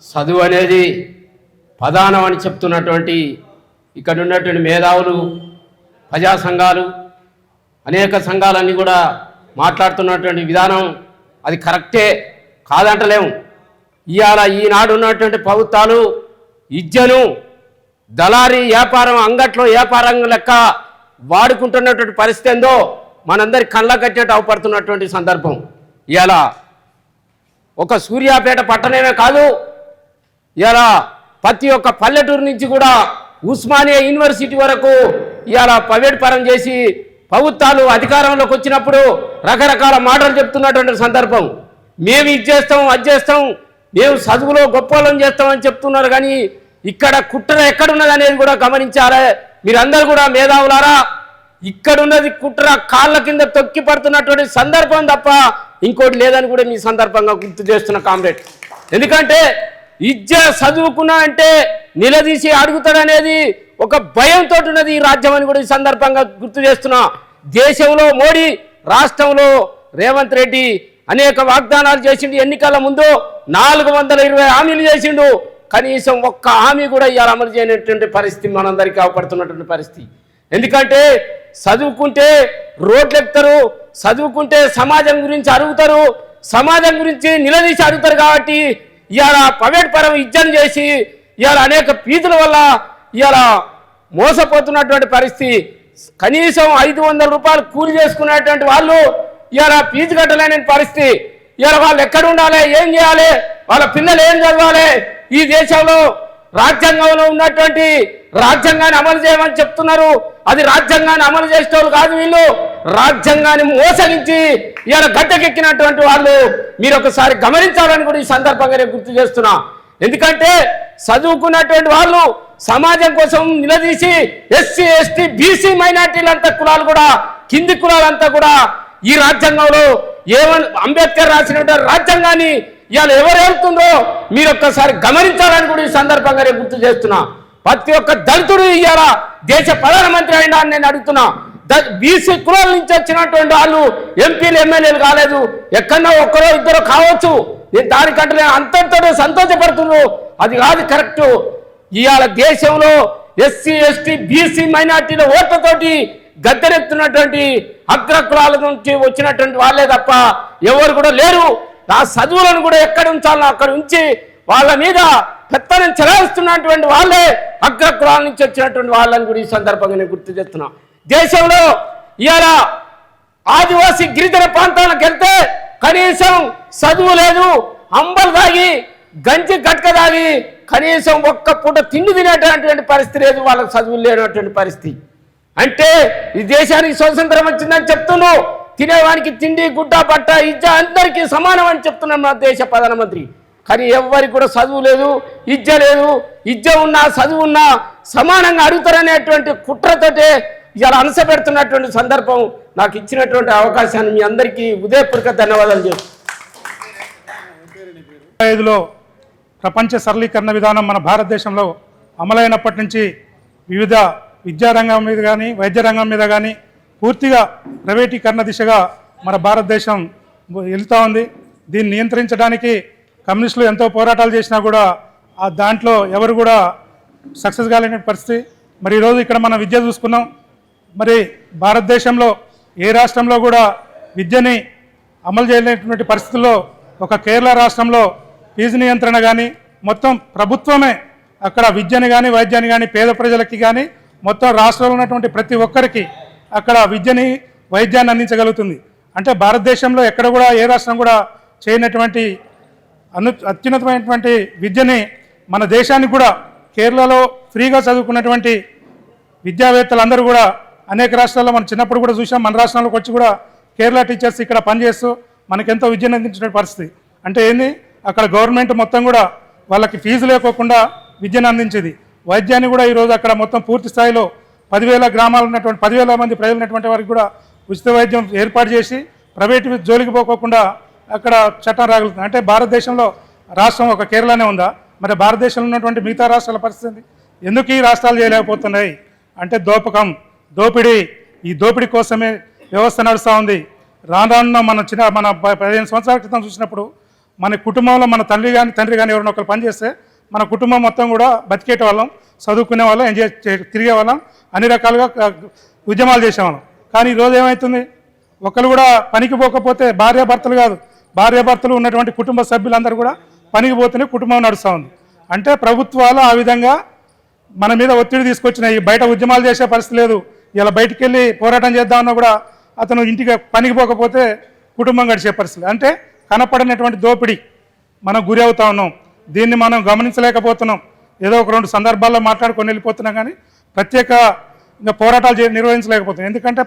చదువు అనేది ప్రధానం అని చెప్తున్నటువంటి ఇక్కడ ఉన్నటువంటి మేధావులు, ప్రజా సంఘాలు, అనేక సంఘాలన్నీ కూడా మాట్లాడుతున్నటువంటి విధానం అది కరెక్టే, కాదంటలేము. ఇవాళ ఈనాడు ఉన్నటువంటి ప్రభుత్వాలు విద్యను దళారీ వ్యాపారం, అంగట్లో వ్యాపారం లెక్క వాడుకుంటున్నటువంటి పరిస్థితి ఏందో మనందరి కళ్ళ కట్టేట్టు అవపడుతున్నటువంటి సందర్భం. ఇవాళ ఒక సూర్యాపేట పట్టణమే కాదు, ఇలా ప్రతి ఒక్క పల్లెటూరు నుంచి కూడా ఉస్మానియా యూనివర్సిటీ వరకు ఇలా ప్రైవేట్ పరం చేసి ప్రభుత్వాలు అధికారంలోకి వచ్చినప్పుడు రకరకాల మాటలు చెప్తున్నటువంటి సందర్భం. మేము ఇది చేస్తాం, అది చేస్తాం, మేము చదువులో గొప్పలను చేస్తామని చెప్తున్నారు. కానీ ఇక్కడ కుట్ర ఎక్కడున్నది అనేది కూడా గమనించాలి. మీరందరూ కూడా మేధావులారా, ఇక్కడున్నది కుట్ర కాళ్ళ కింద తొక్కి పడుతున్నటువంటి సందర్భం తప్ప ఇంకోటి లేదని కూడా మీ సందర్భంగా గుర్తు చేస్తున్న కామ్రేడ్. ఎందుకంటే విద్య చదువుకున్నా అంటే నిలదీసి అడుగుతాడనేది ఒక భయంతో ఉన్నది ఈ రాజ్యం అని కూడా ఈ సందర్భంగా గుర్తు చేస్తున్నా. దేశంలో మోడీ, రాష్ట్రంలో రేవంత్ రెడ్డి అనేక వాగ్దానాలు చేసిండు. ఎన్నికల ముందు 420 హామీలు చేసిండు. కనీసం ఒక్క హామీ కూడా ఇవాళ అమలు చేయనటువంటి పరిస్థితి మనందరికీ అవపడుతున్నటువంటి పరిస్థితి. ఎందుకంటే చదువుకుంటే రోడ్లు ఎక్కుతారు, చదువుకుంటే సమాజం గురించి అడుగుతారు, సమాజం గురించి నిలదీసి అడుగుతారు. కాబట్టి ఇవాళ ప్రైవేట్ పరం విద్యను చేసి ఇవాళ అనేక ఫీజుల వల్ల ఇవాళ మోసపోతున్నటువంటి పరిస్థితి. కనీసం 500 రూపాయలు కూలి చేసుకున్నటువంటి వాళ్ళు ఇవాళ ఫీజు కట్టలేని పరిస్థితి. ఇవాళ వాళ్ళు ఎక్కడ ఉండాలి, ఏం చేయాలి, వాళ్ళ పిల్లలు ఏం చదవాలి? ఈ దేశంలో రాజ్యాంగంలో ఉన్నటువంటి రాజ్యాంగాన్ని అమలు చేయమని చెప్తున్నారు. అది రాజ్యాంగాన్ని అమలు చేసేవాళ్ళు కాదు వీళ్ళు, రాజ్యాంగాన్ని మోసగించి ఇవాళ గడ్డకెక్కినటువంటి వాళ్ళు. మీరు ఒకసారి గమనించాలని కూడా ఈ సందర్భంగా నేను గుర్తు చేస్తున్నా. ఎందుకంటే చదువుకున్నటువంటి వాళ్ళు సమాజం కోసం నిలదీసి ఎస్సీ, ఎస్టీ, బీసీ మైనార్టీలంతా కులాలు కూడా, కింది కులాలంతా కూడా ఈ రాజ్యాంగంలో అంబేద్కర్ రాసినటువంటి రాజ్యాంగాన్ని ఇవాళ ఎవరు వెళ్తుందో మీరు ఒక్కసారి గమనించాలని కూడా ఈ సందర్భంగా నేను గుర్తు చేస్తున్నా. ప్రతి ఒక్క దళితుడు ఇవాళ దేశ ప్రధానమంత్రి అయినా అని నేను అడుగుతున్నా. బీసీ కులాల నుంచి వచ్చినటువంటి వాళ్ళు ఎంపీలు, ఎమ్మెల్యేలు కాలేదు. ఎక్కడో ఒక్కరో ఇద్దరు కావచ్చు. నేను దానికంటే నేను అంతటితో సంతోషపడుతున్నాను. అది కాదు కరెక్టు. ఇవాళ దేశంలో ఎస్సీ, ఎస్టీ, బీసీ మైనార్టీల ఓట్లతోటి గద్దెనెత్తున్నటువంటి అగ్ర కులాల నుంచి వచ్చినటువంటి వాళ్ళే తప్ప ఎవరు కూడా లేరు. ఆ చదువులను కూడా ఎక్కడ ఉంచాలో అక్కడ ఉంచి వాళ్ళ మీద పెత్తనం చెలాయిస్తున్నటువంటి వాళ్ళే అగ్ర కులాల నుంచి వచ్చినటువంటి వాళ్ళని కూడా ఈ సందర్భంగా నేను గుర్తు చేస్తున్నా. దేశంలో ఇవాళ ఆదివాసీ గిరిజన ప్రాంతాలకు వెళ్తే కనీసం చదువు లేదు, అంబలు తాగి గంజి గట్క తాగి కనీసం ఒక్క పూట తిండి తినేటటువంటి పరిస్థితి లేదు, వాళ్ళకి చదువులు లేనటువంటి పరిస్థితి. అంటే ఈ దేశానికి స్వతంత్రం వచ్చిందని చెప్తున్నావు, తినేవానికి తిండి, గుడ్డ, బట్ట, ఇజ్జ అందరికీ సమానం అని చెప్తున్నాం మా దేశ ప్రధానమంత్రి. కానీ ఎవరికి కూడా చదువు లేదు, ఇజ్జ లేదు. ఇజ్జ ఉన్నా చదువు ఉన్నా సమానంగా అడుగుతారనేటువంటి కుట్రతోటే ఇలా అనసపెడుతున్నటువంటి సందర్భం. నాకు ఇచ్చినటువంటి అవకాశాన్ని మీ అందరికీ ఉదయపూర్వక ధన్యవాదాలు చెప్తాను. 2005లో ప్రపంచ సరళీకరణ విధానం మన భారతదేశంలో అమలైనప్పటి నుంచి వివిధ విద్యారంగం మీద కానీ, వైద్య రంగం మీద కానీ పూర్తిగా ప్రైవేటీకరణ దిశగా మన భారతదేశం వెళ్తూ ఉంది. దీన్ని నియంత్రించడానికి కమ్యూనిస్టులు ఎంతో పోరాటాలు చేసినా కూడా దాంట్లో ఎవరు కూడా సక్సెస్ కాలేని పరిస్థితి. మరి ఈరోజు ఇక్కడ మనం విద్య చూసుకున్నాం. మరి భారతదేశంలో ఏ రాష్ట్రంలో కూడా విద్యని అమలు చేయలేనటువంటి పరిస్థితుల్లో ఒక కేరళ రాష్ట్రంలో ఫీజు నియంత్రణ కానీ మొత్తం ప్రభుత్వమే అక్కడ విద్యని కానీ, వైద్యాన్ని కానీ, పేద ప్రజలకి కానీ మొత్తం రాష్ట్రంలో ఉన్నటువంటి ప్రతి ఒక్కరికి అక్కడ విద్యని, వైద్యాన్ని అందించగలుగుతుంది. అంటే భారతదేశంలో ఎక్కడ కూడా ఏ రాష్ట్రం కూడా చేయనటువంటి అత్యున్నతమైనటువంటి విద్యని మన దేశానికి కూడా కేరళలో ఫ్రీగా చదువుకున్నటువంటి విద్యావేత్తలందరూ కూడా అనేక రాష్ట్రాల్లో మనం చిన్నప్పుడు కూడా చూసాం. మన రాష్ట్రంలోకి వచ్చి కూడా కేరళ టీచర్స్ ఇక్కడ పనిచేస్తూ మనకెంతో విద్యను అందించిన పరిస్థితి. అంటే ఏంది, అక్కడ గవర్నమెంట్ మొత్తం కూడా వాళ్ళకి ఫీజు లేకోకుండా విద్యను అందించేది. వైద్యాన్ని కూడా ఈరోజు అక్కడ మొత్తం పూర్తి స్థాయిలో 10,000 గ్రామాలు ఉన్నటువంటి 10,000 మంది ప్రజలు ఉన్నటువంటి వారికి కూడా ఉచిత వైద్యం ఏర్పాటు చేసి ప్రైవేటు జోలికి పోకోకుండా అక్కడ చట్టం రాగలుగుతుంది. అంటే భారతదేశంలో రాష్ట్రం ఒక కేరళనే ఉందా? మరి భారతదేశంలో ఉన్నటువంటి మిగతా రాష్ట్రాల పరిస్థితి ఎందుకు ఈ రాష్ట్రాలు చేయలేకపోతున్నాయి అంటే దోపిడీ. ఈ దోపిడీ కోసమే వ్యవస్థ నడుస్తూ ఉంది. రాను మన 15 సంవత్సరాల క్రితం చూసినప్పుడు మన కుటుంబంలో మన తండ్రి కానీ ఎవరైనా ఒకరు పనిచేస్తే మన కుటుంబం మొత్తం కూడా బతికేట వాళ్ళం, చదువుకునే వాళ్ళం, తిరిగే వాళ్ళం, అన్ని రకాలుగా ఉద్యమాలు చేసేవాళ్ళం. కానీ ఈరోజు ఏమవుతుంది, ఒకరు కూడా పనికి పోకపోతే భార్యాభర్తలు కాదు, భార్యాభర్తలు ఉన్నటువంటి కుటుంబ సభ్యులందరూ కూడా పనికి పోతేనే కుటుంబం నడుస్తూ ఉంది. అంటే ప్రభుత్వాలు ఆ విధంగా మన మీద ఒత్తిడి తీసుకొచ్చినాయి. బయట ఉద్యమాలు చేసే పరిస్థితి లేదు. ఇలా బయటికి వెళ్ళి పోరాటం చేద్దామన్నా కూడా అతను ఇంటికి పనికి పోకపోతే కుటుంబం గడిచే పరిస్థితి. అంటే కనపడినటువంటి దోపిడీ మనం గురి అవుతా ఉన్నాం. దీన్ని మనం గమనించలేకపోతున్నాం. ఏదో ఒక 2 సందర్భాల్లో మాట్లాడుకొని వెళ్ళిపోతున్నాం, కానీ ప్రత్యేకంగా పోరాటాలు నిర్వహించలేకపోతున్నాం. ఎందుకంటే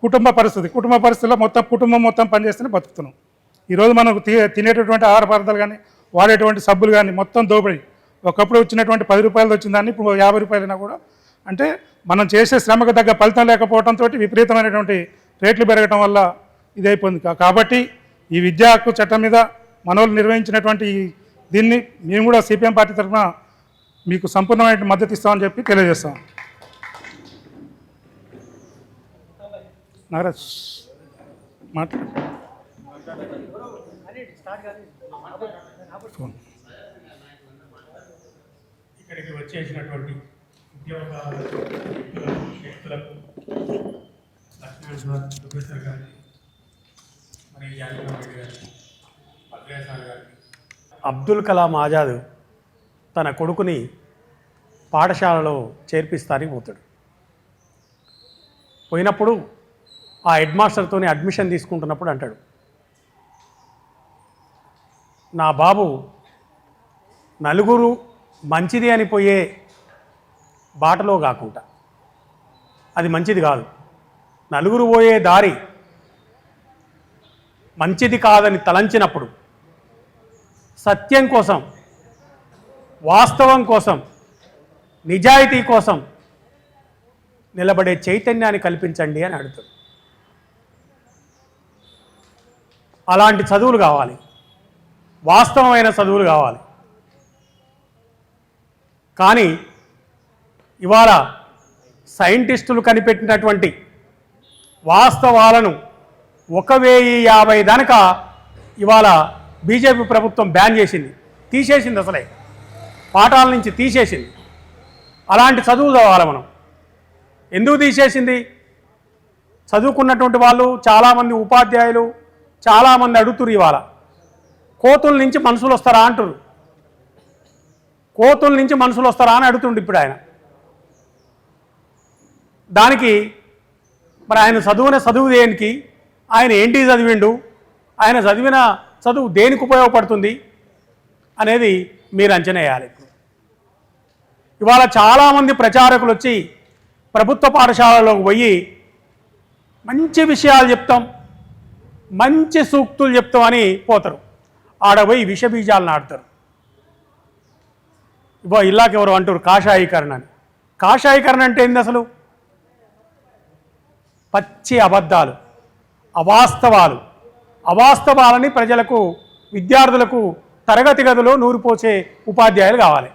కుటుంబ పరిస్థితిలో కుటుంబం మొత్తం పనిచేస్తేనే బతుకుతున్నాం. ఈరోజు మనం తినేటటువంటి ఆహార పదార్థాలు కానీ వాడేటువంటి సబ్బులు కానీ మొత్తం దోపిడీ. ఒకప్పుడు వచ్చినటువంటి 10 రూపాయలు వచ్చిన దాన్ని ఇప్పుడు 50 రూపాయలైనా కూడా, అంటే మనం చేసే శ్రమకు తగ్గ ఫలితం లేకపోవడంతో విపరీతమైనటువంటి రేట్లు పెరగడం వల్ల ఇదైపోయింది. కాబట్టి ఈ విద్యా హక్కు చట్టం మీద మనోళ్ళు నిర్వహించినటువంటి దీన్ని మేము కూడా సిపిఎం పార్టీ తరఫున మీకు సంపూర్ణమైన మద్దతు ఇస్తామని చెప్పి తెలియజేస్తాం. నాగరాజ్ మాట్లాడు. ఇక్కడికి వచ్చేసినటువంటి ఉద్యోగ వ్యక్తులకు లక్ష్మణ్ సార్, ప్రొఫెసర్ గారికి, మరి యాదగిరి గారికి, భద్రయ్య సార్ గారికి. అబ్దుల్ కలాం ఆజాద్ తన కొడుకుని పాఠశాలలో చేర్పిస్తానికి పోతాడు. పోయినప్పుడు ఆ హెడ్ మాస్టర్తోని అడ్మిషన్ తీసుకుంటున్నప్పుడు అంటాడు, నా బాబు నలుగురు మంచిది అని పోయే బాటలో కాకుండా, అది మంచిది కాదు, నలుగురు పోయే దారి మంచిది కాదని తలంచినప్పుడు సత్యం కోసం, వాస్తవం కోసం, నిజాయితీ కోసం నిలబడే చైతన్యాన్ని కల్పించండి అని అడుగుతాడు. అలాంటి చదువులు కావాలి, వాస్తవమైన చదువులు కావాలి. కానీ ఇవాళ సైంటిస్టులు కనిపెట్టినటువంటి వాస్తవాలను 1050 దాకా ఇవాళ బీజేపీ ప్రభుత్వం బ్యాన్ చేసింది, తీసేసింది, అసలే పాఠాల నుంచి తీసేసింది. అలాంటి చదువు చదవాలి మనం. ఎందుకు తీసేసింది? చదువుకున్నటువంటి వాళ్ళు చాలామంది ఉపాధ్యాయులు చాలామంది అడుగుతున్నారు, ఇవాళ కోతుల నుంచి మనుషులు వస్తారా అంటారు. కోతుల నుంచి మనుషులు వస్తారా అని అడుగుతుండు ఇప్పుడు ఆయన. దానికి మరి ఆయన చదువు దేనికి, ఆయన ఏంటి చదివిండు, ఆయన చదివిన చదువు దేనికి ఉపయోగపడుతుంది అనేది మీరు అంచనా వేయాలి. ఇవాళ చాలామంది ప్రచారకులు వచ్చి ప్రభుత్వ పాఠశాలలోకి పోయి మంచి విషయాలు చెప్తాం, మంచి సూక్తులు చెప్తాం అని పోతారు. ఆడ పోయి విషబీజాలు నాటుతారు. ఇలాగ ఎవరు అంటారు కాషాయీకరణ అని. కాషాయీకరణ అంటే ఏంది అసలు? పచ్చి అబద్ధాలు, అవాస్తవాలని ప్రజలకు, విద్యార్థులకు తరగతి గదిలో నూరిపోసే ఉపాధ్యాయులు కావాలి.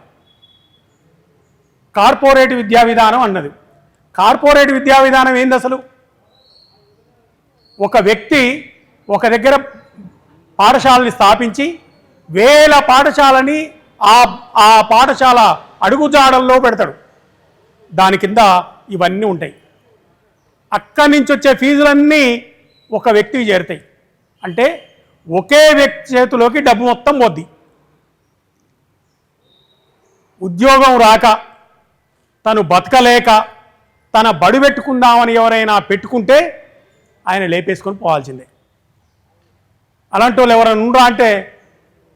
కార్పొరేట్ విద్యా విధానం అన్నది. కార్పొరేట్ విద్యా విధానం ఏంది అసలు? ఒక వ్యక్తి ఒక దగ్గర పాఠశాలని స్థాపించి 1000 పాఠశాలని ఆ పాఠశాల అడుగుజాడల్లో పెడతాడు. దాని కింద ఇవన్నీ ఉంటాయి. అక్కడి నుంచి వచ్చే ఫీజులన్నీ ఒక వ్యక్తికి చేరుతాయి. అంటే ఒకే వ్యక్తి చేతిలోకి డబ్బు మొత్తం పోద్ది. ఉద్యోగం రాక, తను బతకలేక, తన బడి పెట్టుకుందామని ఎవరైనా పెట్టుకుంటే ఆయన లేపేసుకొని పోవాల్సిందే. అలాంటి వాళ్ళు ఎవరైనా ఉండరా అంటే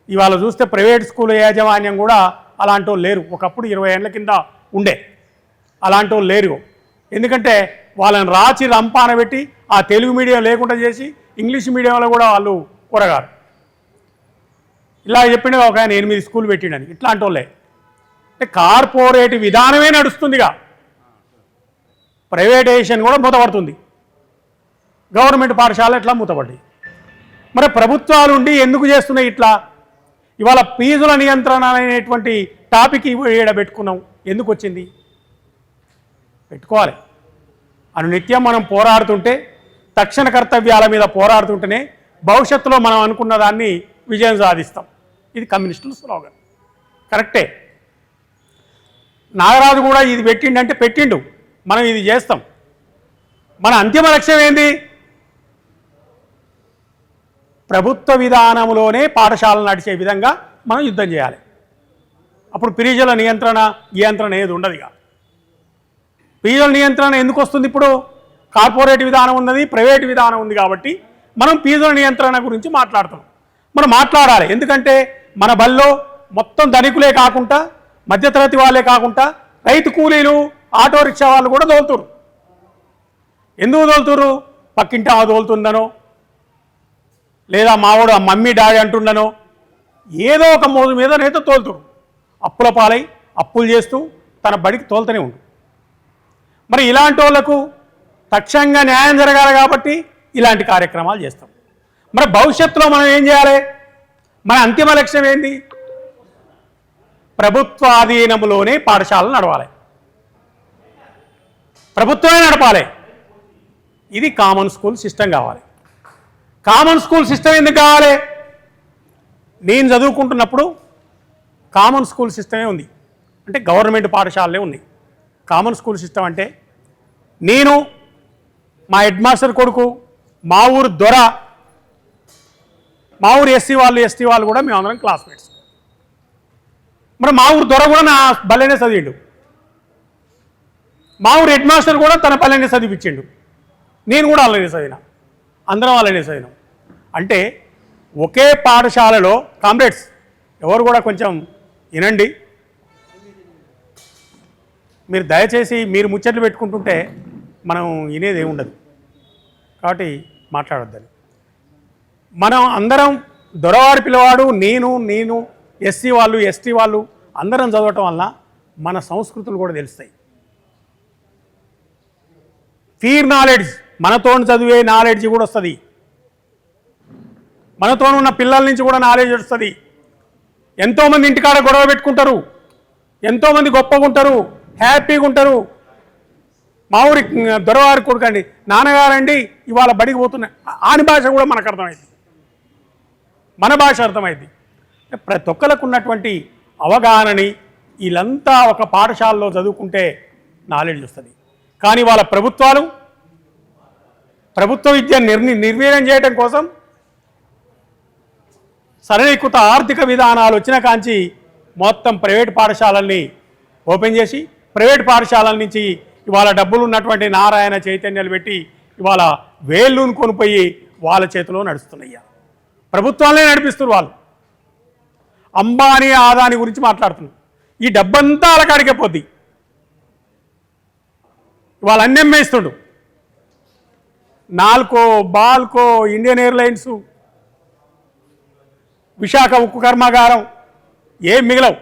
ఇవాళ చూస్తే ప్రైవేట్ స్కూల్ యాజమాన్యం కూడా అలాంటి వాళ్ళు లేరు. ఒకప్పుడు 20 ఏళ్ల కింద ఉండే అలాంటి వాళ్ళు లేరు. ఎందుకంటే వాళ్ళని రాచి రంపాన పెట్టి ఆ తెలుగు మీడియం లేకుండా చేసి ఇంగ్లీష్ మీడియంలో కూడా వాళ్ళు కూరగారు. ఇలా చెప్పిండే ఒక ఆయన 8 స్కూల్ పెట్టిండని. ఇట్లాంటి వాళ్ళే. అంటే కార్పొరేట్ విధానమే నడుస్తుందిగా. ప్రైవేటైజేషన్ కూడా మూతపడుతుంది. గవర్నమెంట్ పాఠశాల ఎట్లా మూతపడ్డాయి. మరి ప్రభుత్వాలు ఉండి ఎందుకు చేస్తున్నాయి ఇట్లా? ఇవాళ ఫీజుల నియంత్రణ అనేటువంటి టాపిక్ ఈడ పెట్టుకున్నాం. ఎందుకు వచ్చింది? పెట్టుకోవాలి. అనునిత్యం మనం పోరాడుతుంటే, తక్షణ కర్తవ్యాల మీద పోరాడుతుంటేనే భవిష్యత్తులో మనం అనుకున్న దాన్ని విజయం సాధిస్తాం. ఇది కమ్యూనిస్టుల స్లోగన్. కరెక్టే. నాగరాజు కూడా ఇది పెట్టిండంటే పెట్టిండు, మనం ఇది చేస్తాం. మన అంతిమ లక్ష్యం ఏంది? ప్రభుత్వ విధానంలోనే పాఠశాలలు నడిచే విధంగా మనం యుద్ధం చేయాలి. అప్పుడు ఫీజుల నియంత్రణ ఏది ఉండదు. ఇక ఫీజుల నియంత్రణ ఎందుకు వస్తుంది? ఇప్పుడు కార్పొరేట్ విధానం ఉన్నది, ప్రైవేట్ విధానం ఉంది. కాబట్టి మనం ఫీజుల నియంత్రణ గురించి మాట్లాడుతాం. మనం మాట్లాడాలి. ఎందుకంటే మన బల్లో మొత్తం ధనికులే కాకుండా, మధ్యతరగతి వాళ్ళే కాకుండా, రైతు కూలీలు, ఆటో రిక్షా వాళ్ళు కూడా తోలుతురు. ఎందుకు తోలుతురు? పక్కింటి ఆమె తోలుతుందనో, లేదా మావాడు మమ్మీ డాడీ అంటుండనో, ఏదో ఒక మోజు మీద నేత తోలుతురు. అప్పుల పాలై అప్పులు చేస్తూ తన బడికి తోలుతూనే ఉండు. మరి ఇలాంటి వాళ్ళకు తక్షణంగా న్యాయం జరగాలి కాబట్టి ఇలాంటి కార్యక్రమాలు చేస్తాం. మరి భవిష్యత్తులో మనం ఏం చేయాలి? మన అంతిమ లక్ష్యం ఏంది? ప్రభుత్వ ఆధీనంలోనే పాఠశాలలు నడవాలి, ప్రభుత్వమే నడపాలి. ఇది కామన్ స్కూల్ సిస్టమ్ కావాలి. కామన్ స్కూల్ సిస్టమ్ ఎందుకు కావాలి? నేను చదువుకుంటున్నప్పుడు కామన్ స్కూల్ సిస్టమే ఉంది, అంటే గవర్నమెంట్ పాఠశాలలే ఉంది. కామన్ స్కూల్ సిస్టమ్ అంటే నేను, మా హెడ్ మాస్టర్ కొడుకు, మా ఊరు దొర, మా ఊరు ఎస్టీ వాళ్ళు కూడా మేమందరం క్లాస్మేట్స్. మరి మా ఊరు దొర కూడా నా బల్లెనే చదివిండు, మా ఊరు హెడ్ మాస్టర్ కూడా తన బల్లెనే చదివించిండు, నేను కూడా అలానే చదివినా, అందరం అలానే చదివినాం. అంటే ఒకే పాఠశాలలో కామ్రేడ్స్ ఎవరు కూడా కొంచెం వినండి. మీరు దయచేసి మీరు ముచ్చట్లు పెట్టుకుంటుంటే మనం వినేది ఏముండదు, కాబట్టి మాట్లాడొద్దని. మనం అందరం దొరవారి పిల్లవాడు, నేను ఎస్సీ వాళ్ళు, ఎస్టీ వాళ్ళు అందరం చదవటం వల్ల మన సంస్కృతులు కూడా తెలుస్తాయి. ఫీర్ నాలెడ్జ్, మనతో చదివే నాలెడ్జ్ కూడా వస్తుంది, మనతో ఉన్న పిల్లల నుంచి కూడా నాలెడ్జ్ వస్తుంది. ఎంతోమంది ఇంటికాడ గొడవ పెట్టుకుంటారు, ఎంతోమంది గొప్పగా ఉంటారు, హ్యాపీగా ఉంటారు. మా ఊరి దొరవారి కొడుకండి, నాన్నగారండి ఇవాళ బడికి పోతున్నాయి, ఆని భాష కూడా మనకు అర్థమైంది, మన భాష అర్థమైంది. ప్రతి ఒక్కరికి ఉన్నటువంటి అవగాహనని వీళ్ళంతా ఒక పాఠశాలలో చదువుకుంటే నాలెడ్జ్ వస్తుంది. కానీ వాళ్ళ ప్రభుత్వాలు ప్రభుత్వ విద్య నిర్వీర్యం చేయడం కోసం సరళీకృత ఆర్థిక విధానాలు వచ్చిన కాంచి మొత్తం ప్రైవేట్ పాఠశాలల్ని ఓపెన్ చేసి, ప్రైవేట్ పాఠశాలల నుంచి ఇవాళ డబ్బులు ఉన్నటువంటి నారాయణ చైతన్యాలు పెట్టి ఇవాళ వేళ్ళును కొనిపోయి వాళ్ళ చేతిలో నడుస్తున్నాయి. ప్రభుత్వాలనే నడిపిస్తున్నారు వాళ్ళు. అంబానీ ఆదాని గురించి మాట్లాడుతున్నారు. ఈ డబ్బంతా అలకాడికే పోద్ది. వాళ్ళు అన్నీ అమ్మేస్తుండు. నాల్కో, బాల్కో, ఇండియన్ ఎయిర్లైన్స్, విశాఖ ఉక్కు కర్మాగారం ఏం మిగలవు.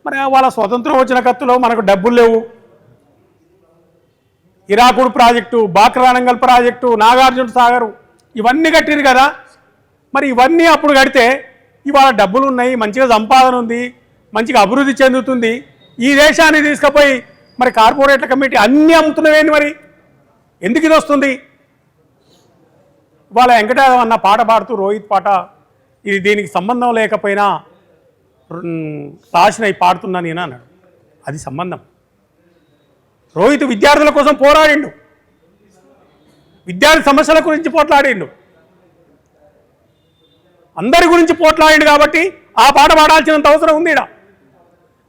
మరి వాళ్ళ స్వతంత్రం వచ్చిన కత్తులో మనకు డబ్బులు లేవు. ఇరాకుడు ప్రాజెక్టు, బాక్రానంగల్ ప్రాజెక్టు, నాగార్జున సాగరు ఇవన్నీ కట్టిరు కదా. మరి ఇవన్నీ అప్పుడు కడితే ఇవాళ డబ్బులు ఉన్నాయి, మంచిగా సంపాదన ఉంది, మంచిగా అభివృద్ధి చెందుతుంది. ఈ దేశాన్ని తీసుకుపోయి మరి కార్పొరేట్ల కమిటీ అన్నీ అమ్ముతున్నవేంది? మరి ఎందుకు ఇది వస్తుంది? ఇవాళ వెంకటేశ్వర అన్న పాట పాడుతూ, రోహిత్ పాట, ఇది దీనికి సంబంధం లేకపోయినా రాసిన పాడుతున్నా నేను అన్నాడు. అది సంబంధం. రోహిత్ విద్యార్థుల కోసం పోరాడిండు, విద్యార్థి సమస్యల గురించి పోట్లాడిండు, అందరి గురించి పోట్లాడిండు. కాబట్టి ఆ పాట పాడాల్సినంత అవసరం ఉంది. ఇక్కడ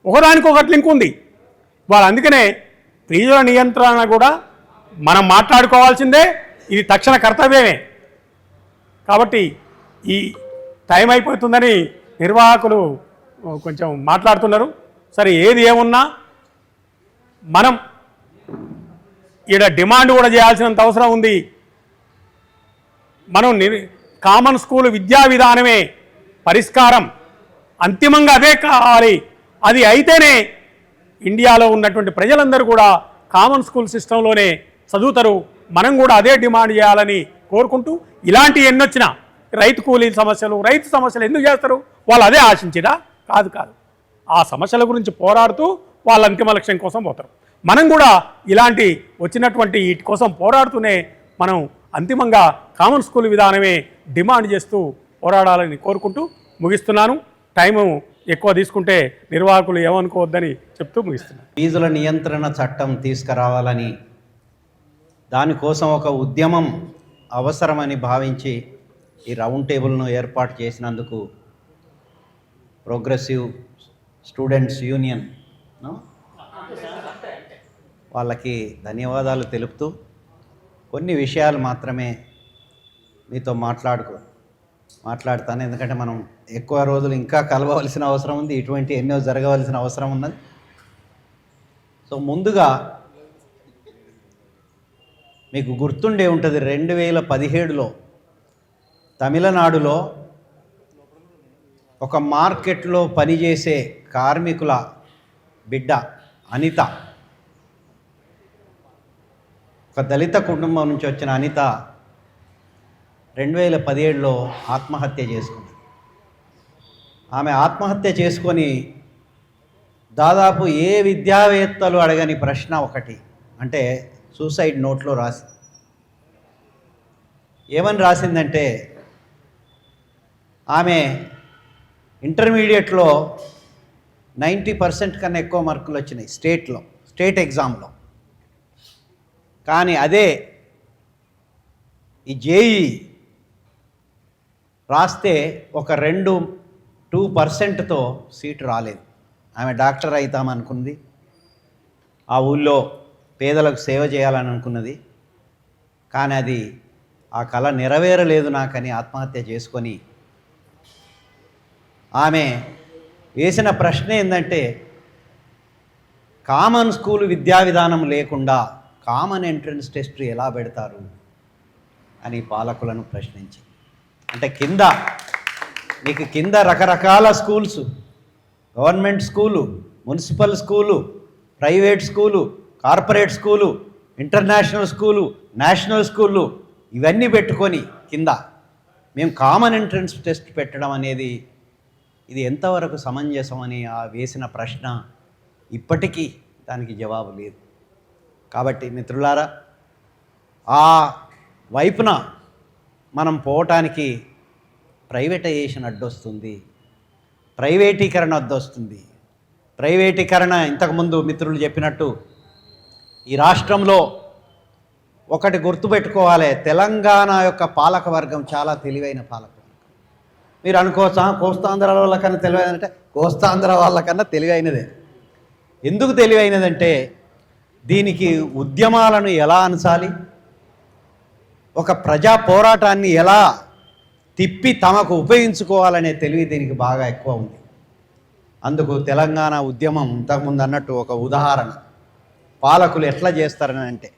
ఒకదానికి ఒకటి లింక్ ఉంది. వాళ్ళు అందుకనే ఫీజుల నియంత్రణ కూడా మనం మాట్లాడుకోవాల్సిందే, ఇది తక్షణ కర్తవ్యమే. కాబట్టి ఈ టైం అయిపోతుందని నిర్వాహకులు కొంచెం మాట్లాడుతున్నారు. సరే, ఏది ఏమున్నా మనం ఈడ డిమాండ్ కూడా చేయాల్సినంత అవసరం ఉంది. మనం కామన్ స్కూల్ విద్యా విధానమే పరిష్కారం, అంతిమంగా అదే కావాలి. అది అయితేనే ఇండియాలో ఉన్నటువంటి ప్రజలందరూ కూడా కామన్ స్కూల్ సిస్టంలోనే చదువుతారు. మనం కూడా అదే డిమాండ్ చేయాలని కోరుకుంటూ, ఇలాంటి ఎన్నొచ్చినా రైతు కూలీ సమస్యలు, రైతు సమస్యలు ఎందుకు చేస్తారు? వాళ్ళు అదే ఆశించిరా? కాదు. ఆ సమస్యల గురించి పోరాడుతూ వాళ్ళ అంతిమ లక్ష్యం కోసం పోతారు. మనం కూడా ఇలాంటి వచ్చినటువంటి వీటి కోసం పోరాడుతూనే మనం అంతిమంగా కామన్ స్కూల్ విధానమే డిమాండ్ చేస్తూ పోరాడాలని కోరుకుంటూ ముగిస్తున్నాను. టైము ఎక్కువ తీసుకుంటే నిర్వాహకులు ఏమనుకోవద్దని చెప్తూ ముగిస్తున్నాను. ఫీజుల నియంత్రణ చట్టం తీసుకురావాలని, దానికోసం ఒక ఉద్యమం అవసరమని భావించి ఈ రౌండ్ టేబుల్ను ఏర్పాటు చేసినందుకు ప్రోగ్రెసివ్ స్టూడెంట్స్ యూనియన్ వాళ్ళకి ధన్యవాదాలు తెలుపుతూ కొన్ని విషయాలు మాత్రమే మీతో మాట్లాడతాను. ఎందుకంటే మనం ఎక్కువ రోజులు ఇంకా కలవవలసిన అవసరం ఉంది, ఇటువంటి ఎన్నో జరగవలసిన అవసరం ఉన్నది. సో ముందుగా మీకు గుర్తుండే ఉంటుంది, 2017లో తమిళనాడులో ఒక మార్కెట్లో పనిచేసే కార్మికుల బిడ్డ అనిత, ఒక దళిత కుటుంబం నుంచి వచ్చిన అనిత 2017లో ఆత్మహత్య చేసుకుంది. ఆమె ఆత్మహత్య చేసుకొని దాదాపు ఏ విద్యావేత్తలు అడగని ప్రశ్న ఒకటి, అంటే సూసైడ్ నోట్లో ఏమని రాసిందంటే, ఆమె ఇంటర్మీడియట్లో 90% కన్నా ఎక్కువ మార్కులు వచ్చినాయి స్టేట్ ఎగ్జామ్లో. కానీ అదే ఈ జేఈ రాస్తే ఒక 2% సీటు రాలేదు. ఆమె డాక్టర్ అవుతామనుకుంది, ఆ ఊళ్ళో పేదలకు సేవ చేయాలని అనుకున్నది. కానీ అది ఆ కళ నెరవేరలేదు నాకని ఆత్మహత్య చేసుకొని, ఆమె వేసిన ప్రశ్న ఏంటంటే, కామన్ స్కూల్ విద్యా విధానం లేకుండా కామన్ ఎంట్రన్స్ టెస్ట్ ఎలా పెడతారు అని పాలకులను ప్రశ్నించి. అంటే మీకు కింద రకరకాల schools, government school, municipal school, private school, corporate school, international school, national స్కూళ్ళు ఇవన్నీ పెట్టుకొని కింద మేము కామన్ ఎంట్రన్స్ టెస్ట్ పెట్టడం అనేది ఇది ఎంతవరకు సమంజసమని వేసిన ప్రశ్న ఇప్పటికీ దానికి జవాబు లేదు. కాబట్టి మిత్రులారా, ఆ వైపున మనం పోవటానికి ప్రైవేటైజేషన్ అడ్డొస్తుంది, ప్రైవేటీకరణ అడ్డొస్తుంది. ప్రైవేటీకరణ ఇంతకుముందు మిత్రులు చెప్పినట్టు ఈ రాష్ట్రంలో ఒకటి గుర్తుపెట్టుకోవాలి, తెలంగాణ యొక్క పాలకవర్గం చాలా తెలివైన పాలకవర్గం. మీరు అనుకోవచ్చా కోస్తాంధ్ర వాళ్ళకన్నా తెలివైనదంటే, కోస్తాంధ్ర వాళ్ళకన్నా తెలివైనదే. ఎందుకు తెలివైనదంటే, దీనికి ఉద్యమాలను ఎలా అనసాలి, ఒక ప్రజా పోరాటాన్ని ఎలా తిప్పి తమకు ఉపయోగించుకోవాలనే తెలివి దీనికి బాగా ఎక్కువ ఉంది. అందుకు తెలంగాణ ఉద్యమం ఇంతకుముందు అన్నట్టు ఒక ఉదాహరణ, పాలకులు ఎట్లా చేస్తారని అంటే.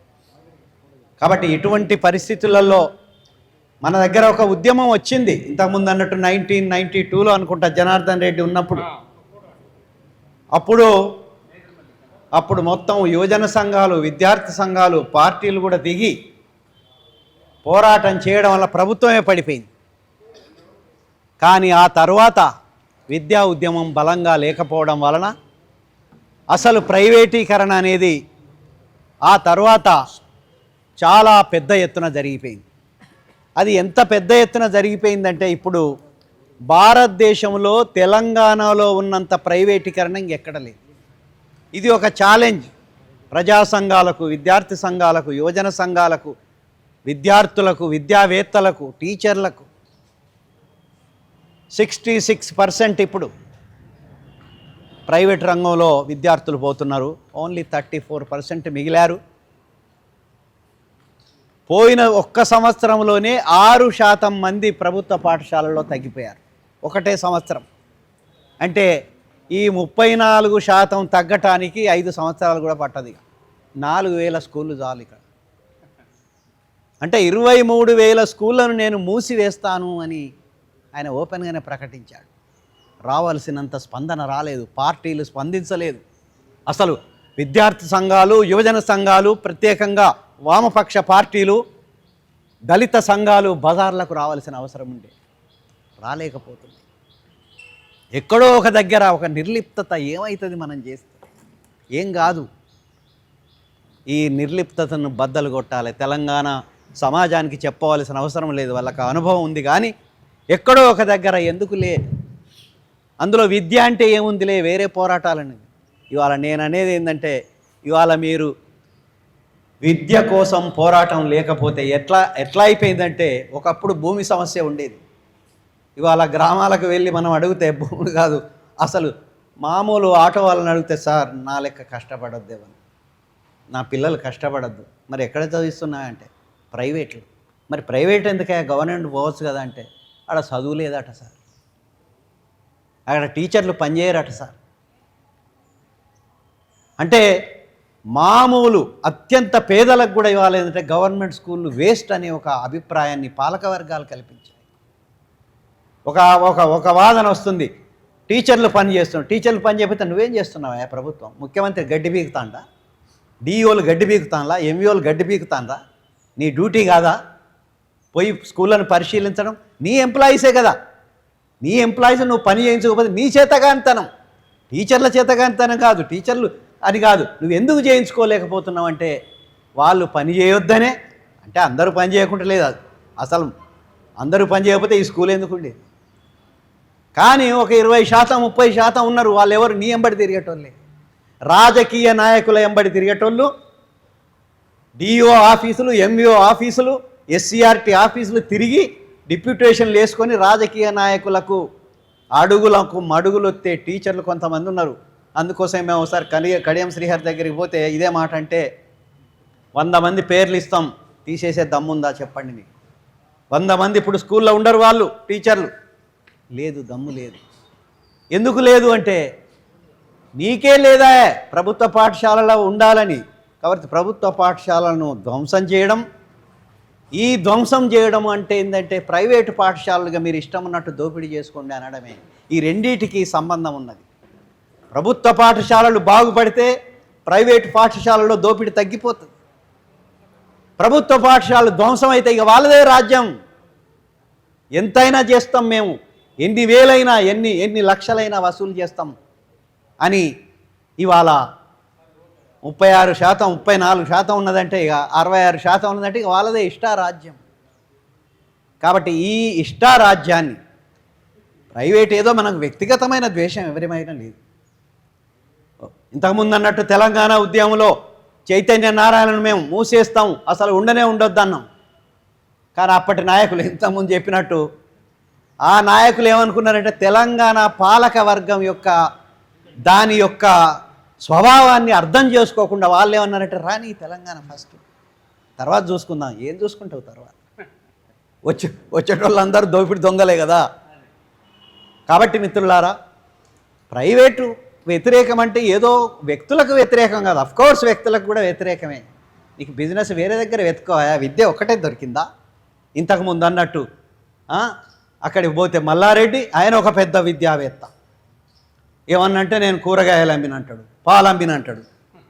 కాబట్టి ఇటువంటి పరిస్థితులలో మన దగ్గర ఒక ఉద్యమం వచ్చింది. ఇంతకుముందు అన్నట్టు 1992లో అనుకుంటా జనార్దన్ రెడ్డి ఉన్నప్పుడు, అప్పుడు మొత్తం యువజన సంఘాలు, విద్యార్థి సంఘాలు, పార్టీలు కూడా దిగి పోరాటం చేయడం వల్ల ప్రభుత్వమే పడిపోయింది. కానీ ఆ తర్వాత విద్యా ఉద్యమం బలంగా లేకపోవడం వలన అసలు ప్రైవేటీకరణ అనేది ఆ తర్వాత చాలా పెద్ద ఎత్తున జరిగిపోయింది. అది ఎంత పెద్ద ఎత్తున జరిగిపోయిందంటే, ఇప్పుడు భారతదేశంలో తెలంగాణలో ఉన్నంత ప్రైవేటీకరణ ఇంకెక్కడ లేదు. ఇది ఒక ఛాలెంజ్ ప్రజా సంఘాలకు, విద్యార్థి సంఘాలకు, యువజన సంఘాలకు, విద్యార్థులకు, విద్యావేత్తలకు, టీచర్లకు. 66% ఇప్పుడు ప్రైవేట్ రంగంలో విద్యార్థులు పోతున్నారు, ఓన్లీ 34% మిగిలారు. పోయిన ఒక్క సంవత్సరంలోనే 6% మంది ప్రభుత్వ పాఠశాలల్లో తగ్గిపోయారు, ఒకటే సంవత్సరం. అంటే ఈ 34% తగ్గటానికి 5 సంవత్సరాలు కూడా పట్టదు. 4,000 స్కూళ్ళు చాలు ఇక్కడ. అంటే 23,000 స్కూళ్ళను నేను మూసివేస్తాను అని ఆయన ఓపెన్గానే ప్రకటించాడు. రావాల్సినంత స్పందన రాలేదు, పార్టీలు స్పందించలేదు. అసలు విద్యార్థి సంఘాలు, యువజన సంఘాలు, ప్రత్యేకంగా వామపక్ష పార్టీలు, దళిత సంఘాలు బజార్లకు రావాల్సిన అవసరం ఉండే, రాలేకపోతుంది. ఎక్కడో ఒక దగ్గర ఒక నిర్లిప్తత ఏమవుతుంది మనం చేస్తే, ఏం కాదు. ఈ నిర్లిప్తతను బద్దలు కొట్టాలి. తెలంగాణ సమాజానికి చెప్పవలసిన అవసరం లేదు, వాళ్ళకి అనుభవం ఉంది. కానీ ఎక్కడో ఒక దగ్గర ఎందుకులే అందులో విద్య అంటే ఏముందిలే, వేరే పోరాటాలని. ఇవాళ నేను అనేది ఏంటంటే, ఇవాళ మీరు విద్య కోసం పోరాటం లేకపోతే ఎట్లా అయిపోయిందంటే, ఒకప్పుడు భూమి సమస్య ఉండేది. ఇవాళ గ్రామాలకు వెళ్ళి మనం అడిగితే భూములు కాదు, అసలు మామూలు ఆటో వాళ్ళని అడిగితే, సార్ నా లెక్క కష్టపడొద్దేమని, నా పిల్లలు కష్టపడద్దు. మరి ఎక్కడ చదివిస్తున్నాయంటే ప్రైవేట్లు. మరి ప్రైవేట్ ఎందుకే, గవర్నమెంట్ పోవచ్చు కదా అంటే, ఆడ చదువు లేదట సార్, అక్కడ టీచర్లు పనిచేయరట సార్. అంటే మామూలు అత్యంత పేదలకు కూడా ఇవాళ ఏంటంటే గవర్నమెంట్ స్కూళ్ళు వేస్ట్ అనే ఒక అభిప్రాయాన్ని పాలక వర్గాలు కల్పించాయి. ఒక వాదన వస్తుంది, టీచర్లు పని చేస్తున్నారు. టీచర్లు పని చేయకపోతే నువ్వేం చేస్తున్నావా ప్రభుత్వం? ముఖ్యమంత్రి గడ్డి బీకుతాండా, డిఈఓలు గడ్డి బీకుతాన్లా, ఎంఈఓలు గడ్డి బీకుతాన్లా? నీ డ్యూటీ కాదా పోయి స్కూళ్ళను పరిశీలించడం? నీ ఎంప్లాయీసే కదా, నీ ఎంప్లాయీస్ నువ్వు పని చేయించకపోతే నీ చేతగానితనం, టీచర్ల చేతగానితనం కాదు, టీచర్లు అని కాదు, నువ్వు ఎందుకు చేయించుకోలేకపోతున్నావు అంటే వాళ్ళు పని చేయొద్దనే. అంటే అందరూ పని చేయకుండా లేదు, అసలు అందరూ పని చేయకపోతే ఈ స్కూల్ ఎందుకు ఉండేది? కానీ ఒక 20% 30% ఉన్నారు, వాళ్ళు ఎవరు? నీ ఎంబడి తిరిగేటోళ్ళే, రాజకీయ నాయకుల ఎంబడి తిరిగేటోళ్ళు. డిఓ ఆఫీసులు, ఎంఈఓ ఆఫీసులు, ఎస్సీఆర్టీ ఆఫీసులు తిరిగి డిప్యూటేషన్లు వేసుకొని రాజకీయ నాయకులకు అడుగులకు మడుగులు వస్తే టీచర్లు కొంతమంది ఉన్నారు. అందుకోసం మేము ఒకసారి కడియం శ్రీహరి దగ్గరికి పోతే ఇదే మాట అంటే, 100 మంది పేర్లు ఇస్తాం, తీసేసే దమ్ముందా చెప్పండి మీకు? 100 మంది ఇప్పుడు స్కూల్లో ఉండరు, వాళ్ళు టీచర్లు లేదు, దమ్ము లేదు. ఎందుకు లేదు అంటే, నీకే లేదా ప్రభుత్వ పాఠశాలలో ఉండాలని. కాబట్టి ప్రభుత్వ పాఠశాలను ధ్వంసం చేయడం, ఈ ధ్వంసం చేయడం అంటే ఏంటంటే ప్రైవేటు పాఠశాలలుగా మీరు ఇష్టం ఉన్నట్టు దోపిడీ చేసుకోండి అనడమే. ఈ రెండింటికి సంబంధం ఉన్నది. ప్రభుత్వ పాఠశాలలు బాగుపడితే ప్రైవేటు పాఠశాలలో దోపిడీ తగ్గిపోతుంది. ప్రభుత్వ పాఠశాలలు ధ్వంసం అయితే ఇక వాళ్ళదే రాజ్యం, ఎంతైనా చేస్తాం మేము, ఎన్ని వేలైనా ఎన్ని లక్షలైనా వసూలు చేస్తాం అని ఇవాళ 36% 34% ఉన్నదంటే, ఇక 66% ఉన్నదంటే ఇక వాళ్ళదే ఇష్టారాజ్యం. కాబట్టి ఈ ఇష్టారాజ్యాన్ని, ప్రైవేట్ ఏదో మనకు వ్యక్తిగతమైన ద్వేషం ఎవరిమైనా లేదు. ఇంతకుముందు అన్నట్టు తెలంగాణ ఉద్యమంలో చైతన్య నారాయణను మేము మూసేస్తాం, అసలు ఉండనే ఉండొద్దన్నాం. కానీ అప్పటి నాయకులు ఇంతకుముందు చెప్పినట్టు ఆ నాయకులు ఏమనుకున్నారంటే, తెలంగాణ పాలక వర్గం యొక్క దాని యొక్క స్వభావాన్ని అర్థం చేసుకోకుండా వాళ్ళు ఏమన్నారంటే, రాని తెలంగాణ ఫస్ట్, తర్వాత చూసుకుందాం. ఏం చూసుకుంటావు తర్వాత? వచ్చేటోళ్ళందరూ దోపిడి దొంగలే కదా. కాబట్టి మిత్రులారా, ప్రైవేటు వ్యతిరేకం అంటే ఏదో వ్యక్తులకు వ్యతిరేకం కాదు. అఫ్కోర్స్ వ్యక్తులకు కూడా వ్యతిరేకమే. నీకు బిజినెస్ వేరే దగ్గర వెతుకోవా, విద్య ఒక్కటే దొరికిందా? ఇంతకుముందు అన్నట్టు అక్కడికి పోతే మల్లారెడ్డి ఆయన ఒక పెద్ద విద్యావేత్త, ఏమన్నంటే నేను కూరగాయలు అమ్మినంటాడు, పాలు అమ్మినంటాడు.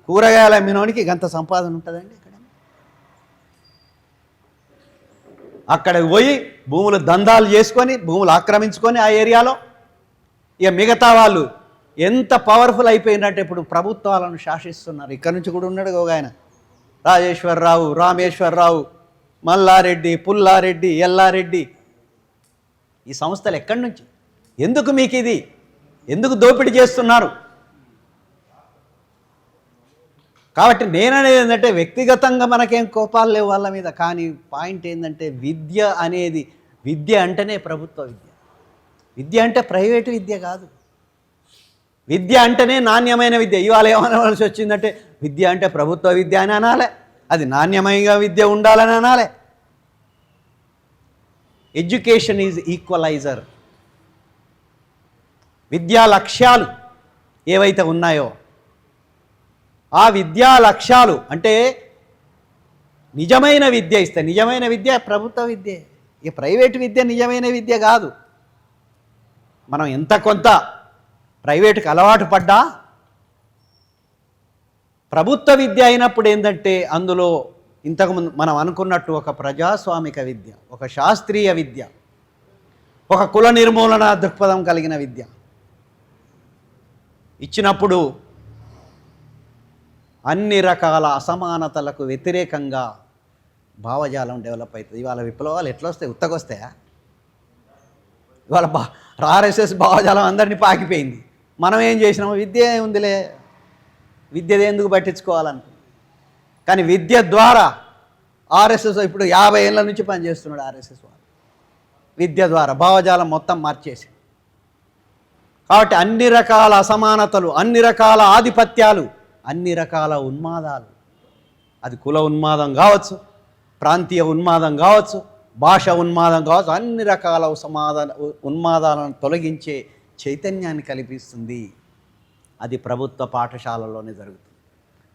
కూరగాయలు అమ్మినోనికి గంత సంపాదన ఉంటుందండి ఇక్కడ? అక్కడికి పోయి భూములు దందాలు చేసుకొని, భూములు ఆక్రమించుకొని ఆ ఏరియాలో, ఇక మిగతా వాళ్ళు ఎంత పవర్ఫుల్ అయిపోయినట్టు ఇప్పుడు ప్రభుత్వాలను శాసిస్తున్నారు. ఇక్కడ నుంచి కూడా ఉన్నాడు ఒక ఆయన, రాజేశ్వరరావు, రామేశ్వరరావు, మల్లారెడ్డి, పుల్లారెడ్డి, ఎల్లారెడ్డి. ఈ సంస్థలు ఎక్కడి నుంచి? ఎందుకు మీకు ఇది? ఎందుకు దోపిడీ చేస్తున్నారు? కాబట్టి నేననేది ఏంటంటే, వ్యక్తిగతంగా మనకేం కోపాలు లేవు వాళ్ళ మీద. కానీ పాయింట్ ఏంటంటే, విద్య అనేది, విద్య అంటేనే ప్రభుత్వ విద్య. విద్య అంటే ప్రైవేటు విద్య కాదు. విద్య అంటేనే నాణ్యమైన విద్య. ఇవాళ ఏమనవలసి వచ్చిందంటే, విద్య అంటే ప్రభుత్వ విద్య అని అనాలే, అది నాణ్యమైన విద్య ఉండాలని అనాలే. Education is equaliser. విద్యా లక్ష్యాలు ఏవైతే ఉన్నాయో ఆ విద్యా లక్ష్యాలు అంటే నిజమైన విద్య ఇస్తే, నిజమైన విద్య ప్రభుత్వ విద్య. ఈ ప్రైవేటు విద్య నిజమైన విద్య కాదు. మనం ఎంత కొంత ప్రైవేటుకి అలవాటు పడ్డా ప్రభుత్వ విద్య అయినప్పుడు ఏంటంటే, అందులో ఇంతకుముందు మనం అనుకున్నట్టు ఒక ప్రజాస్వామిక విద్య, ఒక శాస్త్రీయ విద్య, ఒక కుల నిర్మూలన దృక్పథం కలిగిన విద్య ఇచ్చినప్పుడు అన్ని రకాల అసమానతలకు వ్యతిరేకంగా భావజాలం డెవలప్ అవుతుంది. ఇవాళ విప్లవాలు ఎట్లా వస్తాయి? ఉత్తగొస్తాయా? ఇవాళ ఆర్ఎస్ఎస్ భావజాలం అందరినీ పాకిపోయింది. మనం ఏం చేసినాము? విద్య ఉందిలే, విద్యది ఎందుకు పట్టించుకోవాలనుకున్నాం. కానీ విద్య ద్వారా ఆర్ఎస్ఎస్ ఇప్పుడు 50 ఏళ్ళ నుంచి పనిచేస్తున్నాడు ఆర్ఎస్ఎస్ వాళ్ళు. విద్య ద్వారా భావజాలం మొత్తం మార్చేసి. కాబట్టి అన్ని రకాల అసమానతలు, అన్ని రకాల ఆధిపత్యాలు, అన్ని రకాల ఉన్మాదాలు, అది కుల ఉన్మాదం కావచ్చు, ప్రాంతీయ ఉన్మాదం కావచ్చు, భాష ఉన్మాదం కావచ్చు, అన్ని రకాల ఉన్మాదాలను తొలగించే చైతన్యాన్ని కల్పిస్తుంది. అది ప్రభుత్వ పాఠశాలలోనే జరుగుతుంది.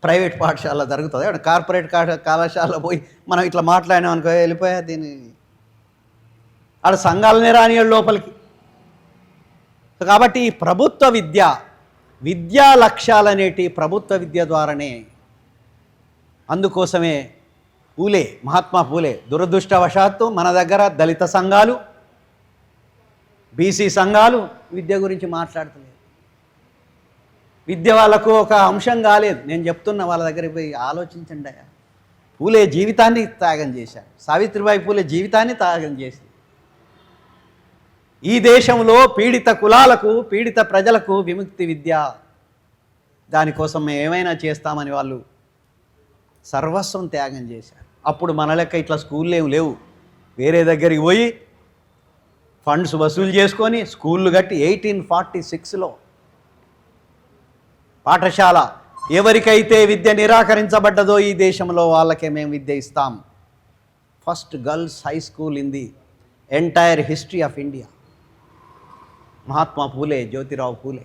ప్రైవేట్ పాఠశాలలో జరుగుతుంది. కార్పొరేట్ కళాశాలలో పోయి మనం ఇట్లా మాట్లాడినాం అనుకో, వెళ్ళిపోయా దీన్ని ఆడ సంఘాలనే రానియాడు లోపలికి. కాబట్టి ఈ ప్రభుత్వ విద్యా లక్ష్యాలనేటి ప్రభుత్వ విద్య ద్వారానే. అందుకోసమే మహాత్మా పూలే దురదృష్టవశాత్తు మన దగ్గర దళిత సంఘాలు, బీసీ సంఘాలు విద్య గురించి మాట్లాడుతున్నారు. విద్య వాళ్ళకు ఒక అంశం కాలేదు. నేను చెప్తున్నా, వాళ్ళ దగ్గరికి పోయి ఆలోచించండి. పూలే జీవితాన్ని త్యాగం చేశారు, సావిత్రిబాయి పూలే జీవితాన్ని త్యాగం చేసి ఈ దేశంలో పీడిత కులాలకు, పీడిత ప్రజలకు విముక్తి విద్య, దానికోసం మేము ఏమైనా చేస్తామని వాళ్ళు సర్వస్వం త్యాగం చేశారు. అప్పుడు మన లెక్క ఇట్లా స్కూళ్ళు ఏమి లేవు. వేరే దగ్గరికి పోయి ఫండ్స్ వసూలు చేసుకొని స్కూళ్ళు కట్టి 1846లో పాఠశాల ఎవరికైతే విద్య నిరాకరించబడ్డదో ఈ దేశంలో వాళ్ళకే మేము విద్య ఇస్తాం. First girls high school in the entire history of India. Mahatma Phule, Jyotirao Phule.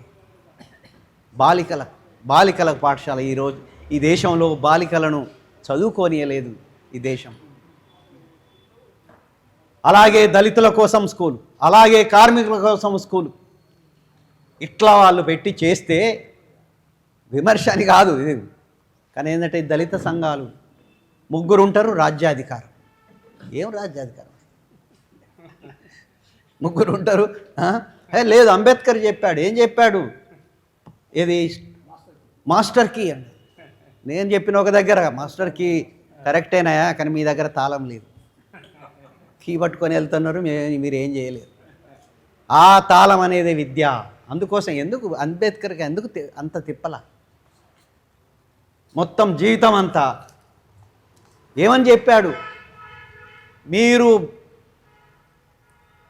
బాలికల పాఠశాల. ఈరోజు ఈ దేశంలో బాలికలను చదువుకోనియలేదు ఈ దేశం. అలాగే దళితుల కోసం స్కూల్, అలాగే కార్మికుల కోసం స్కూలు. ఇట్లా వాళ్ళు పెట్టి చేస్తే విమర్శ అని కాదు ఇది. కానీ ఏంటంటే దళిత సంఘాలు 3 ఉంటారు, రాజ్యాధికారం. ఏం రాజ్యాధికారం? 3 ఉంటారు. లేదు, అంబేద్కర్ చెప్పాడు. ఏం చెప్పాడు? ఏది మాస్టర్ కీ అండి. నేను చెప్పిన ఒక దగ్గర మాస్టర్ కీ కరెక్టేనాయా, కానీ మీ దగ్గర తాళం లేదు, కీ పట్టుకొని వెళ్తున్నారు, మీరు ఏం చేయలేరు. ఆ తాళం అనేది విద్య. అందుకోసం ఎందుకు అంబేద్కర్కి ఎందుకు అంత తిప్పల? మొత్తం జీవితం అంతా ఏమని చెప్పాడు? మీరు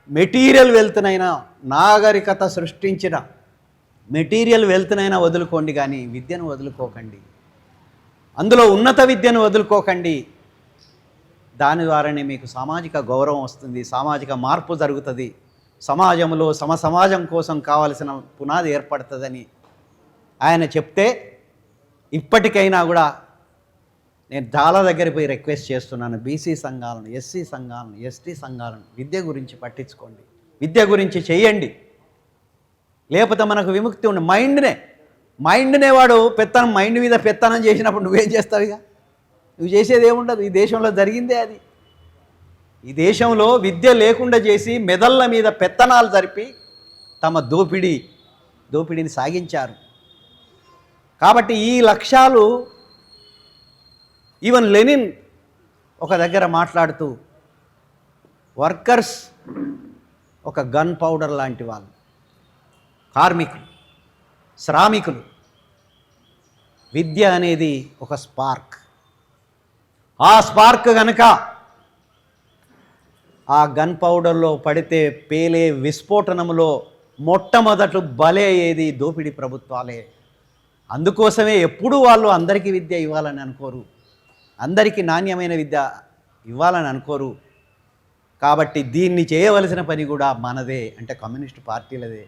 మెటీరియల్ వెల్త్నైనా, నాగరికత సృష్టించిన మెటీరియల్ వెల్త్నైనా వదులుకోండి, కానీ విద్యను వదులుకోకండి. అందులో ఉన్నత విద్యను వదులుకోకండి. దాని ద్వారానే మీకు సామాజిక గౌరవం వస్తుంది, సామాజిక మార్పు జరుగుతుంది, సమాజంలో సమాజం కోసం కావలసిన పునాది ఏర్పడుతుందని ఆయన చెప్తే, ఇప్పటికైనా కూడా నేను చాలా దగ్గర పోయి రిక్వెస్ట్ చేస్తున్నాను, బీసీ సంఘాలను, ఎస్సీ సంఘాలను, ఎస్టీ సంఘాలను విద్య గురించి పట్టించుకోండి, విద్య గురించి చేయండి. లేకపోతే మనకు విముక్తి ఉండి మైండ్నే వాడు మైండ్ మీద పెత్తనం చేసినప్పుడు నువ్వేం చేస్తావు? ఇక నువ్వు చేసేది ఏముండదు. ఈ దేశంలో జరిగిందే అది. ఈ దేశంలో విద్య లేకుండా చేసి మెదళ్ళ మీద పెత్తనాలు జరిపి తమ దోపిడీని సాగించారు. కాబట్టి ఈ లక్ష్యాలు ఈవెన్ లెనిన్ ఒక దగ్గర మాట్లాడుతూ, వర్కర్స్ ఒక గన్ పౌడర్ లాంటి వాళ్ళు, కార్మికులు, శ్రామికులు. విద్య అనేది ఒక స్పార్క్. ఆ స్పార్క్ కనుక ఆ గన్ పౌడర్లో పడితే పేలే విస్ఫోటనంలో మొట్టమొదట బలే అయ్యేది దోపిడీ ప్రభుత్వాలే. అందుకోసమే ఎప్పుడూ వాళ్ళు అందరికీ విద్య ఇవ్వాలని అనుకోరు, అందరికీ నాణ్యమైన విద్య ఇవ్వాలని అనుకోరు. కాబట్టి దీన్ని చేయవలసిన పని కూడా మనదే, అంటే కమ్యూనిస్టు పార్టీలదే.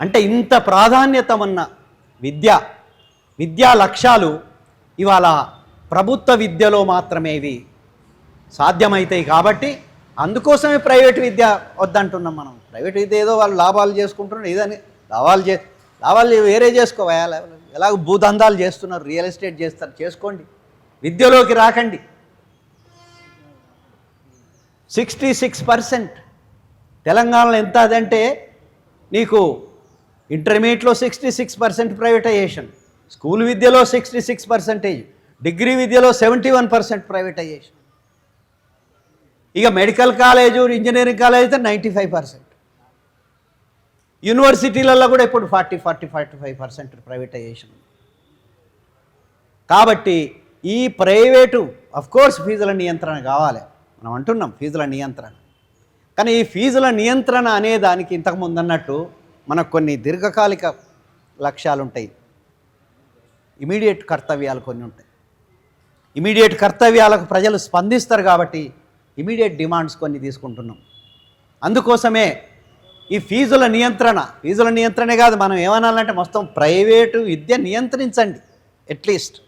అంటే ఇంత ప్రాధాన్యత ఉన్న విద్యా లక్ష్యాలు ఇవాళ ప్రభుత్వ విద్యలో మాత్రమే ఇవి సాధ్యమవుతాయి. కాబట్టి అందుకోసమే ప్రైవేట్ విద్య వద్దంటున్నాం మనం. ప్రైవేట్ విద్య ఏదో వాళ్ళు లాభాలు చేసుకుంటున్నారు, ఏదని లాభాలు వేరే చేసుకోవాలి. ఎలాగ భూదందాలు చేస్తున్నారు, రియల్ ఎస్టేట్ చేస్తారు, చేసుకోండి, విద్యలోకి రాకండి. 66% తెలంగాణలో ఎంత అదంటే, నీకు ఇంటర్మీడియట్లో 66% ప్రైవేటైజేషన్, స్కూల్ విద్యలో 66%, డిగ్రీ విద్యలో 71% ప్రైవేటైజేషన్. ఇక మెడికల్ కాలేజు ఇంజనీరింగ్ కాలేజ్ అయితే 95%. యూనివర్సిటీలలో కూడా ఇప్పుడు 45% ప్రైవేటైజేషన్ ఉంది. కాబట్టి ఈ ప్రైవేటు కోర్స్ ఫీజుల నియంత్రణ కావాలి, మనం అంటున్నాం ఫీజుల నియంత్రణ. కానీ ఈ ఫీజుల నియంత్రణ అనే దానికి ఇంతకుముందు అన్నట్టు మనకు కొన్ని దీర్ఘకాలిక లక్ష్యాలు ఉంటాయి, ఇమీడియట్ కర్తవ్యాలు కొన్ని ఉంటాయి. ఇమీడియట్ కర్తవ్యాలకు ప్రజలు స్పందిస్తారు కాబట్టి ఇమీడియట్ డిమాండ్స్ కొన్ని తీసుకుంటున్నాం. అందుకోసమే ఈ ఫీజుల నియంత్రణే కాదు, మనం ఏమనాలంటే మొత్తం ప్రైవేటు విద్య నియంత్రించండి అట్లీస్ట్.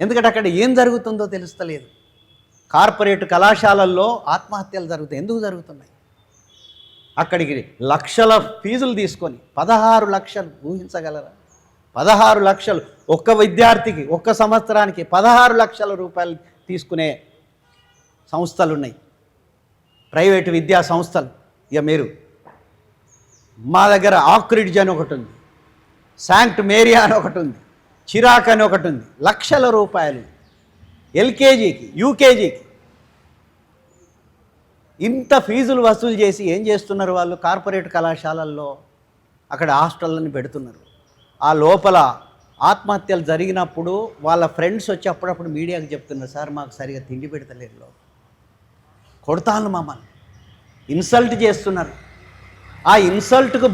ఎందుకంటే అక్కడ ఏం జరుగుతుందో తెలుస్తలేదు. కార్పొరేట్ కళాశాలల్లో ఆత్మహత్యలు జరుగుతాయి. ఎందుకు జరుగుతున్నాయి? అక్కడికి లక్షల ఫీజులు తీసుకొని 16 లక్షలు, ఊహించగలరా? 16 లక్షలు ఒక్క విద్యార్థికి ఒక్క సంవత్సరానికి 16 లక్షల రూపాయలు తీసుకునే సంస్థలు ఉన్నాయి, ప్రైవేటు విద్యా సంస్థలు. ఇక మీరు మా దగ్గర ఆక్రిడ్జ్ అని ఒకటి ఉంది, శాంక్ట్ మేరియా అని ఒకటి ఉంది, చిరాక్ అని ఒకటి ఉంది. లక్షల రూపాయలు ఎల్కేజీకి యూకేజీకి ఇంత ఫీజులు వసూలు చేసి ఏం చేస్తున్నారు వాళ్ళు? కార్పొరేట్ కళాశాలల్లో అక్కడ హాస్టళ్ళని పెడుతున్నారు. ఆ లోపల ఆత్మహత్యలు జరిగినప్పుడు వాళ్ళ ఫ్రెండ్స్ వచ్చి అప్పుడప్పుడు మీడియాకి చెప్తున్నారు, సార్ మాకు సరిగా తిండి పెడతలేరు, కొడతాను మమ్మల్ని, ఇన్సల్ట్ చేస్తున్నారు. ఆ ఇన్సల్ట్కు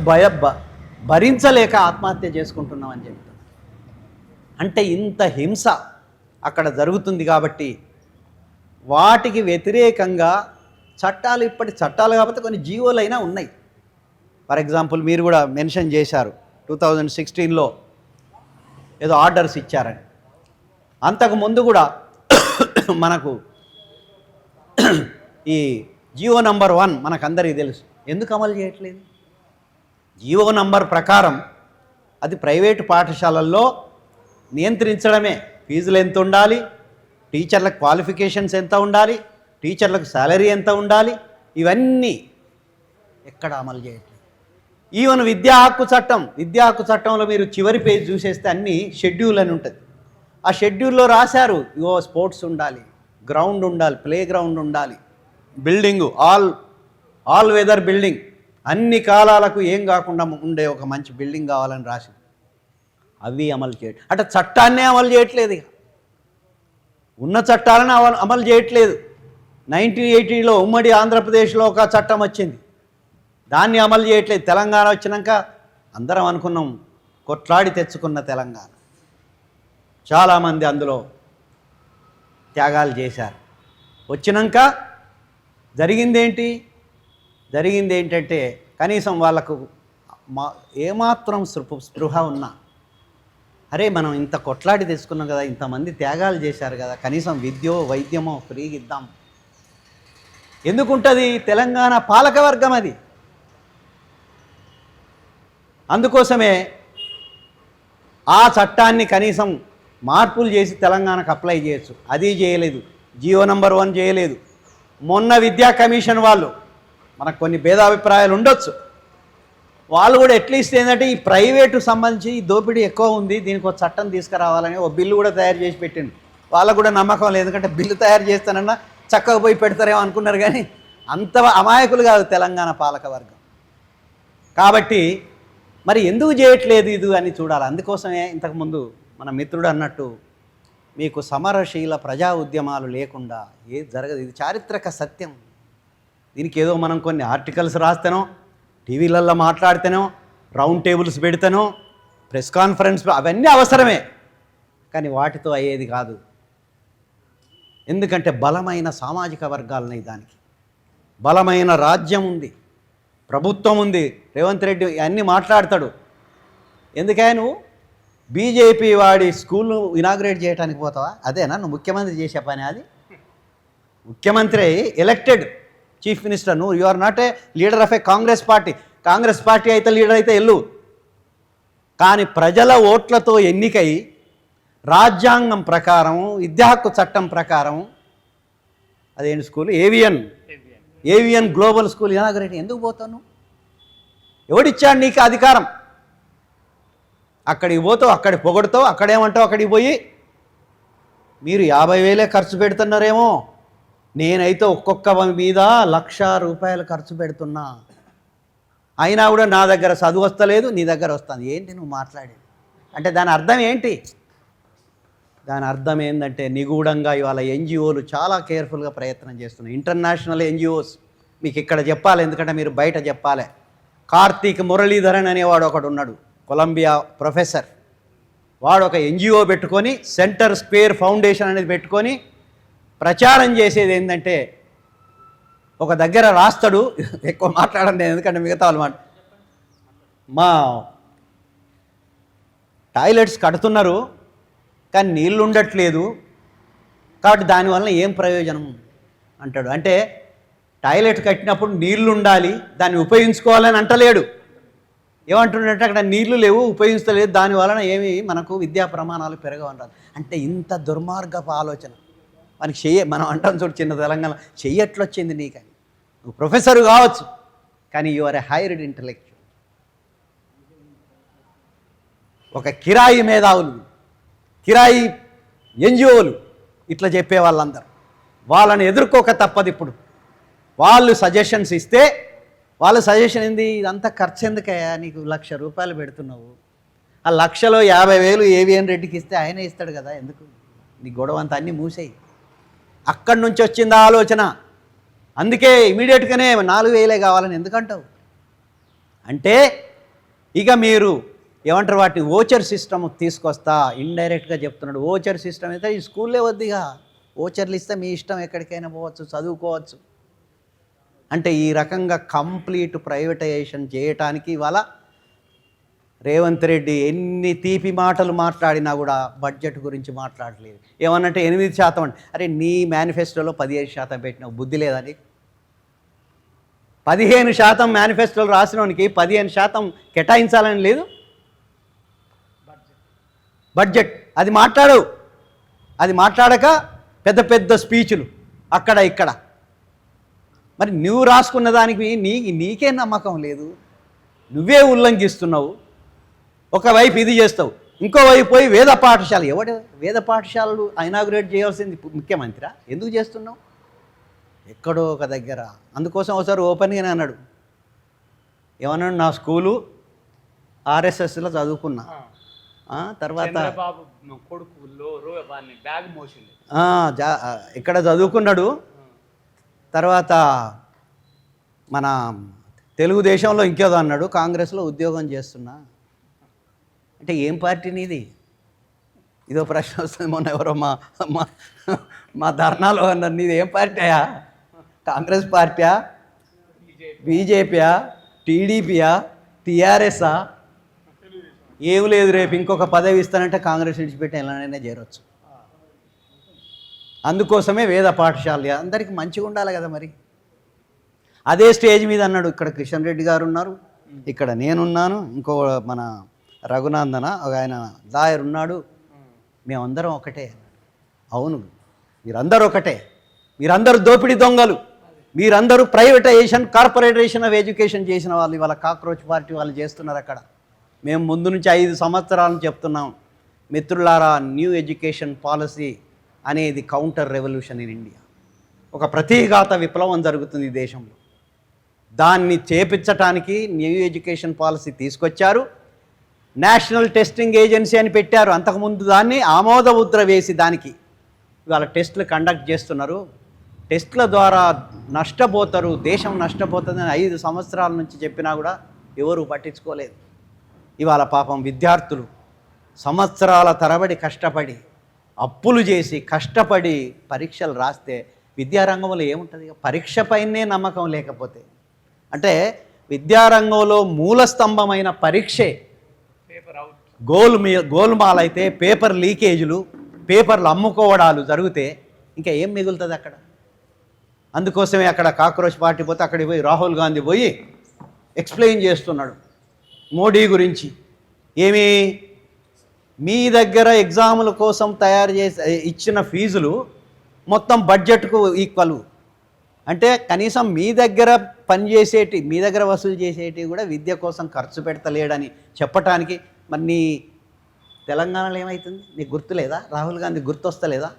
భరించలేక ఆత్మహత్య చేసుకుంటున్నామని చెప్తున్నారు. అంటే ఇంత హింస అక్కడ జరుగుతుంది. కాబట్టి వాటికి వ్యతిరేకంగా చట్టాలు, ఇప్పటి చట్టాలు కాకపోతే కొన్ని జీవోలైనా ఉన్నాయి. ఫర్ ఎగ్జాంపుల్ మీరు కూడా మెన్షన్ చేశారు 2016లో ఏదో ఆర్డర్స్ ఇచ్చారని. అంతకుముందు కూడా మనకు ఈ జియో నంబర్ 1 మనకందరికీ తెలుసు. ఎందుకు అమలు చేయట్లేదు? జియో నంబర్ ప్రకారం అది ప్రైవేటు పాఠశాలల్లో నియంత్రించడమే. ఫీజులు ఎంత ఉండాలి, టీచర్లకు క్వాలిఫికేషన్స్ ఎంత ఉండాలి, టీచర్లకు శాలరీ ఎంత ఉండాలి, ఇవన్నీ ఎక్కడ అమలు చేయట్లేదు. ఈవెన్ విద్యా హక్కు చట్టంలో మీరు చివరి పేజ్ చూసేస్తే అన్నీ షెడ్యూల్ అని ఉంటుంది. ఆ షెడ్యూల్లో రాశారు, ఇగో స్పోర్ట్స్ ఉండాలి, గ్రౌండ్ ఉండాలి, ప్లే గ్రౌండ్ ఉండాలి, బిల్డింగు ఆల్ వెదర్ బిల్డింగ్, అన్ని కాలాలకు ఏం కాకుండా ఉండే ఒక మంచి బిల్డింగ్ కావాలని రాసింది. అవి అమలు చేయడం అంటే చట్టాన్నే అమలు చేయట్లేదు. ఇక ఉన్న చట్టాలను అమలు చేయట్లేదు. 1980లో ఉమ్మడి ఆంధ్రప్రదేశ్లో ఒక చట్టం వచ్చింది, దాన్ని అమలు చేయట్లేదు. తెలంగాణ వచ్చినాక అందరం అనుకున్నాం కొట్లాడి తెచ్చుకున్న తెలంగాణ, చాలామంది అందులో త్యాగాలు చేశారు. వచ్చినాక జరిగింది ఏంటంటే కనీసం వాళ్ళకు ఏమాత్రం స్పృహ ఉన్నా, అరే మనం ఇంత కొట్లాడి తెచ్చుకున్నాం కదా, ఇంతమంది త్యాగాలు చేశారు కదా, కనీసం వైద్యమో ఫ్రీగా ఇద్దాం. ఎందుకుంటుంది? తెలంగాణ పాలకవర్గం అది. అందుకోసమే ఆ చట్టాన్ని కనీసం మార్పులు చేసి తెలంగాణకు అప్లై చేయొచ్చు, అది చేయలేదు. జియో నంబర్ 1 చేయలేదు. మొన్న విద్యా కమిషన్ వాళ్ళు, మనకు కొన్ని భేదాభిప్రాయాలు ఉండొచ్చు, వాళ్ళు కూడా అట్లీస్ట్ ఏంటంటే ఈ ప్రైవేటు సంబంధించి ఈ దోపిడీ ఎక్కువ ఉంది, దీనికి ఒక చట్టం తీసుకురావాలని ఒక బిల్లు కూడా తయారు చేసి పెట్టిండు. వాళ్ళకు కూడా నమ్మకం లేదు, ఎందుకంటే బిల్లు తయారు చేస్తానన్నా చక్కగా పోయి పెడతారేమో అనుకున్నారు. కానీ అంత అమాయకులు కాదు తెలంగాణ పాలకవర్గం. కాబట్టి మరి ఎందుకు చేయట్లేదు ఇది అని చూడాలి. అందుకోసమే ఇంతకుముందు మన మిత్రుడు అన్నట్టు మీకు సమరశీల ప్రజా ఉద్యమాలు లేకుండా జరగదు. ఇది చారిత్రక సత్యం. దీనికి ఏదో మనం కొన్ని ఆర్టికల్స్ రాస్తేనో, టీవీలలో మాట్లాడితేనో, రౌండ్ టేబుల్స్ పెడితేనో, ప్రెస్ కాన్ఫరెన్స్, అవన్నీ అవసరమే, కానీ వాటితో అయ్యేది కాదు. ఎందుకంటే బలమైన సామాజిక వర్గాలున్నాయి, దానికి బలమైన రాజ్యం ఉంది, ప్రభుత్వం ఉంది. రేవంత్ రెడ్డి అన్నీ మాట్లాడతాడు. ఎందుకని నువ్వు బీజేపీ వాడి స్కూల్ను ఇనాగ్రేట్ చేయడానికి పోతావా? అదేనా నువ్వు ముఖ్యమంత్రి చేసే పని? అది ముఖ్యమంత్రి ఎలక్టెడ్ చీఫ్ మినిస్టర్, నువ్వు you are not a leader of a Congress party అయితే లీడర్ అయితే ఎల్లు. కానీ ప్రజల ఓట్లతో ఎన్నికై రాజ్యాంగం ప్రకారం, విద్యా హక్కు చట్టం ప్రకారం, అదేంటి school, AVN global school inaugurate ఎందుకు పోతావు? ఎవడిచ్చాడు నీకు అధికారం? అక్కడికి పోతావు, అక్కడికి పొగడుతావు, అక్కడేమంటావు, అక్కడికి పోయి మీరు 50,000 ఖర్చు పెడుతున్నారేమో, నేనైతే ఒక్కొక్క మీద ₹1,00,000 ఖర్చు పెడుతున్నా, అయినా కూడా నా దగ్గర చదువు వస్తలేదు, నీ దగ్గర వస్తుంది. ఏంటి నువ్వు మాట్లాడేది అంటే దాని అర్థం ఏంటి? దాని అర్థం ఏంటంటే నిగూఢంగా ఇవాళ ఎన్జిఓలు చాలా కేర్ఫుల్గా ప్రయత్నం చేస్తున్నాయి. ఇంటర్నేషనల్ ఎన్జిఓస్ మీకు ఇక్కడ చెప్పాలి, ఎందుకంటే మీరు బయట చెప్పాలి. కార్తీక్ మురళీధరన్ అనేవాడు ఒకడు ఉన్నాడు, కొలంబియా ప్రొఫెసర్. వాడు ఒక ఎన్జిఓ పెట్టుకొని సెంటర్ స్క్వేర్ ఫౌండేషన్ అనేది పెట్టుకొని ప్రచారం చేసేది ఏంటంటే, ఒక దగ్గర రాస్తాడు, ఎక్కువ మాట్లాడండి ఎందుకంటే మిగతా వాళ్ళు మా టాయిలెట్స్ కడుతున్నారు కానీ నీళ్ళు ఉండట్లేదు, కాబట్టి దానివల్ల ఏం ప్రయోజనం అంటాడు. అంటే టాయిలెట్ కట్టినప్పుడు నీళ్లు ఉండాలి, దాన్ని ఉపయోగించుకోవాలని అంటలేడు. ఏమంటున్నాడంటే అక్కడ నీళ్లు లేవు, ఉపయోగించలేదు, దానివలన ఏమి మనకు విద్యా ప్రమాణాలు పెరగవన్నారు. అంటే ఇంత దుర్మార్గపు ఆలోచన మనకి మనం అంటాం చూడు చిన్న తెలంగాణ, చెయ్యట్లొచ్చింది నీకని. నువ్వు ప్రొఫెసర్ కావచ్చు కానీ you are a hired intellectual. ఒక కిరాయి మేధావులు, కిరాయి ఎన్జిఓలు ఇట్లా చెప్పే వాళ్ళందరూ వాళ్ళని ఎదుర్కోక తప్పదు. ఇప్పుడు వాళ్ళు సజెషన్స్ ఇస్తే వాళ్ళ సజెషన్ ఏంది, ఇదంతా ఖర్చు ఎందుకయ్యా, నీకు ₹1,00,000 పెడుతున్నావు, ఆ 1,00,000లో 50,000 ఏవిఎన్ రెడ్డికి ఇస్తే ఆయనే ఇస్తాడు కదా, ఎందుకు నీ గొడవ అంతా అన్నీ మూసేయి. అక్కడి నుంచి వచ్చింది ఆలోచన. అందుకే ఇమీడియట్గానే 4,000 కావాలని ఎందుకంటావు అంటే, ఇక మీరు ఏమంటారు వాటిని ఓచర్ సిస్టమ్ తీసుకొస్తా, ఇండైరెక్ట్గా చెప్తున్నాడు. ఓచర్ సిస్టమ్ అయితే ఈ స్కూల్లే వద్దిగా, ఓచర్లు ఇస్తే మీ ఇష్టం ఎక్కడికైనా పోవచ్చు, చదువుకోవచ్చు. అంటే ఈ రకంగా కంప్లీట్ ప్రైవేటైజేషన్ చేయటానికి ఇవాళ రేవంత్ రెడ్డి ఎన్ని తీపి మాటలు మాట్లాడినా కూడా బడ్జెట్ గురించి మాట్లాడలేదు. ఏమన్నంటే 8% అంటే, అరే నీ మేనిఫెస్టోలో 15% పెట్టినావు, బుద్ధి లేదని. 15% మేనిఫెస్టోలు రాసినోనికి 15% కేటాయించాలని లేదు. బడ్జెట్ అది మాట్లాడు, అది మాట్లాడక పెద్ద పెద్ద స్పీచ్లు అక్కడ ఇక్కడ. మరి నువ్వు రాసుకున్న దానికి నీకే నమ్మకం లేదు, నువ్వే ఉల్లంఘిస్తున్నావు. ఒకవైపు ఇది చేస్తావు, ఇంకోవైపు పోయి వేద పాఠశాల, ఎవడు వేద పాఠశాలలు ఇనాగ్రేట్ చేయాల్సింది ముఖ్యమంత్రి, ఎందుకు చేస్తున్నావు? ఎక్కడో ఒక దగ్గర. అందుకోసం ఒకసారి ఓపెన్గానే అన్నాడు, ఏమన్నాడు, నా స్కూలు ఆర్ఎస్ఎస్లో చదువుకున్నా, తర్వాత ఇక్కడ చదువుకున్నాడు, తర్వాత మన తెలుగుదేశంలో ఇంకేదో అన్నాడు, కాంగ్రెస్లో ఉద్యోగం చేస్తున్నా. అంటే ఏం పార్టీ నీది? ఇదో ప్రశ్న వస్తుంది. మొన్న ఎవరో మా ధర్నాలో అన్నారు, నీది ఏం పార్టీయా? కాంగ్రెస్ పార్టీయా, బీజేపీయా, టీడీపీయా, టీఆర్ఎస్ఆ? ఏం లేదు, రేపు ఇంకొక పదవి ఇస్తానంటే కాంగ్రెస్ విడిచిపెట్టి ఎలానైనా చేరవచ్చు. అందుకోసమే వేద పాఠశాల అందరికీ మంచిగా ఉండాలి కదా. మరి అదే స్టేజ్ మీద అన్నాడు, ఇక్కడ కిషన్ రెడ్డి గారు ఉన్నారు, ఇక్కడ నేనున్నాను, ఇంకో మన రఘునందన ఒక ఆయన లాయర్ ఉన్నాడు, మేమందరం ఒకటే. అవును, మీరందరూ ఒకటే, మీరందరూ దోపిడీ దొంగలు, మీరందరూ ప్రైవేటైజేషన్ కార్పొరేటైజేషన్ ఆఫ్ ఎడ్యుకేషన్ చేసిన వాళ్ళు ఇవాళ కాక్రోచ్ పార్టీ వాళ్ళు చేస్తున్నారు అక్కడ. మేము ముందు నుంచి 5 సంవత్సరాలు చెప్తున్నాం మిత్రులారా, న్యూ ఎడ్యుకేషన్ పాలసీ అనేది కౌంటర్ రెవల్యూషన్ ఇన్ ఇండియా. ఒక ప్రతిఘాత విప్లవం జరుగుతుంది ఈ దేశంలో. దాన్ని చేపించటానికి న్యూ ఎడ్యుకేషన్ పాలసీ తీసుకొచ్చారు. నేషనల్ టెస్టింగ్ ఏజెన్సీ అని పెట్టారు. అంతకుముందు దాన్ని ఆమోద ముద్ర వేసి దానికి ఇవాళ టెస్టులు కండక్ట్ చేస్తున్నారు. టెస్టుల ద్వారా నష్టపోతారు, దేశం నష్టపోతుందని 5 సంవత్సరాల నుంచి చెప్పినా కూడా ఎవరు పట్టించుకోలేదు. ఇవాళ పాపం విద్యార్థులు సంవత్సరాల తరబడి కష్టపడి అప్పులు చేసి కష్టపడి పరీక్షలు రాస్తే విద్యారంగంలో ఏముంటుంది? పరీక్షపైనే నమ్మకం లేకపోతే, అంటే విద్యారంగంలో మూల స్తంభమైన పరీక్షే గోల్మాలైతే, పేపర్ లీకేజీలు, పేపర్లు అమ్ముకోవడాలు జరిగితే ఇంకా ఏం మిగులుతుంది అక్కడ? అందుకోసమే అక్కడ కాక్రోచ్ పార్టీ పోతే అక్కడికి పోయి రాహుల్ గాంధీ పోయి ఎక్స్ప్లెయిన్ చేస్తున్నాడు మోడీ గురించి. ఏమి, మీ దగ్గర ఎగ్జాముల కోసం తయారు చేసి ఇచ్చిన ఫీజులు మొత్తం బడ్జెట్కు ఈక్వల్, అంటే కనీసం మీ దగ్గర పనిచేసేటి, మీ దగ్గర వసూలు చేసేటివి కూడా విద్య కోసం ఖర్చు పెడతలేడని చెప్పటానికి. మరి నీ తెలంగాణలో ఏమవుతుంది? నీకు గుర్తులేదా? రాహుల్ గాంధీ గుర్తొస్తలేదా?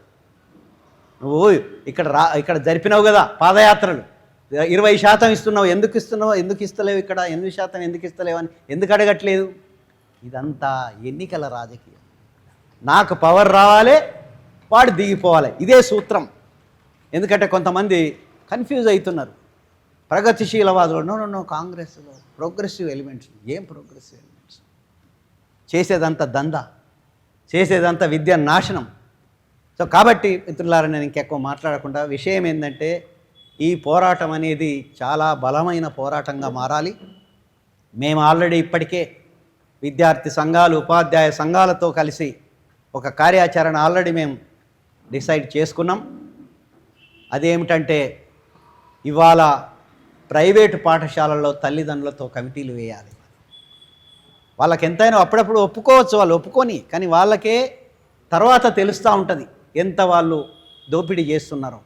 నువ్వు ఇక్కడ జరిపినావు కదా పాదయాత్రలు, 20% ఇస్తున్నావు, ఎందుకు ఇస్తలేవు, ఇక్కడ 8% ఎందుకు ఇస్తలేవు అని ఎందుకు అడగట్లేదు? ఇదంతా ఎన్నికల రాజకీయం. నాకు పవర్ రావాలి, వాడు దిగిపోవాలి, ఇదే సూత్రం. ఎందుకంటే కొంతమంది కన్ఫ్యూజ్ అవుతున్నారు. ప్రగతిశీలవాదులు నో కాంగ్రెస్లో ప్రోగ్రెసివ్ ఎలిమెంట్స్. ఏం ప్రోగ్రెసివ్ ఎలిమెంట్స్? చేసేదంతా దందా, చేసేదంతా విద్య నాశనం. సో కాబట్టి మిత్రులారా, నేను ఇంకెక్కువ మాట్లాడకుండా విషయం ఏంటంటే, ఈ పోరాటం అనేది చాలా బలమైన పోరాటంగా మారాలి. మేము ఆల్రెడీ ఇప్పటికే విద్యార్థి సంఘాలు, ఉపాధ్యాయ సంఘాలతో కలిసి ఒక కార్యాచరణ ఆల్రెడీ మేము డిసైడ్ చేసుకున్నాం. అదేమిటంటే, ఇవాళ ప్రైవేటు పాఠశాలల్లో తల్లిదండ్రులతో కమిటీలు వేయాలి. వాళ్ళకి ఎంతైనా అప్పుడప్పుడు ఒప్పుకోవచ్చు, వాళ్ళు ఒప్పుకొని, కానీ వాళ్ళకే తర్వాత తెలుస్తూ ఉంటుంది ఎంత వాళ్ళు దోపిడీ చేస్తున్నారో.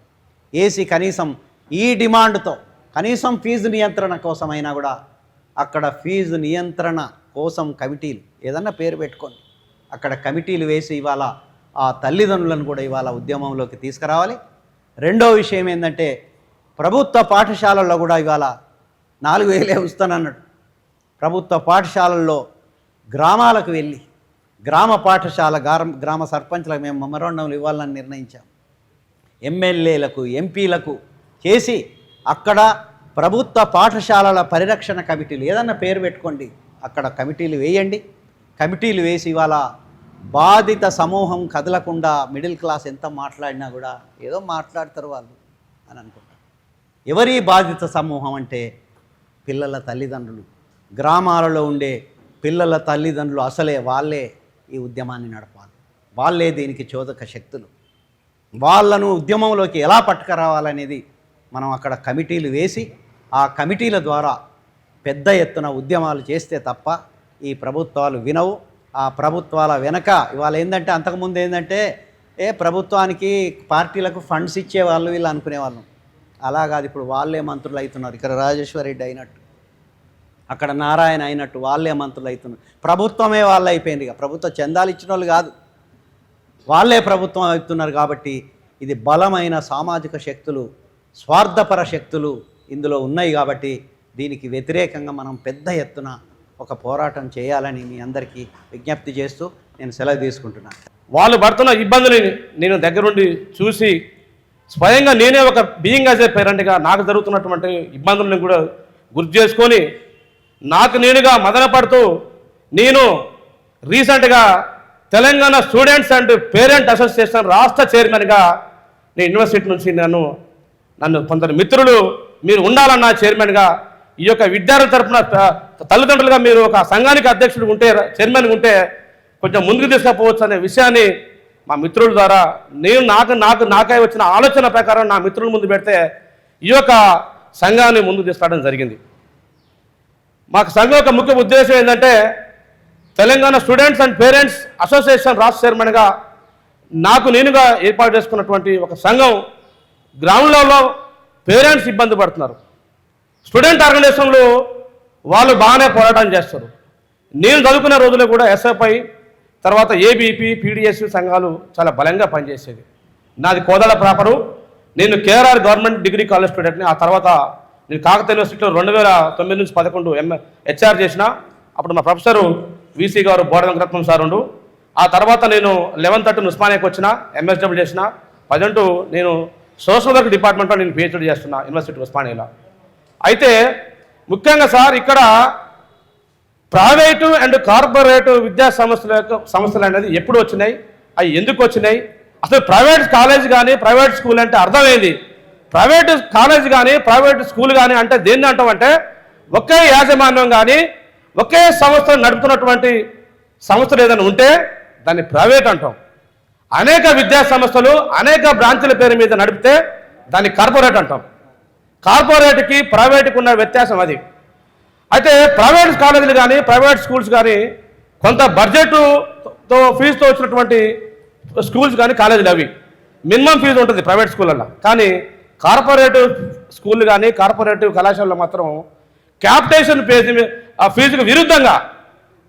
ఏసీ కనీసం ఈ డిమాండ్తో కనీసం ఫీజు నియంత్రణ కోసమైనా కూడా అక్కడ ఫీజు నియంత్రణ కోసం కమిటీలు, ఏదన్నా పేరు పెట్టుకొని అక్కడ కమిటీలు వేసి ఇవాళ ఆ తల్లిదండ్రులను కూడా ఇవాళ ఉద్యమంలోకి తీసుకురావాలి. రెండో విషయం ఏంటంటే, ప్రభుత్వ పాఠశాలల్లో కూడా ఇవాళ 4,000 వస్తానన్నాడు. ప్రభుత్వ పాఠశాలల్లో గ్రామాలకు వెళ్ళి గ్రామ పాఠశాల గ్రామ సర్పంచ్లకు మేము మెమరాండంలు ఇవ్వాలని నిర్ణయించాం. ఎమ్మెల్యేలకు, ఎంపీలకు చేసి అక్కడ ప్రభుత్వ పాఠశాలల పరిరక్షణ కమిటీలు, ఏదన్నా పేరు పెట్టుకోండి, అక్కడ కమిటీలు వేయండి. కమిటీలు వేసి ఇవాళ బాధిత సమూహం కదలకుండా, మిడిల్ క్లాస్ ఎంత మాట్లాడినా కూడా ఏదో మాట్లాడతారు వాళ్ళు అని అనుకుంటారు. ఎవరి బాధిత సమూహం అంటే పిల్లల తల్లిదండ్రులు, గ్రామాలలో ఉండే పిల్లల తల్లిదండ్రులు. అసలే వాళ్ళే ఈ ఉద్యమాన్ని నడపాలి, వాళ్ళే దీనికి చోదక శక్తులు. వాళ్ళను ఉద్యమంలోకి ఎలా పట్టుకురావాలనేది మనం అక్కడ కమిటీలు వేసి, ఆ కమిటీల ద్వారా పెద్ద ఎత్తున ఉద్యమాలు చేస్తే తప్ప ఈ ప్రభుత్వాలు వినవు. ఆ ప్రభుత్వాల వెనక ఇవాళ ఏంటంటే, అంతకుముందు ఏంటంటే ప్రభుత్వానికి పార్టీలకు ఫండ్స్ ఇచ్చేవాళ్ళు వీళ్ళు అనుకునేవాళ్ళం. అలా కాదు, ఇప్పుడు వాళ్ళే మంత్రులు అవుతున్నారు. ఇక్కడ రాజేశ్వర రెడ్డి అయినట్టు, అక్కడ నారాయణ అయినట్టు వాళ్ళే మంత్రులు అవుతున్నారు. ప్రభుత్వమే వాళ్ళు అయిపోయింది. ఇక ప్రభుత్వ చందాలు ఇచ్చిన వాళ్ళు కాదు, వాళ్ళే ప్రభుత్వం అవుతున్నారు. కాబట్టి ఇది బలమైన సామాజిక శక్తులు, స్వార్థపర శక్తులు ఇందులో ఉన్నాయి. కాబట్టి దీనికి వ్యతిరేకంగా మనం పెద్ద ఎత్తున ఒక పోరాటం చేయాలని మీ అందరికీ విజ్ఞప్తి చేస్తూ నేను సెలవు తీసుకుంటున్నాను. వాళ్ళు పడుతున్న ఇబ్బందులని నేను దగ్గరుండి చూసి, స్వయంగా నేనే ఒక బీయింగ్ యాజ్ ఏ పేరెంట్గా నాకు జరుగుతున్నటువంటి ఇబ్బందులను కూడా గుర్తు చేసుకొని, నాకు నేనుగా మదన పడుతూ, నేను రీసెంట్గా Telangana students and parent association రాష్ట్ర చైర్మన్గా నేను యూనివర్సిటీ నుంచి నన్ను కొందరు మిత్రులు మీరు ఉండాలన్న చైర్మన్గా, ఈ యొక్క విద్యార్థుల తరఫున తల్లిదండ్రులుగా మీరు ఒక సంఘానికి అధ్యక్షుడు ఉంటే, చైర్మన్గా ఉంటే కొంచెం ముందుకు తీసుకుపోవచ్చు అనే విషయాన్ని మా మిత్రుల ద్వారా నేను నాకై వచ్చిన ఆలోచన ప్రకారం నా మిత్రుల ముందు పెడితే ఈ యొక్క సంఘాన్ని ముందుకు తీసుకురావడం జరిగింది. మాకు సంఘం యొక్క ముఖ్య ఉద్దేశం ఏంటంటే, Telangana students and parents association రాష్ట్ర చైర్మన్గా నాకు నేనుగా ఏర్పాటు చేసుకున్నటువంటి ఒక సంఘం గ్రౌండ్ లెవెల్లో పేరెంట్స్ ఇబ్బంది పడుతున్నారు. స్టూడెంట్ ఆర్గనైజేషన్లు వాళ్ళు బాగానే పోరాటం చేస్తారు. నేను చదువుకునే రోజుల్లో కూడా ఎస్ఎఫ్ఐ, తర్వాత ఏబీపీ, పీడిఎస్ సంఘాలు చాలా బలంగా పనిచేసేది. నాది కోదాడ ప్రాపరు. నేను కేఆర్ఆర్ గవర్నమెంట్ డిగ్రీ కాలేజ్ స్టూడెంట్ని. ఆ తర్వాత నేను కాకతీయ యూనివర్సిటీలో 2009 నుంచి 11 హెచ్ఆర్ చేసిన. అప్పుడు మా ప్రొఫెసరు వీసీ గారు బోడ వెంకటరత్నం సార్ ఉండు. ఆ తర్వాత నేను 11th ఉస్మానియాకి వచ్చిన, ఎంఎస్డబ్ల్యూ చేసిన. 10 నేను సోషల్ వర్క్ డిపార్ట్మెంట్లో నేను పిహెచ్డీ చేస్తున్నా యూనివర్సిటీ ఉస్మానియాలో. అయితే ముఖ్యంగా సార్, ఇక్కడ ప్రైవేటు అండ్ కార్పొరేటు విద్యా సంస్థలు అనేది ఎప్పుడు వచ్చినాయి, అవి ఎందుకు వచ్చినాయి, అసలు ప్రైవేట్ కాలేజ్ కానీ ప్రైవేట్ స్కూల్ అంటే అర్థమైంది. ప్రైవేటు కాలేజ్ కానీ ప్రైవేటు స్కూల్ కానీ అంటే దేన్ని అంటామంటే, ఒకే యాజమాన్యం కానీ ఒకే సంస్థను నడుపుతున్నటువంటి సంస్థలు ఏదైనా ఉంటే దాన్ని ప్రైవేట్ అంటాం. అనేక విద్యా సంస్థలు అనేక బ్రాంచుల పేరు మీద నడిపితే దాన్ని కార్పొరేట్ అంటాం. కార్పొరేట్కి ప్రైవేట్కి ఉన్న వ్యత్యాసం అది. అయితే ప్రైవేట్ కాలేజీలు కానీ ప్రైవేట్ స్కూల్స్ కానీ కొంత బడ్జెట్తో ఫీజుతో వచ్చినటువంటి స్కూల్స్ కానీ కాలేజీలు అవి మినిమం ఫీజు ఉంటుంది ప్రైవేట్ స్కూళ్ళల్లో. కానీ కార్పొరేటివ్ స్కూళ్ళు కానీ కార్పొరేటివ్ కళాశాలలో మాత్రం క్యాపిటేషన్ ఫీజుకు విరుద్ధంగా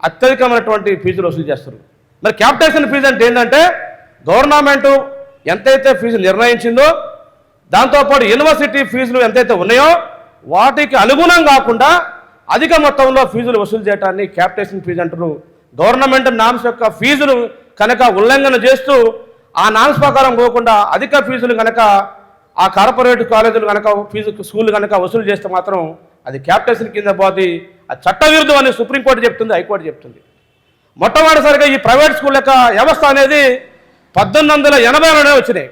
అత్యధికమైనటువంటి ఫీజులు వసూలు చేస్తారు. మరి క్యాపిటేషన్ ఫీజు అంటే ఏంటంటే, గవర్నమెంటు ఎంతైతే ఫీజు నిర్ణయించిందో, దాంతోపాటు యూనివర్సిటీ ఫీజులు ఎంతైతే ఉన్నాయో వాటికి అనుగుణం కాకుండా అధిక మొత్తంలో ఫీజులు వసూలు చేయడాన్ని క్యాపిటేషన్ ఫీజు అంటారు. గవర్నమెంట్ నామ్స్ యొక్క ఫీజులు కనుక ఉల్లంఘన చేస్తూ ఆ నామ్స్ ప్రకారం పోకుండా అధిక ఫీజులు కనుక ఆ కార్పొరేట్ కాలేజీలు కనుక స్కూల్ కనుక వసూలు చేస్తే మాత్రం అది క్యాపిటేషన్ కింద పోతే అది చట్టవిరుద్ధం అని సుప్రీంకోర్టు చెప్తుంది, హైకోర్టు చెప్తుంది. మొట్టమొదటిసారిగా ఈ ప్రైవేట్ స్కూల్ యొక్క వ్యవస్థ అనేది 1880లోనే వచ్చినాయి.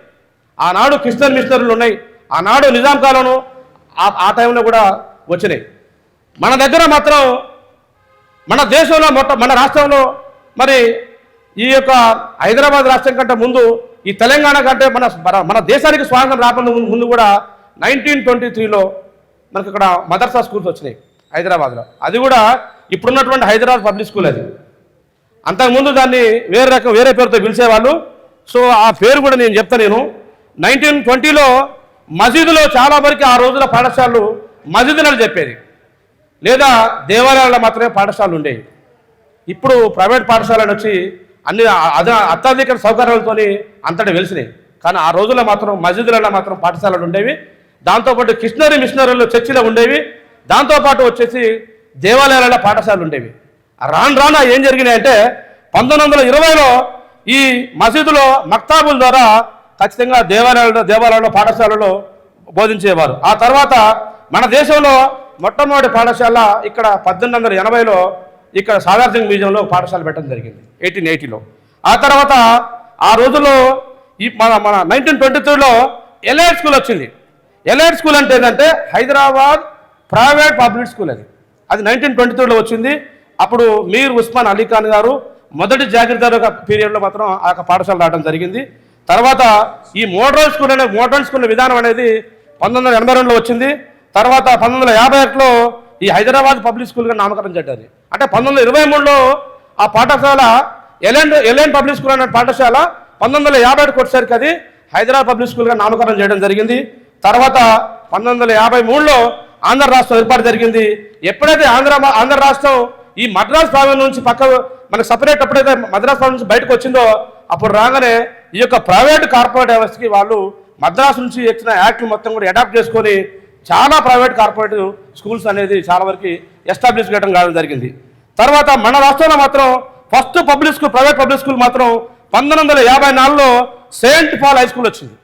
ఆనాడు క్రిస్టియన్ మిషనరీలు ఉన్నాయి, ఆనాడు నిజాం కాలంలో ఆ టైంలో కూడా వచ్చినాయి. మన దగ్గర మాత్రం మన దేశంలో మన రాష్ట్రంలో మరి ఈ యొక్క హైదరాబాద్ రాష్ట్రం కంటే ముందు ఈ తెలంగాణ కంటే మన దేశానికి స్వాతంత్రం రాకుండా ముందు కూడా 1923లో మనకి ఇక్కడ మదర్సా స్కూల్స్ వచ్చినాయి హైదరాబాద్లో. అది కూడా ఇప్పుడున్నటువంటి హైదరాబాద్ పబ్లిక్ స్కూల్. అది అంతకుముందు దాన్ని వేరే పేరుతో పిలిచేవాళ్ళు. సో ఆ పేరు కూడా నేను చెప్తాను. నేను 1920లో మసీదులో చాలా వరకు ఆ రోజుల పాఠశాలలు మసీదులలో చెప్పేది, లేదా దేవాలయాల్లో మాత్రమే పాఠశాలలు ఉండేవి. ఇప్పుడు ప్రైవేట్ పాఠశాలను వచ్చి అన్ని అత్యాధునిక సౌకర్యాలతో అంతటా వెలిసినాయి. కానీ ఆ రోజుల్లో మాత్రం మసీదులలో మాత్రం పాఠశాలలు ఉండేవి. దాంతోపాటు మిషనరీలు చర్చిలో ఉండేవి. దాంతోపాటు వచ్చేసి దేవాలయాలలో పాఠశాలలు ఉండేవి. రాను ఏం జరిగినాయంటే 1920లో ఈ మసీదులో మక్తాబుల ద్వారా ఖచ్చితంగా దేవాలయాల్లో పాఠశాలలో బోధించేవారు. ఆ తర్వాత మన దేశంలో మొట్టమొదటి పాఠశాల ఇక్కడ 1880లో ఇక్కడ సాలార్జంగ్ మ్యూజియంలో పాఠశాల పెట్టడం జరిగింది 1880లో. ఆ తర్వాత ఆ రోజుల్లో ఈ మన 1923లో ఎలైట్ స్కూల్ వచ్చింది. ఎలైట్ స్కూల్ అంటే ఏంటంటే హైదరాబాద్ ప్రైవేట్ పబ్లిక్ స్కూల్. అది 1923లో వచ్చింది. అప్పుడు మీర్ ఉస్మాన్ అలీ ఖాన్ గారు మొదటి జాగీర్దార్ పీరియడ్లో మాత్రం ఆ పాఠశాల రావడం జరిగింది. తర్వాత ఈ మోడర్న్ స్కూల్ విధానం అనేది 1982లో వచ్చింది. తర్వాత 1951లో ఈ హైదరాబాద్ పబ్లిక్ స్కూల్గా నామకరణం చేయడం. అంటే 1923లో ఆ పాఠశాల ఎలైన్ పబ్లిక్ స్కూల్ అనే పాఠశాల 1951 వచ్చేసరికి అది హైదరాబాద్ పబ్లిక్ స్కూల్గా నామకరణం చేయడం జరిగింది. తర్వాత 1953లో ఆంధ్ర రాష్ట్రం ఏర్పాటు జరిగింది. ఎప్పుడైతే ఆంధ్ర రాష్ట్రం ఈ మద్రాస్ ప్రావిన్స్ నుంచి మనకు సపరేట్ ఎప్పుడైతే మద్రాస్ ప్రావిన్స్ నుంచి బయటకు వచ్చిందో అప్పుడు రాగానే ఈ యొక్క ప్రైవేట్ కార్పొరేట్ వ్యవస్థకి వాళ్ళు మద్రాసు నుంచి వచ్చిన యాక్ట్లు మొత్తం కూడా అడాప్ట్ చేసుకొని చాలా ప్రైవేట్ కార్పొరేట్ స్కూల్స్ అనేది చాలా వరకు ఎస్టాబ్లిష్ చేయడం కావడం జరిగింది. తర్వాత మన రాష్ట్రంలో మాత్రం ఫస్ట్ ప్రైవేట్ పబ్లిక్ స్కూల్ మాత్రం 1954లో సెయింట్ పాల్ హై స్కూల్ వచ్చింది.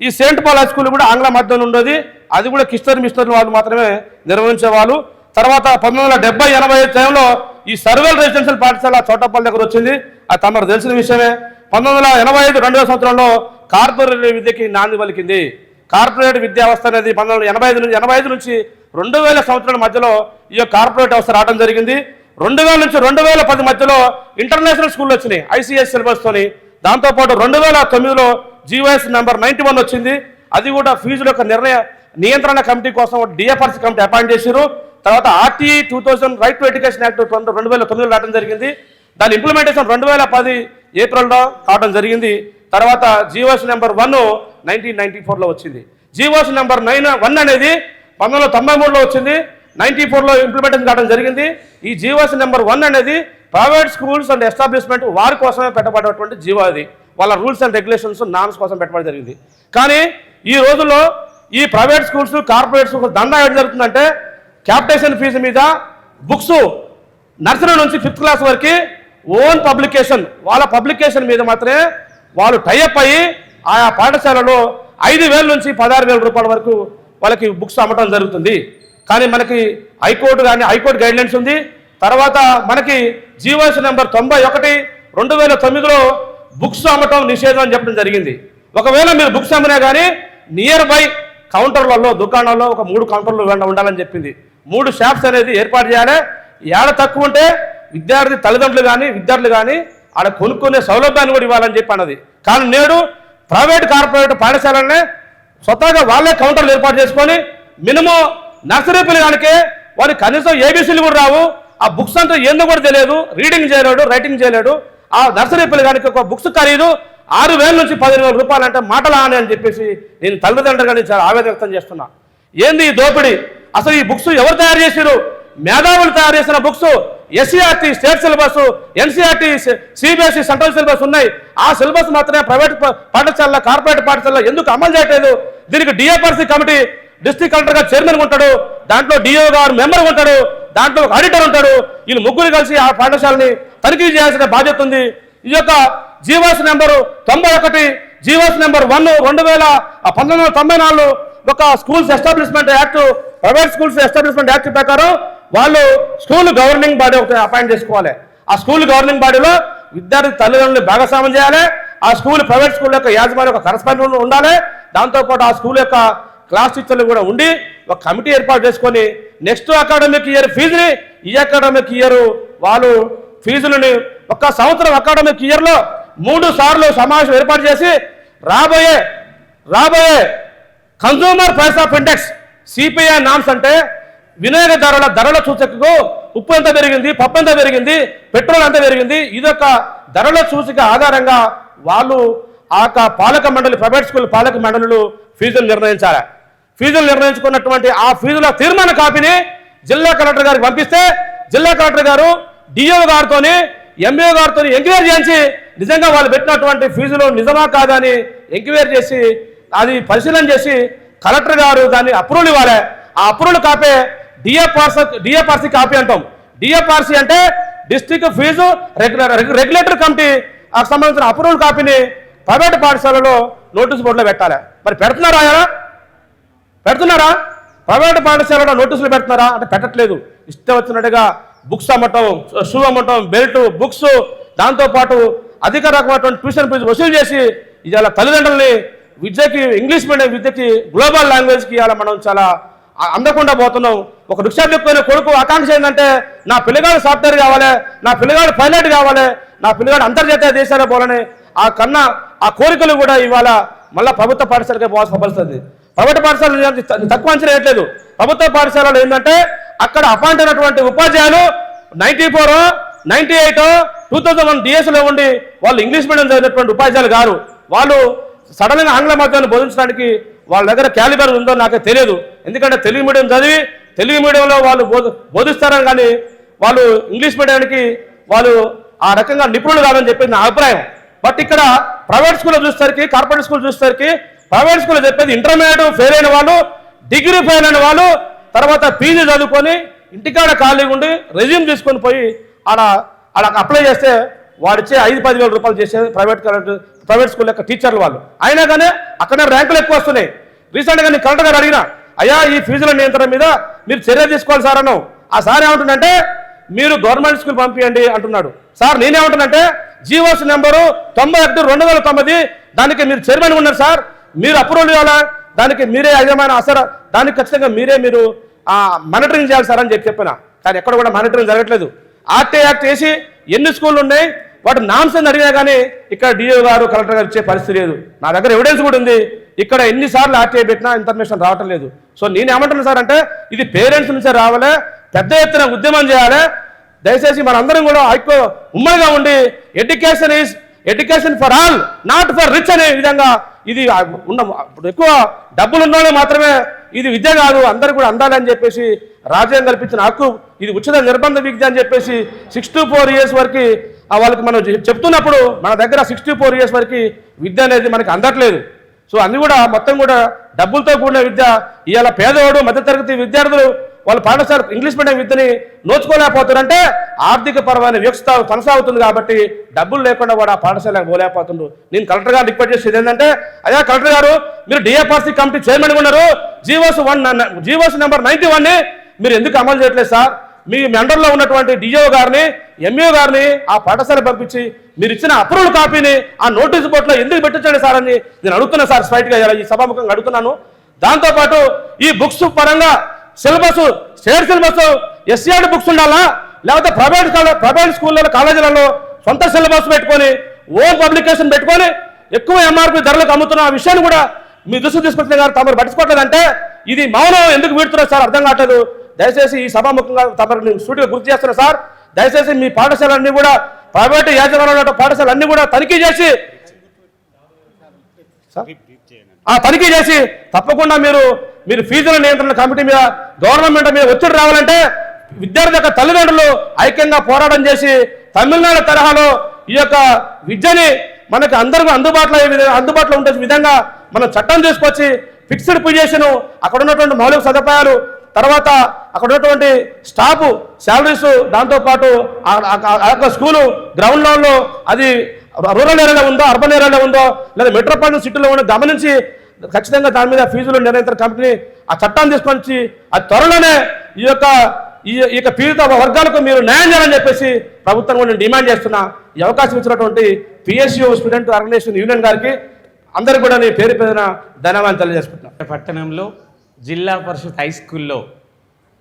ఈ సెయింట్ పాల్ హై స్కూల్ కూడా ఆంగ్ల మాధ్యమంలో ఉండేది. అది కూడా క్రిస్టియన్ మిషనరీ వాళ్ళు మాత్రమే నిర్వహించేవాళ్ళు. తర్వాత 1970-85 టైంలో ఈ సర్వేల్ రెసిడెన్షియల్ పాఠశాల చోటపల్లి దగ్గర వచ్చింది. అది తమకు తెలిసిన విషయమే. 1985-2000 సంవత్సరంలో కార్పొరేట్ విద్యకి నాంది పలికింది. కార్పొరేట్ విద్యా వ్యవస్థ అనేది 1985 నుంచి 2000 సంవత్సరాల మధ్యలో ఈ యొక్క కార్పొరేట్ వ్యవస్థ రావడం జరిగింది. 2000 నుంచి 2010 మధ్యలో ఇంటర్నేషనల్ స్కూళ్ళు వచ్చినాయి ICS సిలబస్తోని. దాంతోపాటు 2009లో GOS నెంబర్ 91 వచ్చింది. అది కూడా ఫీజుల యొక్క నియంత్రణ కమిటీ కోసం DFRC కమిటీ అపాయింట్ చేశారు. తర్వాత RTE 2000 right to education act 2009లో రావడం జరిగింది. దాని ఇంప్లిమెంటేషన్ 2010 ఏప్రిల్లో కావడం జరిగింది. తర్వాత GOS నెంబర్ 1 1994లో వచ్చింది. GOS నెంబర్ 1 అనేది 1993లో వచ్చింది. 94లో ఇంప్లిమెంటేషన్ కావడం జరిగింది. ఈ GOS నెంబర్ 1 అనేది ప్రైవేట్ స్కూల్స్ అండ్ ఎస్టాబ్లిష్మెంట్ వారి కోసమే పెట్టబడినటువంటి జీవో. అది వాళ్ళ రూల్స్ అండ్ రెగ్యులేషన్స్ నామ్స్ కోసం పెట్టబడి జరిగింది. కానీ ఈ రోజుల్లో ఈ ప్రైవేట్ స్కూల్స్ కార్పొరేట్ స్కూల్స్ దందా ఏం జరుగుతుందంటే క్యాపిటేషన్ ఫీజు మీద బుక్స్ నర్సరీ నుంచి 5th క్లాస్ వరకు ఓన్ పబ్లికేషన్, వాళ్ళ పబ్లికేషన్ మీద మాత్రమే వాళ్ళు టైఅప్ అయ్యి ఆయా పాఠశాలలో 5,000 నుంచి 16,000 రూపాయల వరకు వాళ్ళకి బుక్స్ అమ్మటం జరుగుతుంది. కానీ మనకి హైకోర్టు గైడ్లైన్స్ ఉంది. తర్వాత మనకి GOS నెంబర్ 91 2009లో బుక్స్ అమ్మటం నిషేధం అని చెప్పడం జరిగింది. ఒకవేళ మీరు బుక్స్ అమ్మినా కానీ నియర్ బై కౌంటర్లలో దుకాణాల్లో ఒక 3 కౌంటర్లు ఉండాలని చెప్పింది. 3 షాప్స్ అనేది ఏర్పాటు చేయాలి. ఏడ తక్కువ ఉంటే విద్యార్థి తల్లిదండ్రులు కానీ విద్యార్థులు కానీ ఆడ కొనుక్కునే సౌలభ్యాన్ని కూడా ఇవ్వాలని చెప్పి అన్నది. కానీ నేడు ప్రైవేట్ కార్పొరేట్ పాఠశాలనే స్వతహాగా వాళ్ళే కౌంటర్లు ఏర్పాటు చేసుకొని మినిమం నర్సరీ పిల్లగానికే వారికి కనీసం ABCలు కూడా రావు. ఆ బుక్స్ అంతా ఏందో కూడా తెలియదు, రీడింగ్ చేయలేడు, రైటింగ్ చేయలేడు. ఆ నర్సరీ పిల్లగానికి ఒక బుక్స్ ఖరీదు 6,000 నుంచి 15,000 రూపాయలు అంటే మాటలా అని చెప్పేసి నేను తల్లిదండ్రులుగా నేను చాలా ఆవేదన వ్యక్తం చేస్తున్నా. ఏంది ఈ దోపిడీ? అసలు ఈ బుక్స్ ఎవరు తయారు చేశారు? మేధావులు తయారు చేసిన books SCERT state syllabus, NCERT CBSE central syllabus ఉన్నాయి. ఆ సిలబస్ మాత్రమే ప్రైవేట్ పాఠశాల కార్పొరేట్ పాఠశాలలో ఎందుకు అమలు చేయట్లేదు? దీనికి డిఏపర్సీ కమిటీ డిస్ట్రిక్ట్ కలెక్టర్ గారు చైర్మన్ ఉంటాడు, దాంట్లో డిఓ గారు మెంబర్ ఉంటాడు, దాంట్లో ఒక ఆడిటర్ ఉంటాడు. వీళ్ళు ముగ్గురు కలిసి ఆ పాఠశాలని తనిఖీ చేయాల్సిన బాధ్యత ఉంది. ఈ యొక్క జీవోస్ నెంబరు 91, జీవోస్ నెంబర్ 1 1994 ఒక schools establishment act, private schools establishment act ప్రకారం వాళ్ళు స్కూల్ గవర్నింగ్ బాడీ ఒకటి అపాయింట్ చేసుకోవాలి. ఆ స్కూల్ గవర్నింగ్ బాడీలో విద్యార్థి తల్లిదండ్రులు భాగస్వామ్యం చేయాలి. ఆ స్కూల్ ప్రైవేట్ స్కూల్ యొక్క యాజమాన్యం ఒక కరస్పాండెంట్ ఉండాలి. దాంతోపాటు ఆ స్కూల్ యొక్క క్లాస్ టీచర్లు కూడా ఉండి ఒక కమిటీ ఏర్పాటు చేసుకొని నెక్స్ట్ అకాడమిక్ ఇయర్ ఫీజుని ఈ అకాడమిక్ ఇయర్ వాళ్ళు ఫీజులని ఒక సంవత్సరం అకాడమిక్ ఇయర్లో 3 సార్లు సమావేశం ఏర్పాటు చేసి రాబోయే consumer price of index CPI norms అంటే వినియోగదారుల ధరల సూచికకు ఉప్పు ఎంత పెరిగింది, పప్పు ఎంత పెరిగింది, పెట్రోల్ ఎంత పెరిగింది, ఇదొక ధరల సూచిక ఆధారంగా వాళ్ళు ఆ పాలక మండలి ప్రైవేట్ స్కూల్ పాలక మండలులు ఫీజులు నిర్ణయించాలి. ఫీజులు నిర్ణయించుకున్నటువంటి ఆ ఫీజుల తీర్మాన కాపీని జిల్లా కలెక్టర్ గారికి పంపిస్తే జిల్లా కలెక్టర్ గారు డిఓ గారితో ఎంఈఓ గారితో ఎంక్వైరీ చేసి నిజంగా వాళ్ళు పెట్టినటువంటి ఫీజులు నిజమా కాదా అని ఎంక్వైరీ చేసి అది పరిశీలన చేసి కలెక్టర్ గారు దాన్ని అప్రూవల్ ఇవ్వాలి. ఆ అప్రూవల్ కాపీ డిఎఫ్ఆర్సీ కాపీ అంటాం. డిఎఫ్ఆర్సీ అంటే డిస్ట్రిక్ట్ ఫీజు రెగ్యులేటరీ కమిటీ సంబంధించిన అప్రూవల్ కాపీని ప్రైవేట్ పాఠశాలలో నోటీస్ బోర్డులో పెట్టాలి. మరి పెడుతున్నారా? ప్రైవేట్ పాఠశాలలో నోటీసులు పెడుతున్నారా అంటే పెట్టట్లేదు. ఇష్టం వచ్చినట్టుగా బుక్స్ అమ్మటం, షూ అమ్మటం, బెల్ట్, బుక్స్, దాంతోపాటు అధిక రకమైనటువంటి ట్యూషన్ ఫీజు వసూలు చేసి ఇవాళ తల్లిదండ్రుల్ని విద్యకి ఇంగ్లీష్ మీడియం విద్యకి గ్లోబల్ లాంగ్వేజ్కి ఇవాళ మనం చాలా అందకుండా పోతున్నాం. ఒక రిక్షా దిక్కుని కొడుకు ఆకాంక్ష ఏంటంటే నా పిల్లగాడు సాఫ్ట్వేర్ కావాలి, నా పిల్లగాడు పైలట్ కావాలి, నా పిల్లగాడు అంతర్జాతీయ దేశాల్లో పోవాలని ఆ కోరికలు కూడా ఇవాళ మళ్ళీ ప్రభుత్వ పాఠశాలకే పోవాల్సిన పరిస్థితి. ప్రైవేట్ పాఠశాలలు తక్కువ అంచనా వేయట్లేదు. ప్రభుత్వ పాఠశాలలో ఏంటంటే అక్కడ అపాయింట్ అయినటువంటి ఉపాధ్యాయులు 94, 98, 2001 డిఎస్లో ఉండి వాళ్ళు ఇంగ్లీష్ మీడియం చదివినటువంటి ఉపాధ్యాయులు గారు. వాళ్ళు సడన్గా ఆంగ్ల మాధ్యమాన్ని బోధించడానికి వాళ్ళ దగ్గర క్యాలిబర్ ఉందో నాకే తెలియదు. ఎందుకంటే తెలుగు మీడియం చదివి తెలుగు మీడియంలో వాళ్ళు బోధిస్తారని కానీ వాళ్ళు ఇంగ్లీష్ మీడియానికి వాళ్ళు ఆ రకంగా నిపుణులు కాదని చెప్పేది నా అభిప్రాయం. బట్ ఇక్కడ ప్రైవేట్ స్కూల్లో చూసేసరికి, కార్పొరేట్ స్కూల్ చూసేసరికి ప్రైవేట్ స్కూల్లో చెప్పేది ఇంటర్మీడియట్ ఫెయిల్ అయిన వాళ్ళు, డిగ్రీ ఫెయిల్ అయిన వాళ్ళు, తర్వాత పీజీ చదువుకొని ఇంటికాడ ఖాళీగా ఉండి రెజ్యూమ్ తీసుకొని పోయి అలా అప్లై చేస్తే వాడిచ్చే 5-10 వేల రూపాయలు చేసే ప్రైవేట్ స్కూల్ యొక్క టీచర్లు వాళ్ళు. అయినా కానీ అక్కడే ర్యాంకులు ఎక్కువ వస్తున్నాయి. రీసెంట్గా నేను కలెక్టర్ గారు అడిగినా, అయ్యా ఈ ఫీజుల నియంత్రణ మీద మీరు చర్య తీసుకోవాలి సార్ అన్నావు. ఆ సార్ ఏమంటుందంటే మీరు గవర్నమెంట్ స్కూల్ పంపించండి అంటున్నాడు. సార్ నేనేమంటున్నంటే జీవోస్ నెంబరు 91/2009 దానికి మీరు చైర్మన్ ఉన్నారు సార్, మీరు అప్రూవల్ ఇవ్వాలా, దానికి మీరే యజమాని అసలు దానికి ఖచ్చితంగా మీరు మానిటరింగ్ చేయాలి సార్ అని చెప్పిన. కానీ ఎక్కడ కూడా మానిటరింగ్ జరగట్లేదు. ఆర్టీ యాక్ట్ వేసి ఎన్ని స్కూళ్ళు ఉన్నాయి వాటి నామ్స్ అని అడిగినా కానీ ఇక్కడ డిఓ గారు కలెక్టర్ గారు ఇచ్చే పరిస్థితి లేదు. నా దగ్గర ఎవిడెన్స్ కూడా ఉంది. ఇక్కడ ఎన్నిసార్లు ఆర్టీఐ పెట్టినా ఇన్ఫర్మేషన్ రావటం లేదు. సో నేనేమంటున్నాను సార్ అంటే ఇది పేరెంట్స్ నుంచే రావాలి, పెద్ద ఎత్తున ఉద్యమం చేయాలి. దయచేసి మనందరం కూడా ఉమ్మడిగా ఉండి education for all not for rich అనే విధంగా ఇది ఎక్కువ డబ్బులు ఉన్న మాత్రమే ఇది విద్య కాదు, అందరూ కూడా అందాలని చెప్పేసి రాజ్యాంగం కల్పించిన హక్కు, ఇది ఉచిత నిర్బంధ విద్య అని చెప్పేసి 6 to 4 years వరకు వాళ్ళకి మనం చెప్తున్నప్పుడు మన దగ్గర 6 to 4 years వరకు విద్య అనేది మనకి అందట్లేదు. సో అన్ని కూడా మొత్తం కూడా డబ్బులతో కూడిన విద్య. ఇవాళ పేదవాడు మధ్యతరగతి విద్యార్థులు వాళ్ళ పాఠశాల ఇంగ్లీష్ మీడియం విద్యని నోచుకోలేకపోతారంటే ఆర్థిక పరమైన వ్యవస్థ కొనసాగుతుంది కాబట్టి డబ్బులు లేకుండా వాడు ఆ పాఠశాలకు పోలేకపోతుండ్రు. నేను కలెక్టర్ గారు రిక్వెస్ట్ చేసేది ఏంటంటే, అయ్యా కలెక్టర్ గారు మీరు డిఎఫ్ఆర్సీ కమిటీ చైర్మన్ ఉన్నారు, జీవోస్ నెంబర్ 91ని మీరు ఎందుకు అమలు చేయట్లేదు సార్? మీ మెండర్లో ఉన్నటువంటి డిఓ గారిని ఎంఈఓ గారిని ఆ పాఠశాల పంపించి మీరు ఇచ్చిన అప్రూవల్ కాపీని ఆ నోటీస్ బోర్డులో ఎందుకు పెట్టించండి సార్ అని నేను అడుగుతున్నా సార్, స్ట్రైట్గా ఈ సభాముఖంగా అడుగుతున్నాను. దాంతోపాటు ఈ బుక్స్ పరంగా syllabus, state syllabus, SCERT books ఉండాలా, లేకపోతే ప్రైవేట్ స్కూళ్ళలో కాలేజీలలో సొంత సిలబస్ పెట్టుకొని ఓన్ పబ్లికేషన్ పెట్టుకొని ఎక్కువ ఎంఆర్పీ ధరలకు అమ్ముతున్న ఆ విషయాన్ని కూడా మీ దృష్టి తీసుకొచ్చిన గారు తమరు పట్టించుకోవట్లేదంటే ఇది మౌనం ఎందుకు వీడుతున్నారు సార్ అర్థం కావట్లేదు. దయచేసి ఈ సభాముఖంగా తమరు నేను సూటిగా గుర్తు చేస్తున్నా సార్, దయచేసి మీ పాఠశాలన్నీ కూడా ప్రైవేటు యాజమాన్య పాఠశాలన్నీ కూడా తనిఖీ చేసి తప్పకుండా మీరు ఫీజుల నియంత్రణ కమిటీ మీద గవర్నమెంట్ మీద ఒత్తిడి రావాలంటే విద్యార్థి యొక్క తల్లిదండ్రులు ఐక్యంగా పోరాటం చేసి తమిళనాడు తరహాలో ఈ యొక్క విద్యని మనకు అందరికీ అందుబాటులో ఉండే విధంగా మనం చట్టం తీసుకొచ్చి ఫిక్స్డ్ పొజిషన్, అక్కడ ఉన్నటువంటి మౌలిక సదుపాయాలు, తర్వాత అక్కడ ఉన్నటువంటి స్టాఫ్ శాలరీస్, దాంతోపాటు ఆ యొక్క స్కూలు గ్రౌండ్ లెవెల్లో అది రూరల్ ఏరియాలో ఉందో అర్బన్ ఏరియాలో ఉందో లేదా మెట్రోపాలిటన్ సిటీలో ఉందో గమనించి ఖచ్చితంగా దాని మీద ఫీజులు నిర్ణయించిన కంపెనీ ఆ చట్టాన్ని తీసుకొచ్చి అది త్వరలోనే ఈ యొక్క పీడిత వర్గాలకు మీరు న్యాయం చేయాలని చెప్పేసి ప్రభుత్వం కూడా నేను డిమాండ్ చేస్తున్నా. ఈ అవకాశం ఇచ్చినటువంటి PSU స్టూడెంట్ ఆర్గనైజేషన్ యూనియన్ గారికి అందరికీ కూడా నేను పేరు పేరున ధన్యవాదాలు తెలియజేసుకుంటున్నాను. పట్టణంలో జిల్లా పరిషత్ హై స్కూల్లో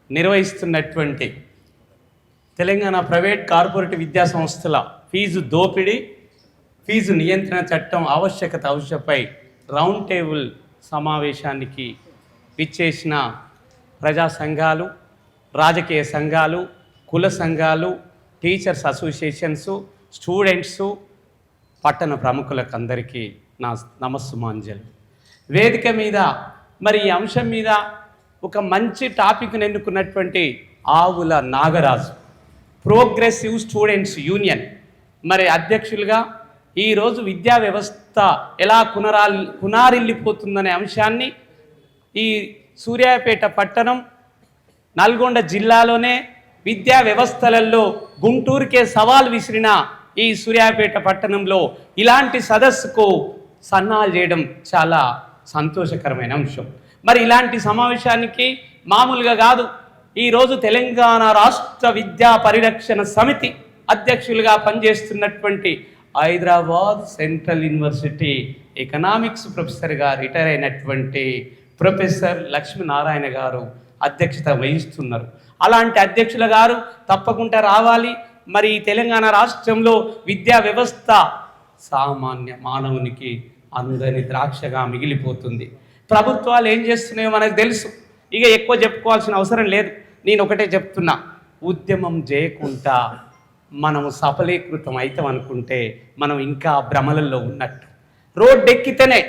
నిర్వహిస్తున్నటువంటి తెలంగాణ ప్రైవేట్ కార్పొరేట్ విద్యా సంస్థల ఫీజు దోపిడీ, ఫీజు నియంత్రణ చట్టం ఆవశ్యకత అంశంపై రౌండ్ టేబుల్ సమావేశానికి విచ్చేసిన ప్రజా సంఘాలు, రాజకీయ సంఘాలు, కుల సంఘాలు, టీచర్స్ అసోసియేషన్సు, స్టూడెంట్సు, పట్టణ ప్రముఖులకు అందరికీ నా నమస్సుమాంజలి. వేదిక మీద మరి ఈ అంశం మీద ఒక మంచి టాపిక్ను ఎన్నుకున్నటువంటి ఆవుల నాగరాజు, ప్రోగ్రెసివ్ స్టూడెంట్స్ యూనియన్ మరి అధ్యక్షులుగా ఈరోజు విద్యా వ్యవస్థ ఎలా కునారిల్లిపోతుందనే అంశాన్ని ఈ సూర్యాపేట పట్టణం నల్గొండ జిల్లాలోనే విద్యా వ్యవస్థలలో గుంటూరుకే సవాల్ విసిరిన ఈ సూర్యాపేట పట్టణంలో ఇలాంటి సదస్సుకు సన్నాలు చేయడం చాలా సంతోషకరమైన అంశం. మరి ఇలాంటి సమావేశానికి మామూలుగా కాదు, ఈరోజు తెలంగాణ రాష్ట్ర విద్యా పరిరక్షణ సమితి అధ్యక్షులుగా పనిచేస్తున్నటువంటి హైదరాబాద్ సెంట్రల్ యూనివర్సిటీ ఎకనామిక్స్ ప్రొఫెసర్గా రిటైర్ అయినటువంటి ప్రొఫెసర్ లక్ష్మీనారాయణ గారు అధ్యక్షత వహిస్తున్నారు. అలాంటి అధ్యక్షుల గారు తప్పకుండా రావాలి. మరి తెలంగాణ రాష్ట్రంలో విద్యా వ్యవస్థ సామాన్య మానవునికి అందని ద్రాక్షగా మిగిలిపోతుంది. ప్రభుత్వాలు ఏం చేస్తున్నాయో మనకు తెలుసు, ఇక ఎక్కువ చెప్పుకోవాల్సిన అవసరం లేదు. నేను ఒకటే చెప్తున్నా, ఉద్యమం చేయకుండా మనము సఫలీకృతం అవుతాం అనుకుంటే మనం ఇంకా భ్రమలలో ఉన్నట్టు. రోడ్డు ఎక్కితేనే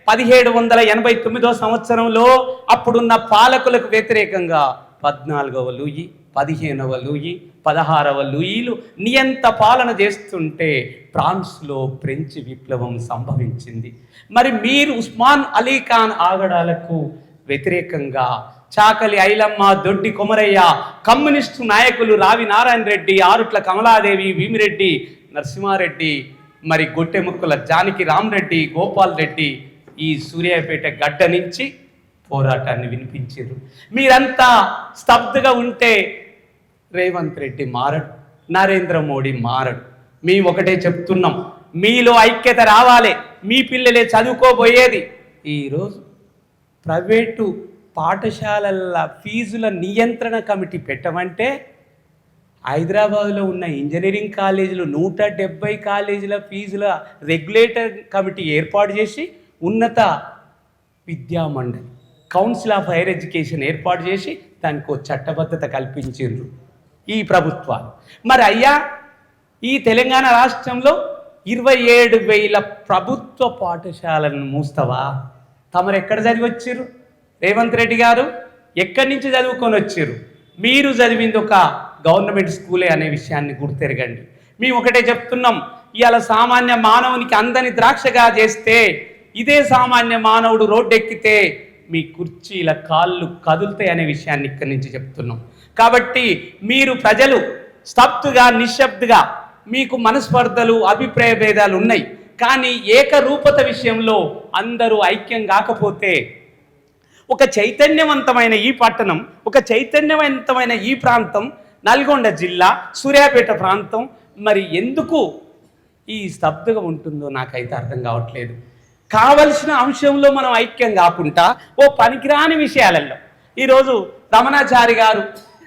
1789 సంవత్సరంలో అప్పుడున్న పాలకులకు వ్యతిరేకంగా 14వ లూయి, 15వ లూయి, 16వ లూయిలు నియంత పాలన చేస్తుంటే ఫ్రాన్స్లో ఫ్రెంచ్ విప్లవం సంభవించింది. మరి మీరు ఉస్మాన్ అలీ ఖాన్ ఆగడాలకు వ్యతిరేకంగా చాకలి ఐలమ్మ, దొడ్డి కొమరయ్య, కమ్యూనిస్టు నాయకులు రావి నారాయణ రెడ్డి, ఆరుట్ల కమలాదేవి, భీమిరెడ్డి, నరసింహారెడ్డి, మరి గొట్టెముక్కల జానకి రామరెడ్డి, గోపాల్ రెడ్డి ఈ సూర్యాపేట గడ్డ నుంచి పోరాటాన్ని వినిపించారు. మీరంతా స్తబ్దుగా ఉంటే రేవంత్ రెడ్డి మారడు, నరేంద్ర మోడీ మారడు. మేము ఒకటే చెప్తున్నాం, మీలో ఐక్యత రావాలి. మీ పిల్లలే చదువుకోబోయేది. ఈరోజు ప్రైవేటు పాఠశాలల ఫీజుల నియంత్రణ కమిటీ పెట్టమంటే హైదరాబాద్లో ఉన్న ఇంజనీరింగ్ కాలేజీలు 170 కాలేజీల ఫీజుల రెగ్యులేటర్ కమిటీ ఏర్పాటు చేసి ఉన్నత విద్యా మండలి కౌన్సిల్ ఆఫ్ హైయర్ ఎడ్యుకేషన్ ఏర్పాటు చేసి దానికి ఒక చట్టబద్ధత కల్పించారు ఈ ప్రభుత్వాలు. మరి అయ్యా, ఈ తెలంగాణ రాష్ట్రంలో 27,000 ప్రభుత్వ పాఠశాలను మూస్తావా? తమరు ఎక్కడ చదివి వచ్చారు? రేవంత్ రెడ్డి గారు ఎక్కడి నుంచి చదువుకొని వచ్చారు? మీరు చదివింది ఒక గవర్నమెంట్ స్కూలే అనే విషయాన్ని గుర్తెరగండి. మేము ఒకటే చెప్తున్నాం, ఇవాళ సామాన్య మానవునికి అందని ద్రాక్షగా చేస్తే ఇదే సామాన్య మానవుడు రోడ్డు ఎక్కితే మీ కుర్చీల కాళ్ళు కదులుతాయి అనే విషయాన్ని ఇక్కడి నుంచి చెప్తున్నాం. కాబట్టి మీరు ప్రజలు స్తబ్దుగా, నిశ్శబ్దుగా, మీకు మనస్పర్ధలు, అభిప్రాయ భేదాలు ఉన్నాయి, కానీ ఏకరూపత విషయంలో అందరూ ఐక్యం కాకపోతే ఒక చైతన్యవంతమైన ఈ పట్టణం, ఒక చైతన్యవంతమైన ఈ ప్రాంతం, నల్గొండ జిల్లా సూర్యాపేట ప్రాంతం మరి ఎందుకు ఈ స్తబ్దుగా ఉంటుందో నాకైతే అర్థం కావట్లేదు. కావలసిన అంశంలో మనం ఐక్యం కాకుండా ఓ పనికిరాని విషయాలలో ఈరోజు రమణాచారి గారు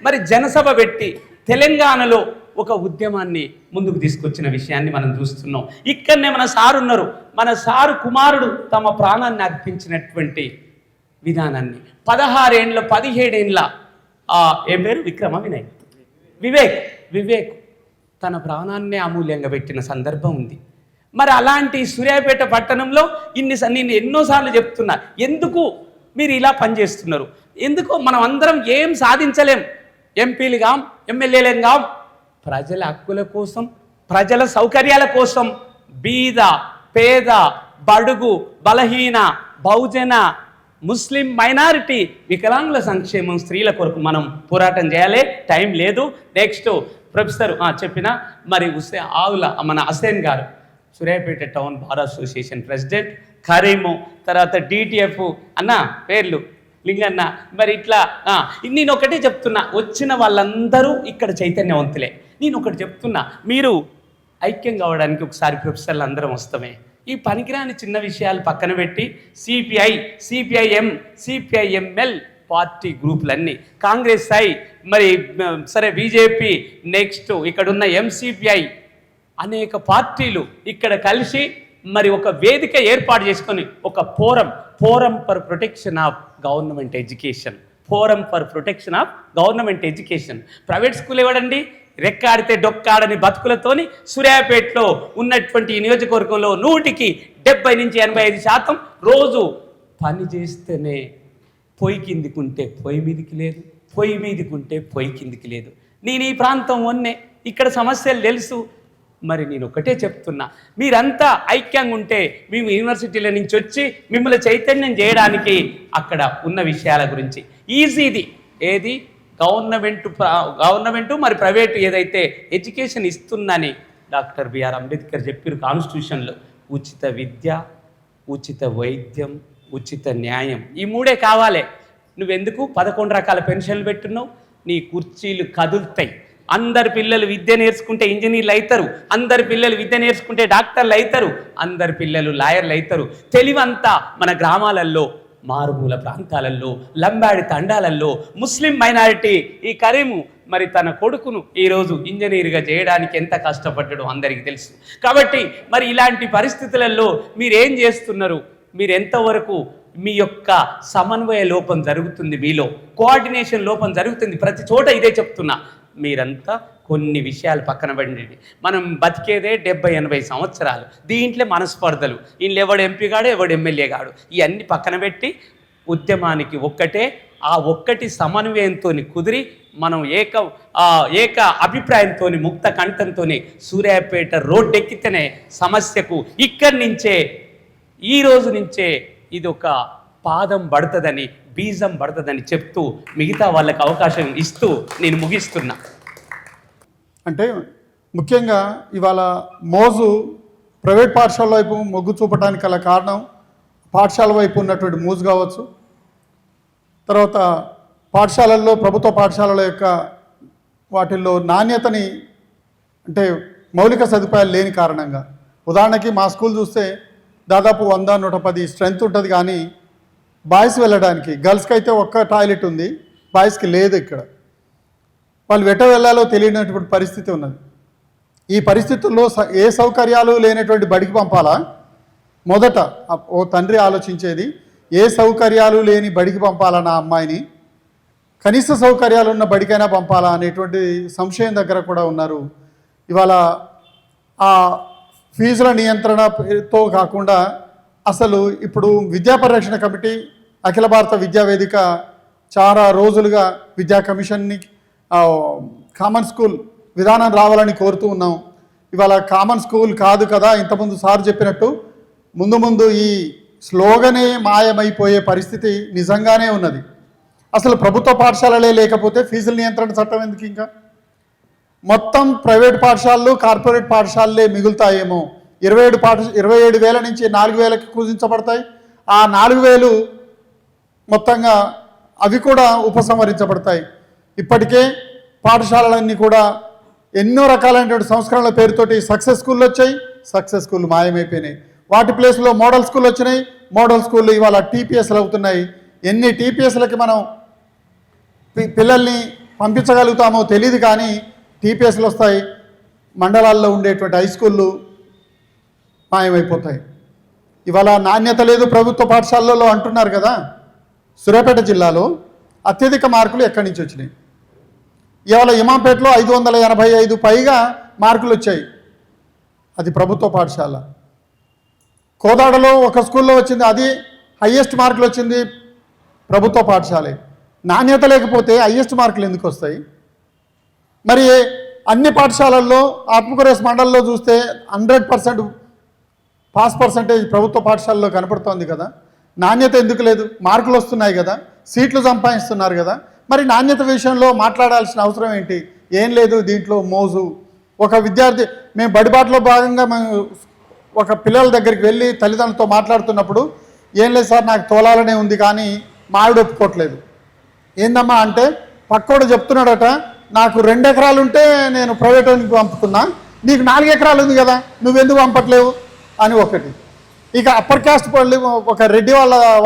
మరి జనసభ పెట్టి తెలంగాణలో ఒక ఉద్యమాన్ని ముందుకు తీసుకొచ్చిన విషయాన్ని మనం చూస్తున్నాం. ఇక్కడనే మన సారు ఉన్నారు, మన సారు కుమారుడు తమ ప్రాణాన్ని అర్పించినటువంటి విధానాన్ని 16 ఏండ్ల 17 ఏండ్ల ఏం పేరు వివేక్ తన ప్రాణాన్నే అమూల్యంగా పెట్టిన సందర్భం ఉంది. మరి అలాంటి సూర్యాపేట పట్టణంలో నేను ఎన్నోసార్లు చెప్తున్నా, ఎందుకు మీరు ఇలా పనిచేస్తున్నారు? ఎందుకు మనం అందరం ఏం సాధించలేం? ఎంపీలుగాం, ఎమ్మెల్యేలుగాం. ప్రజల హక్కుల కోసం, ప్రజల సౌకర్యాల కోసం బీద, పేద, బడుగు, బలహీన, బహుజన, ముస్లిం మైనారిటీ, వికలాంగుల సంక్షేమం, స్త్రీల కొరకు మనం పోరాటం చేయాలి. టైం లేదు. నెక్స్ట్ ప్రొఫెసర్ చెప్పిన మరి మన హుసేన్ గారు, Suryapet town bar association president, Kareem, తర్వాత డిటిఎఫ్ అన్న పేర్లు లింగన్న. మరి ఇట్లా నేను ఒకటే చెప్తున్నా, వచ్చిన వాళ్ళందరూ ఇక్కడ చైతన్యవంతులే. నేను ఒకటి చెప్తున్నా, మీరు ఐక్యం కావడానికి ఒకసారి ప్రొఫెసర్లు అందరం వస్తామే. ఈ పనికిరాని చిన్న విషయాలు పక్కన పెట్టి సిపిఐ, సిపిఐఎం, సిపిఐఎంఎల్ పార్టీ గ్రూపులన్నీ, కాంగ్రెస్ మరి సరే బీజేపీ, నెక్స్ట్ ఇక్కడున్న ఎంసిపిఐ, అనేక పార్టీలు ఇక్కడ కలిసి మరి ఒక వేదిక ఏర్పాటు చేసుకొని ఒక forum for protection of government education, forum for protection of government education. Private school ఇవ్వడండి, రెక్కాడితే డొక్కాడని బతుకులతోని సూర్యాపేటలో ఉన్నటువంటి ఈ నియోజకవర్గంలో 100కి 70 నుంచి 85% రోజు పని చేస్తేనే పొయ్యి కిందికుంటే పొయ్యి మీదికి లేదు, పొయ్యి మీదికుంటే పొయ్యి కిందికి లేదు. నేను ఈ ప్రాంతం వన్నే, ఇక్కడ సమస్యలు తెలుసు. మరి నేను ఒకటే చెప్తున్నా, మీరంతా ఐక్యంగా ఉంటే మేము యూనివర్సిటీల నుంచి వచ్చి మిమ్మల్ని చైతన్యం చేయడానికి అక్కడ ఉన్న విషయాల గురించి ఈజీది ఏది గవర్నమెంటు మరి ప్రైవేటు ఏదైతే ఎడ్యుకేషన్ ఇస్తుందని డాక్టర్ బిఆర్ అంబేద్కర్ చెప్పారు కాన్స్టిట్యూషన్లో, ఉచిత విద్య, ఉచిత వైద్యం, ఉచిత న్యాయం, ఈ 3 కావాలి. నువ్వెందుకు 11 రకాల పెన్షన్లు పెట్టున్నావు? నీ కుర్చీలు కదులుతాయి. అందరి పిల్లలు విద్య నేర్చుకుంటే ఇంజనీర్లు అవుతారు, అందరి పిల్లలు విద్య నేర్చుకుంటే డాక్టర్లు అవుతారు, అందరి పిల్లలు లాయర్లు అవుతారు. తెలివంతా మన గ్రామాలలో, మారుమూల ప్రాంతాలలో, లంబాడి తండాలలో ముస్లిం మైనారిటీ ఈ కరీము మరి తన కొడుకును ఈరోజు ఇంజనీర్గా చేయడానికి ఎంత కష్టపడ్డాడో అందరికీ తెలుసు. కాబట్టి మరి ఇలాంటి పరిస్థితులలో మీరేం చేస్తున్నారు? మీరు ఎంతవరకు మీ యొక్క సమన్వయ లోపం జరుగుతుంది, మీలో కోఆర్డినేషన్ లోపం జరుగుతుంది. ప్రతి చోట ఇదే చెప్తున్నా, మీరంతా కొన్ని విషయాలు పక్కన పడండి. మనం బతికేదే 70-80 సంవత్సరాలు. దీంట్లో మనస్పర్ధలు, వీళ్ళు ఎవడు ఎంపీ గాడు, ఎవడు ఎమ్మెల్యే గాడు, ఇవన్నీ పక్కన పెట్టి ఉద్యమానికి ఆ ఒక్కటి సమన్వయంతో కుదిరి మనం ఏక అభిప్రాయంతో, ముక్త కంఠంతో సూర్యాపేట రోడ్డెక్కితేనే సమస్యకు ఇక్కడి నుంచే, ఈ రోజు నుంచే ఇది ఒక పాదం పడుతుందని, బీజం పడుతుందని చెప్తూ మిగతా వాళ్ళకి అవకాశం ఇస్తూ నేను ముగిస్తున్నా. అంటే ముఖ్యంగా ఇవాళ మోజు ప్రైవేట్ పాఠశాల వైపు మొగ్గు చూపడానికి గల కారణం పాఠశాల వైపు ఉన్నటువంటి మోజు కావచ్చు, తర్వాత పాఠశాలల్లో, ప్రభుత్వ పాఠశాలల యొక్క వాటిల్లో నాణ్యతని, అంటే మౌలిక సదుపాయాలు లేని కారణంగా. ఉదాహరణకి మా స్కూల్ చూస్తే దాదాపు 100-110 స్ట్రెంత్ ఉంటుంది, కానీ బాయ్స్ వెళ్ళడానికి, గర్ల్స్కి అయితే ఒక్క టాయిలెట్ ఉంది, బాయ్స్కి లేదు. ఇక్కడ వాళ్ళు వెళ్ళాలో తెలియనటువంటి పరిస్థితి ఉన్నది. ఈ పరిస్థితుల్లో ఏ సౌకర్యాలు లేనటువంటి బడికి పంపాలా? మొదట ఓ తండ్రి ఆలోచించేది, ఏ సౌకర్యాలు లేని బడికి పంపాలా నా అమ్మాయిని, కనీస సౌకర్యాలు ఉన్న బడికైనా పంపాలా అనేటువంటి సంశయం దగ్గర కూడా ఉన్నారు. ఇవాళ ఆ ఫీజుల నియంత్రణతో కాకుండా అసలు ఇప్పుడు విద్యా పరిరక్షణ కమిటీ, అఖిల భారత విద్యావేదిక చాలా రోజులుగా విద్యా కమిషన్ని కామన్ స్కూల్ విధానం రావాలని కోరుతూ ఉన్నాం. ఇవాళ కామన్ స్కూల్ కాదు కదా, ఇంతకుముందు సార్ చెప్పినట్టు ముందు ఈ స్లోగనే మాయమైపోయే పరిస్థితి నిజంగానే ఉన్నది. అసలు ప్రభుత్వ పాఠశాలలే లేకపోతే ఫీజుల నియంత్రణ చట్టం ఎందుకు? ఇంకా మొత్తం ప్రైవేట్ పాఠశాలలు, కార్పొరేట్ పాఠశాలలే మిగులుతాయేమో. 27,000 నుంచి 4,000కి కుదించబడతాయి. ఆ 4,000 మొత్తంగా అవి కూడా ఉపసంహరించబడతాయి. ఇప్పటికే పాఠశాలలన్నీ కూడా ఎన్నో రకాలైనటువంటి సంస్కరణల పేరుతోటి సక్సెస్ స్కూళ్ళు వచ్చాయి, సక్సెస్ స్కూళ్ళు మాయమైపోయినాయి. వాటి ప్లేస్లో మోడల్ స్కూల్ వచ్చినాయి, మోడల్ స్కూళ్ళు ఇవాళ టీపీఎస్లు అవుతున్నాయి. ఎన్ని టీపీఎస్లకి మనం పిల్లల్ని పంపించగలుగుతామో తెలియదు, కానీ టీపీఎస్లు వస్తాయి. మండలాల్లో ఉండేటువంటి హై స్కూళ్ళు మాయమైపోతాయి. ఇవాళ నాణ్యత లేదు ప్రభుత్వ పాఠశాలల్లో అంటున్నారు కదా. సూర్యాపేట జిల్లాలో అత్యధిక మార్కులు ఎక్కడి నుంచి వచ్చినాయి? ఇవాళ ఇమాంపేటలో 585 పైగా మార్కులు వచ్చాయి, అది ప్రభుత్వ పాఠశాల. కోదాడలో ఒక స్కూల్లో వచ్చింది, అది హయ్యెస్ట్ మార్కులు వచ్చింది ప్రభుత్వ పాఠశాలే. నాణ్యత లేకపోతే హయ్యెస్ట్ మార్కులు ఎందుకు వస్తాయి? మరి అన్ని పాఠశాలల్లో ఆత్మకూరేస్ మండలంలో చూస్తే 100% పాస్ పర్సంటేజ్ ప్రభుత్వ పాఠశాలలో కనపడుతోంది కదా. నాణ్యత ఎందుకు లేదు? మార్కులు వస్తున్నాయి కదా, సీట్లు సంపాదిస్తున్నారు కదా. మరి నాణ్యత విషయంలో మాట్లాడాల్సిన అవసరం ఏంటి? ఏం లేదు దీంట్లో మోజు. ఒక విద్యార్థి, మేము బడిబాటలో భాగంగా మేము ఒక పిల్లల దగ్గరికి వెళ్ళి తల్లిదండ్రులతో మాట్లాడుతున్నప్పుడు, ఏం లేదు సార్ నాకు తోలాలనే ఉంది కానీ మా ఆవిడ ఒప్పుకోవట్లేదు. ఏందమ్మా అంటే, పక్కోడు చెప్తున్నాడట, నాకు 2 ఎకరాలు ఉంటే నేను ప్రైవేట్కి పంపుతున్నా, నీకు 4 ఎకరాలు ఉంది కదా, నువ్వెందుకు పంపట్లేవు అని ఒకటి. ఇక అప్పర్ క్యాస్ట్ వాళ్ళు ఒక రెడ్డి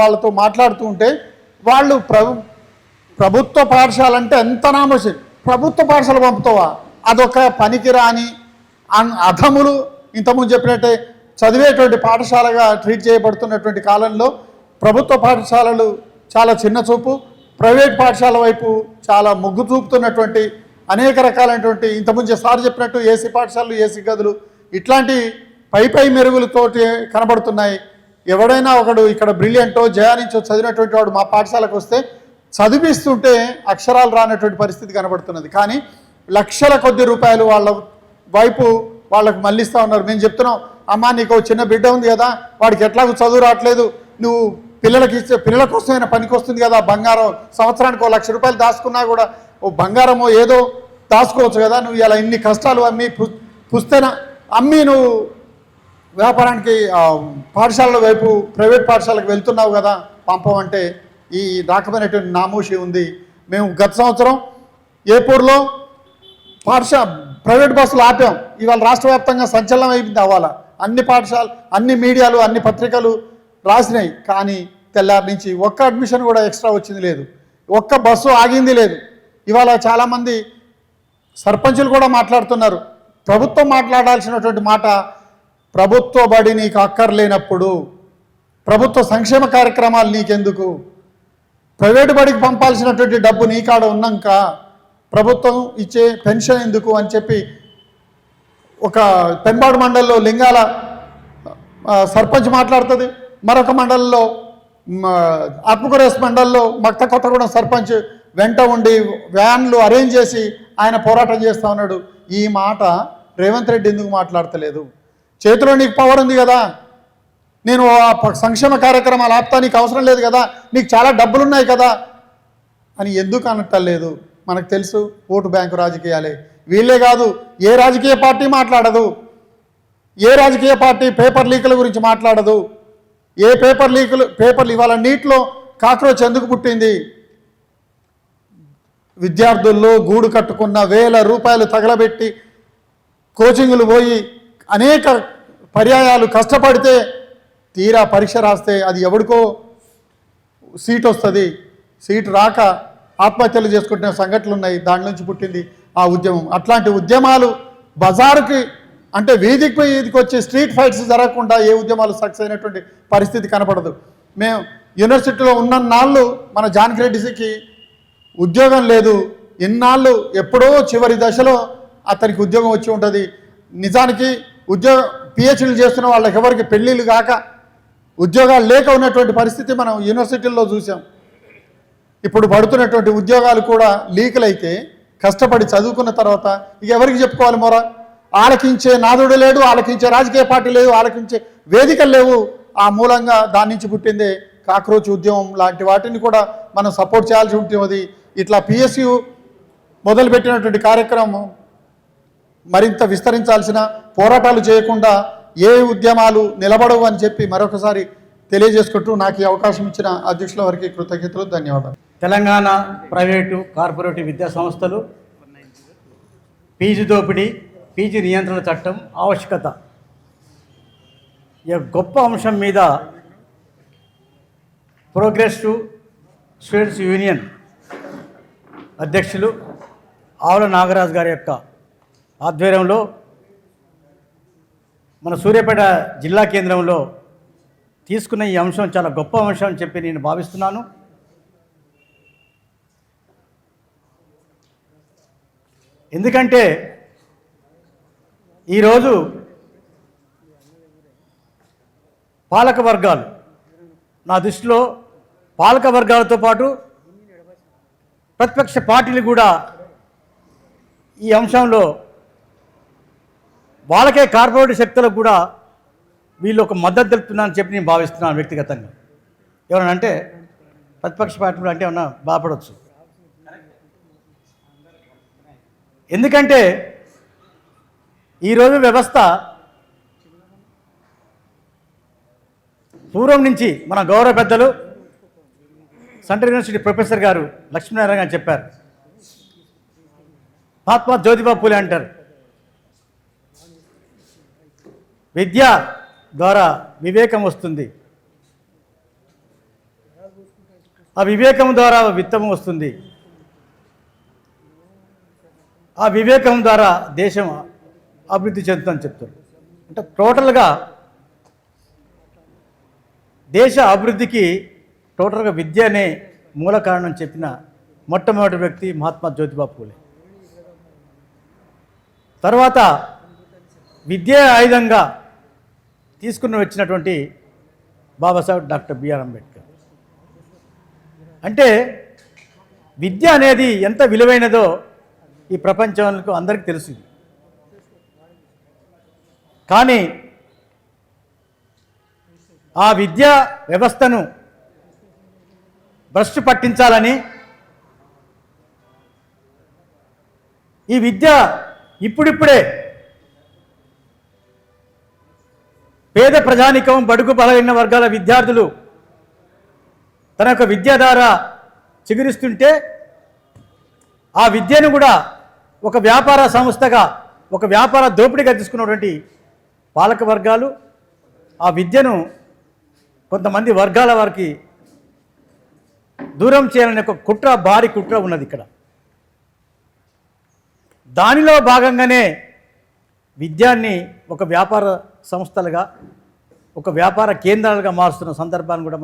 వాళ్ళతో మాట్లాడుతూ ఉంటే, వాళ్ళు ప్రభుత్వ పాఠశాల అంటే ఎంత నామోషి, ప్రభుత్వ పాఠశాల పంపుతావా, అదొక పనికిరాని అధములు. ఇంతకుముందు చెప్పినట్టే చదివేటువంటి పాఠశాలగా ట్రీట్ చేయబడుతున్నటువంటి కాలంలో ప్రభుత్వ పాఠశాలలు చాలా చిన్న చూపు, ప్రైవేట్ పాఠశాల వైపు చాలా మొగ్గు చూపుతున్నటువంటి అనేక రకాలైనటువంటి, ఇంతకుముందు సార్ చెప్పినట్టు ఏసీ పాఠశాలలు, ఏసీ గదులు, ఇట్లాంటి పై మెరుగులతోటి కనబడుతున్నాయి. ఎవడైనా ఒకడు ఇక్కడ బ్రిలియంటో జయానించో చదివినటువంటి వాడు మా పాఠశాలకు వస్తే చదివిస్తుంటే అక్షరాలు రానటువంటి పరిస్థితి కనబడుతున్నది. కానీ లక్షల కొద్ది రూపాయలు వాళ్ళ వైపు వాళ్ళకు మళ్ళిస్తూ ఉన్నారు. మేము చెప్తున్నాం, అమ్మా నీకు చిన్న బిడ్డ ఉంది కదా, వాడికి ఎట్లాగో చదువు రావట్లేదు, నువ్వు పిల్లల కోసమైనా పనికి వస్తుంది కదా, బంగారం సంవత్సరానికి 1 లక్ష రూపాయలు దాచుకున్నా కూడా ఓ బంగారమో ఏదో దాచుకోవచ్చు కదా, నువ్వు ఇలా ఇన్ని కష్టాలు అమ్మి పుస్తెన అమ్మి నువ్వు వ్యాపారానికి పాఠశాలల వైపు ప్రైవేట్ పాఠశాలకు వెళ్తున్నావు కదా, పంపమంటే ఈ రకమైనటువంటి నామూషి ఉంది. మేము గత సంవత్సరం ఏపూర్లో ప్రైవేట్ బస్సులు ఆపాం. ఇవాళ రాష్ట్ర వ్యాప్తంగా సంచలనం అయిపోయింది. అవ్వాలా అన్ని పాఠశాలలు, అన్ని మీడియాలు, అన్ని పత్రికలు రాసినాయి. కానీ తెల్లారి నుంచి ఒక్క అడ్మిషన్ కూడా ఎక్స్ట్రా వచ్చింది లేదు, ఒక్క బస్సు ఆగింది లేదు. ఇవాళ చాలామంది సర్పంచులు కూడా మాట్లాడుతున్నారు. ప్రభుత్వం మాట్లాడాల్సినటువంటి మాట, ప్రభుత్వ బడి నీకు అక్కర్లేనప్పుడు ప్రభుత్వ సంక్షేమ కార్యక్రమాలు నీకెందుకు, ప్రైవేటు బడికి పంపాల్సినటువంటి డబ్బు నీ కాడ ఉన్నాక ప్రభుత్వం ఇచ్చే పెన్షన్ ఎందుకు అని చెప్పి ఒక పెన్బాడు మండలంలో లింగాల సర్పంచ్ మాట్లాడుతుంది, మరొక మండలంలో ఆత్మకూరేస్ మండలంలో మక్త కొత్తగూడెం సర్పంచ్ వెంట ఉండి వ్యాన్లు అరేంజ్ చేసి ఆయన పోరాటం చేస్తూ ఉన్నాడు. ఈ మాట రేవంత్ రెడ్డి ఎందుకు మాట్లాడతలేదు? చేతిలో నీకు పవర్ ఉంది కదా, నేను సంక్షేమ కార్యక్రమాలు ఆపుతా, నీకు అవసరం లేదు కదా, నీకు చాలా డబ్బులు ఉన్నాయి కదా అని ఎందుకు అనట్లేదు? మనకు తెలుసు ఓటు బ్యాంకు రాజకీయాలే. వీళ్ళే కాదు, ఏ రాజకీయ పార్టీ మాట్లాడదు, ఏ రాజకీయ పార్టీ పేపర్ లీకుల గురించి మాట్లాడదు. ఏ పేపర్లు ఇవాళ నీటిలో కాక్రోచ్ ఎందుకు పుట్టింది? విద్యార్థుల్లో గూడు కట్టుకున్న వేల రూపాయలు తగలబెట్టి కోచింగ్లు పోయి అనేక పర్యాయాలు కష్టపడితే తీరా పరీక్ష రాస్తే అది ఎవడికో సీట్ వస్తుంది, సీటు రాక ఆత్మహత్యలు చేసుకుంటున్న సంఘటనలు ఉన్నాయి. దాని నుంచి పుట్టింది ఆ ఉద్యమం. అట్లాంటి ఉద్యమాలు బజారుకి అంటే వీధికి వచ్చి స్ట్రీట్ ఫైట్స్ జరగకుండా ఏ ఉద్యమాలు సక్సెస్ అయినటువంటి పరిస్థితి కనపడదు. మేము యూనివర్సిటీలో ఉన్న నాళ్ళు మన జానకి రెడ్డికి ఉద్యోగం లేదు, ఇన్నాళ్ళు ఎప్పుడో చివరి దశలో అతనికి ఉద్యోగం వచ్చి ఉంటుంది. నిజానికి పిహెచ్డీలు చేస్తున్న వాళ్ళకి ఎవరికి పెళ్ళిళ్ళు కాక ఉద్యోగాలు లేక ఉన్నటువంటి పరిస్థితి మనం యూనివర్సిటీల్లో చూసాం. ఇప్పుడు పడుతున్నటువంటి ఉద్యోగాలు కూడా లీకులు అయితే కష్టపడి చదువుకున్న తర్వాత ఇక ఎవరికి చెప్పుకోవాలి మొర? ఆలకించే నాదుడు లేడు, ఆలకించే రాజకీయ పార్టీ లేదు, ఆలకించే వేదికలు లేవు. ఆ మూలంగా దాని నుంచి పుట్టిందే కాక్రోచ్ ఉద్యమం లాంటి వాటిని కూడా మనం సపోర్ట్ చేయాల్సి ఉంటుంది. ఇట్లా పిఎస్యు మొదలుపెట్టినటువంటి కార్యక్రమం మరింత విస్తరించాల్సిన, పోరాటాలు చేయకుండా ఏ ఉద్యమాలు నిలబడవు అని చెప్పి మరొకసారి తెలియజేసుకుంటూ నాకు ఈ అవకాశం ఇచ్చిన అధ్యక్షుల వారికి కృతజ్ఞతలు, ధన్యవాదాలు. తెలంగాణ ప్రైవేటు కార్పొరేటివ్ విద్యా సంస్థలు ఫీజు దోపిడీ, ఫీజు నియంత్రణ చట్టం ఆవశ్యకత ఈ గొప్ప అంశం మీద ప్రోగ్రెసివ్ స్టూడెంట్స్ యూనియన్ అధ్యక్షులు ఆవుల నాగరాజు గారి యొక్క ఆధ్వర్యంలో మన సూర్యాపేట జిల్లా కేంద్రంలో తీసుకున్న ఈ అంశం చాలా గొప్ప అంశం అని చెప్పి నేను భావిస్తున్నాను. ఎందుకంటే ఈరోజు పాలక వర్గాలు, నా దృష్టిలో పాలక వర్గాలతో పాటు ప్రతిపక్ష పార్టీలు కూడా ఈ అంశంలో వాళ్ళకే కార్పొరేట్ శక్తులకు కూడా వీళ్ళు ఒక మద్దతు తెలుపుతున్నారని చెప్పి నేను భావిస్తున్నాను వ్యక్తిగతంగా. ఎవరన్నా అంటే ప్రతిపక్ష పార్టీలు అంటే ఏమన్నా బాధపడవచ్చు. ఎందుకంటే ఈరోజు వ్యవస్థ పూర్వం నుంచి మన గౌరవ పెద్దలు సెంట్రల్ యూనివర్సిటీ ప్రొఫెసర్ గారు లక్ష్మీనారాయణ గారు చెప్పారు, మహాత్మా జ్యోతిబా పూలే అంటారు, విద్య ద్వారా వివేకం వస్తుంది, ఆ వివేకం ద్వారా విత్తనం వస్తుంది, ఆ వివేకం ద్వారా దేశం అభివృద్ధి చెందుతుందని చెప్తారు. అంటే టోటల్గా దేశ అభివృద్ధికి టోటల్గా విద్య అనే మూల కారణం చెప్పిన మొట్టమొదటి వ్యక్తి మహాత్మా జ్యోతిబా పూలే. తర్వాత విద్యా ఆయుధంగా తీసుకుని వచ్చినటువంటి బాబాసాహెబ్ డాక్టర్ బిఆర్ అంబేద్కర్. అంటే విద్య అనేది ఎంత విలువైనదో ఈ ప్రపంచానికి అందరికీ తెలుసు. కానీ ఆ విద్యా వ్యవస్థను భ్రష్టు పట్టించాలని, ఈ విద్య ఇప్పుడిప్పుడే పేద ప్రజానికం, బడుగు బలహీన వర్గాల విద్యార్థులు తన యొక్క విద్య ద్వారా చిగురిస్తుంటే ఆ విద్యను కూడా ఒక వ్యాపార సంస్థగా, ఒక వ్యాపార దోపిడీగా తీసుకున్నటువంటి పాలక వర్గాలు ఆ విద్యను కొంతమంది వర్గాల వారికి దూరం చేయాలనే ఒక కుట్ర, భారీ కుట్ర ఉన్నది ఇక్కడ. దానిలో భాగంగానే విద్యాన్ని ఒక వ్యాపార సంస్థలుగా, ఒక వ్యాపార కేంద్రాలుగా మారుస్తున్న సందర్భాన్ని కూడా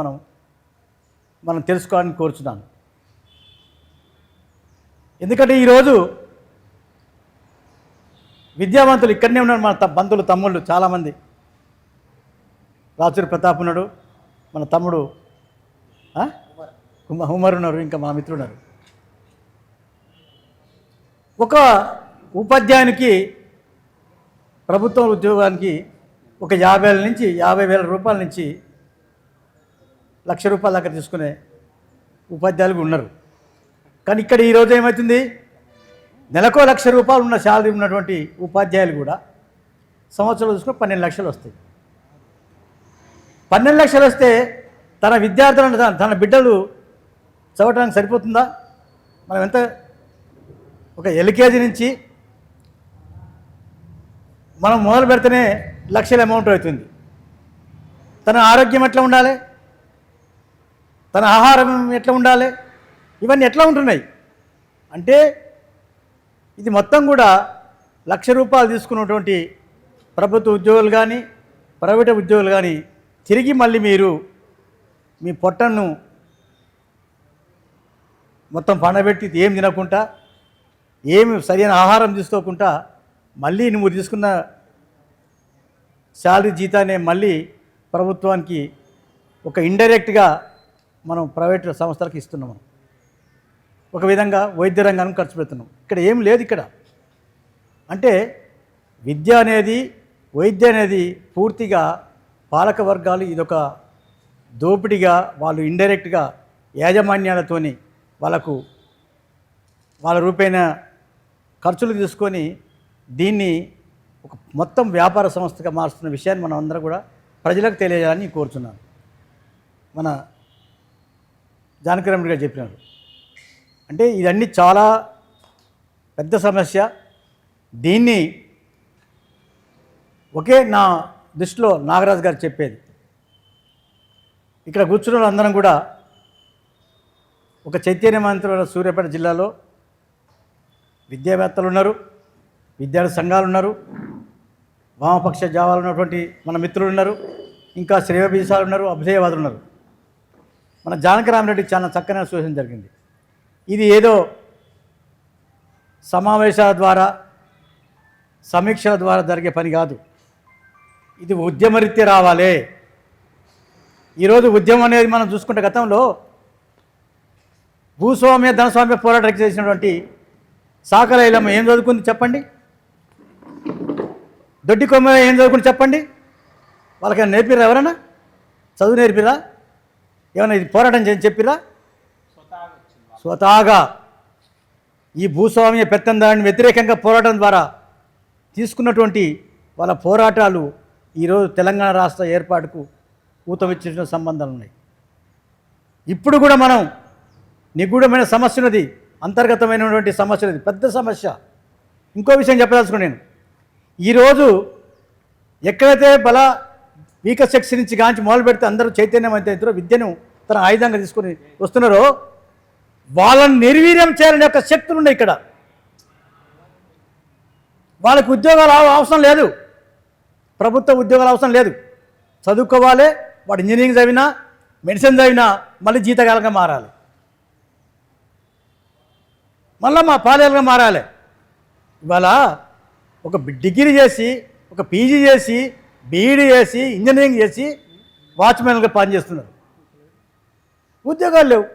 మనం తెలుసుకోవాలని కోరుచున్నాను. ఎందుకంటే ఈరోజు విద్యావంతులు ఇక్కడనే ఉన్నారు, మన బంధువులు, తమ్ముళ్ళు చాలామంది. రాచూరి ప్రతాప్ ఉన్నాడు, మన తమ్ముడు ఉమర్ ఉన్నారు, ఇంకా మా మిత్రులు ఉన్నారు. ఒక ఉపాధ్యాయునికి, ప్రభుత్వ ఉద్యోగానికి ఒక 50,000 నుంచి 50,000 రూపాయల నుంచి 1,00,000 రూపాయల దాకా తీసుకునే ఉపాధ్యాయులు ఉన్నారు. కానీ ఇక్కడ ఈరోజు ఏమవుతుంది, నెలకో 1,00,000 రూపాయలు ఉన్న శాలరీ ఉన్నటువంటి ఉపాధ్యాయులు కూడా సంవత్సరంలో చూసుకుని 12 లక్షలు వస్తాయి. 12 లక్షలు వస్తే తన విద్యార్థులను, తన బిడ్డలు చదవటానికి సరిపోతుందా? మనం ఎంత ఒక ఎల్కేజీ నుంచి మనం మొదలు పెడితేనే లక్షల అమౌంట్ అవుతుంది. తన ఆరోగ్యం ఎట్లా ఉండాలి, తన ఆహారం ఎట్లా ఉండాలి, ఇవన్నీ ఎట్లా ఉంటున్నాయి అంటే ఇది మొత్తం కూడా 1,00,000 రూపాయలు తీసుకున్నటువంటి ప్రభుత్వ ఉద్యోగులు కానీ, ప్రైవేట్ ఉద్యోగులు కానీ తిరిగి మళ్ళీ మీరు మీ పొట్టను మొత్తం పండబెట్టి ఏం తినకుండా, ఏమి సరైన ఆహారం తీసుకోకుండా, మళ్ళీ నువ్వు తీసుకున్న శాలరీ జీతాన్ని మళ్ళీ ప్రభుత్వానికి ఒక ఇండైరెక్ట్గా మనం ప్రైవేట్ సంస్థలకు ఇస్తున్నాము. ఒక విధంగా వైద్య రంగానికి ఖర్చు పెడుతున్నాం. ఇక్కడ ఏం లేదు. ఇక్కడ అంటే విద్య అనేది, వైద్య అనేది పూర్తిగా పాలక వర్గాలు ఇదొక దోపిడిగా, వాళ్ళు ఇండైరెక్ట్గా యాజమాన్యాలతోని వాళ్ళ రూపైన ఖర్చులు తీసుకొని దీన్ని ఒక మొత్తం వ్యాపార సంస్థగా మారుస్తున్న విషయాన్ని మనం అందరం కూడా ప్రజలకు తెలియజేయాలని కోరుతున్నాను. మన జానకిరామ్ గారు చెప్పినారు. అంటే ఇదన్నీ చాలా పెద్ద సమస్య. దీన్ని ఒకే నా దృష్టిలో నాగరాజు గారు చెప్పేది, ఇక్కడ కూర్చున్న వాళ్ళందరం కూడా ఒక చైతన్యవంతమైన సూర్యాపేట జిల్లాలో విద్యావేత్తలు ఉన్నారు, విద్యార్థి సంఘాలు ఉన్నారు, వామపక్ష జావాలు ఉన్నటువంటి మన మిత్రులు ఉన్నారు, ఇంకా శ్రేయోభిసాలు ఉన్నారు, అభ్యుదయవాదులు ఉన్నారు. మన జానకిరామరెడ్డి చాలా చక్కని సూచన జరిగింది. ఇది ఏదో సమావేశాల ద్వారా, సమీక్షల ద్వారా జరిగే పని కాదు. ఇది ఉద్యమరీత్యా రావాలి. ఈరోజు ఉద్యమం అనేది మనం చూసుకుంటే గతంలో భూస్వామ్య ధనస్వామ్య పోరాటం చేసినటువంటి సాకలైలమ్మ ఏం చదువుకుంది చెప్పండి, దొడ్డి కొమ్మ ఏం చదువుకుంది చెప్పండి. వాళ్ళకి నేర్పిరా? ఎవరైనా చదువు నేర్పిరా? ఏమైనా ఇది పోరాటం చేయని చెప్పిరా? స్వతహాగా ఈ భూస్వామ్య పెత్తందారిని వ్యతిరేకంగా పోరాటం ద్వారా తీసుకున్నటువంటి వాళ్ళ పోరాటాలు ఈరోజు తెలంగాణ రాష్ట్ర ఏర్పాటుకు ఊతమిచ్చిన సంబంధాలు ఉన్నాయి. ఇప్పుడు కూడా మనం నిగూఢమైన సమస్య ఉన్నది, అంతర్గతమైనటువంటి సమస్య ఉన్నది, పెద్ద సమస్య. ఇంకో విషయం చెప్పదలుచుకున్నాను నేను. ఈరోజు ఎక్కడైతే వీకర్ సెక్షన్ నుంచి గాంచి మొదలు పెడితే అందరూ చైతన్యవంతులు విద్యను తన ఆయుధంగా తీసుకొని వస్తున్నారో వాళ్ళని నిర్వీర్యం చేయాలనే యొక్క శక్తులు ఉన్నాయి ఇక్కడ. వాళ్ళకి ఉద్యోగాలు అవసరం లేదు, ప్రభుత్వ ఉద్యోగాలు అవసరం లేదు. చదువుకోవాలి, వాడు ఇంజనీరింగ్ చదివినా మెడిసిన్ చదివినా మళ్ళీ జీతకాలంగా మారాలి, మళ్ళీ మా పాలేలుగా మారాలి. ఇవాళ ఒక డిగ్రీ చేసి, ఒక పీజీ చేసి, బీఈడీ చేసి, ఇంజనీరింగ్ చేసి వాచ్మెన్గా పనిచేస్తున్నారు, ఉద్యోగాలు లేవు.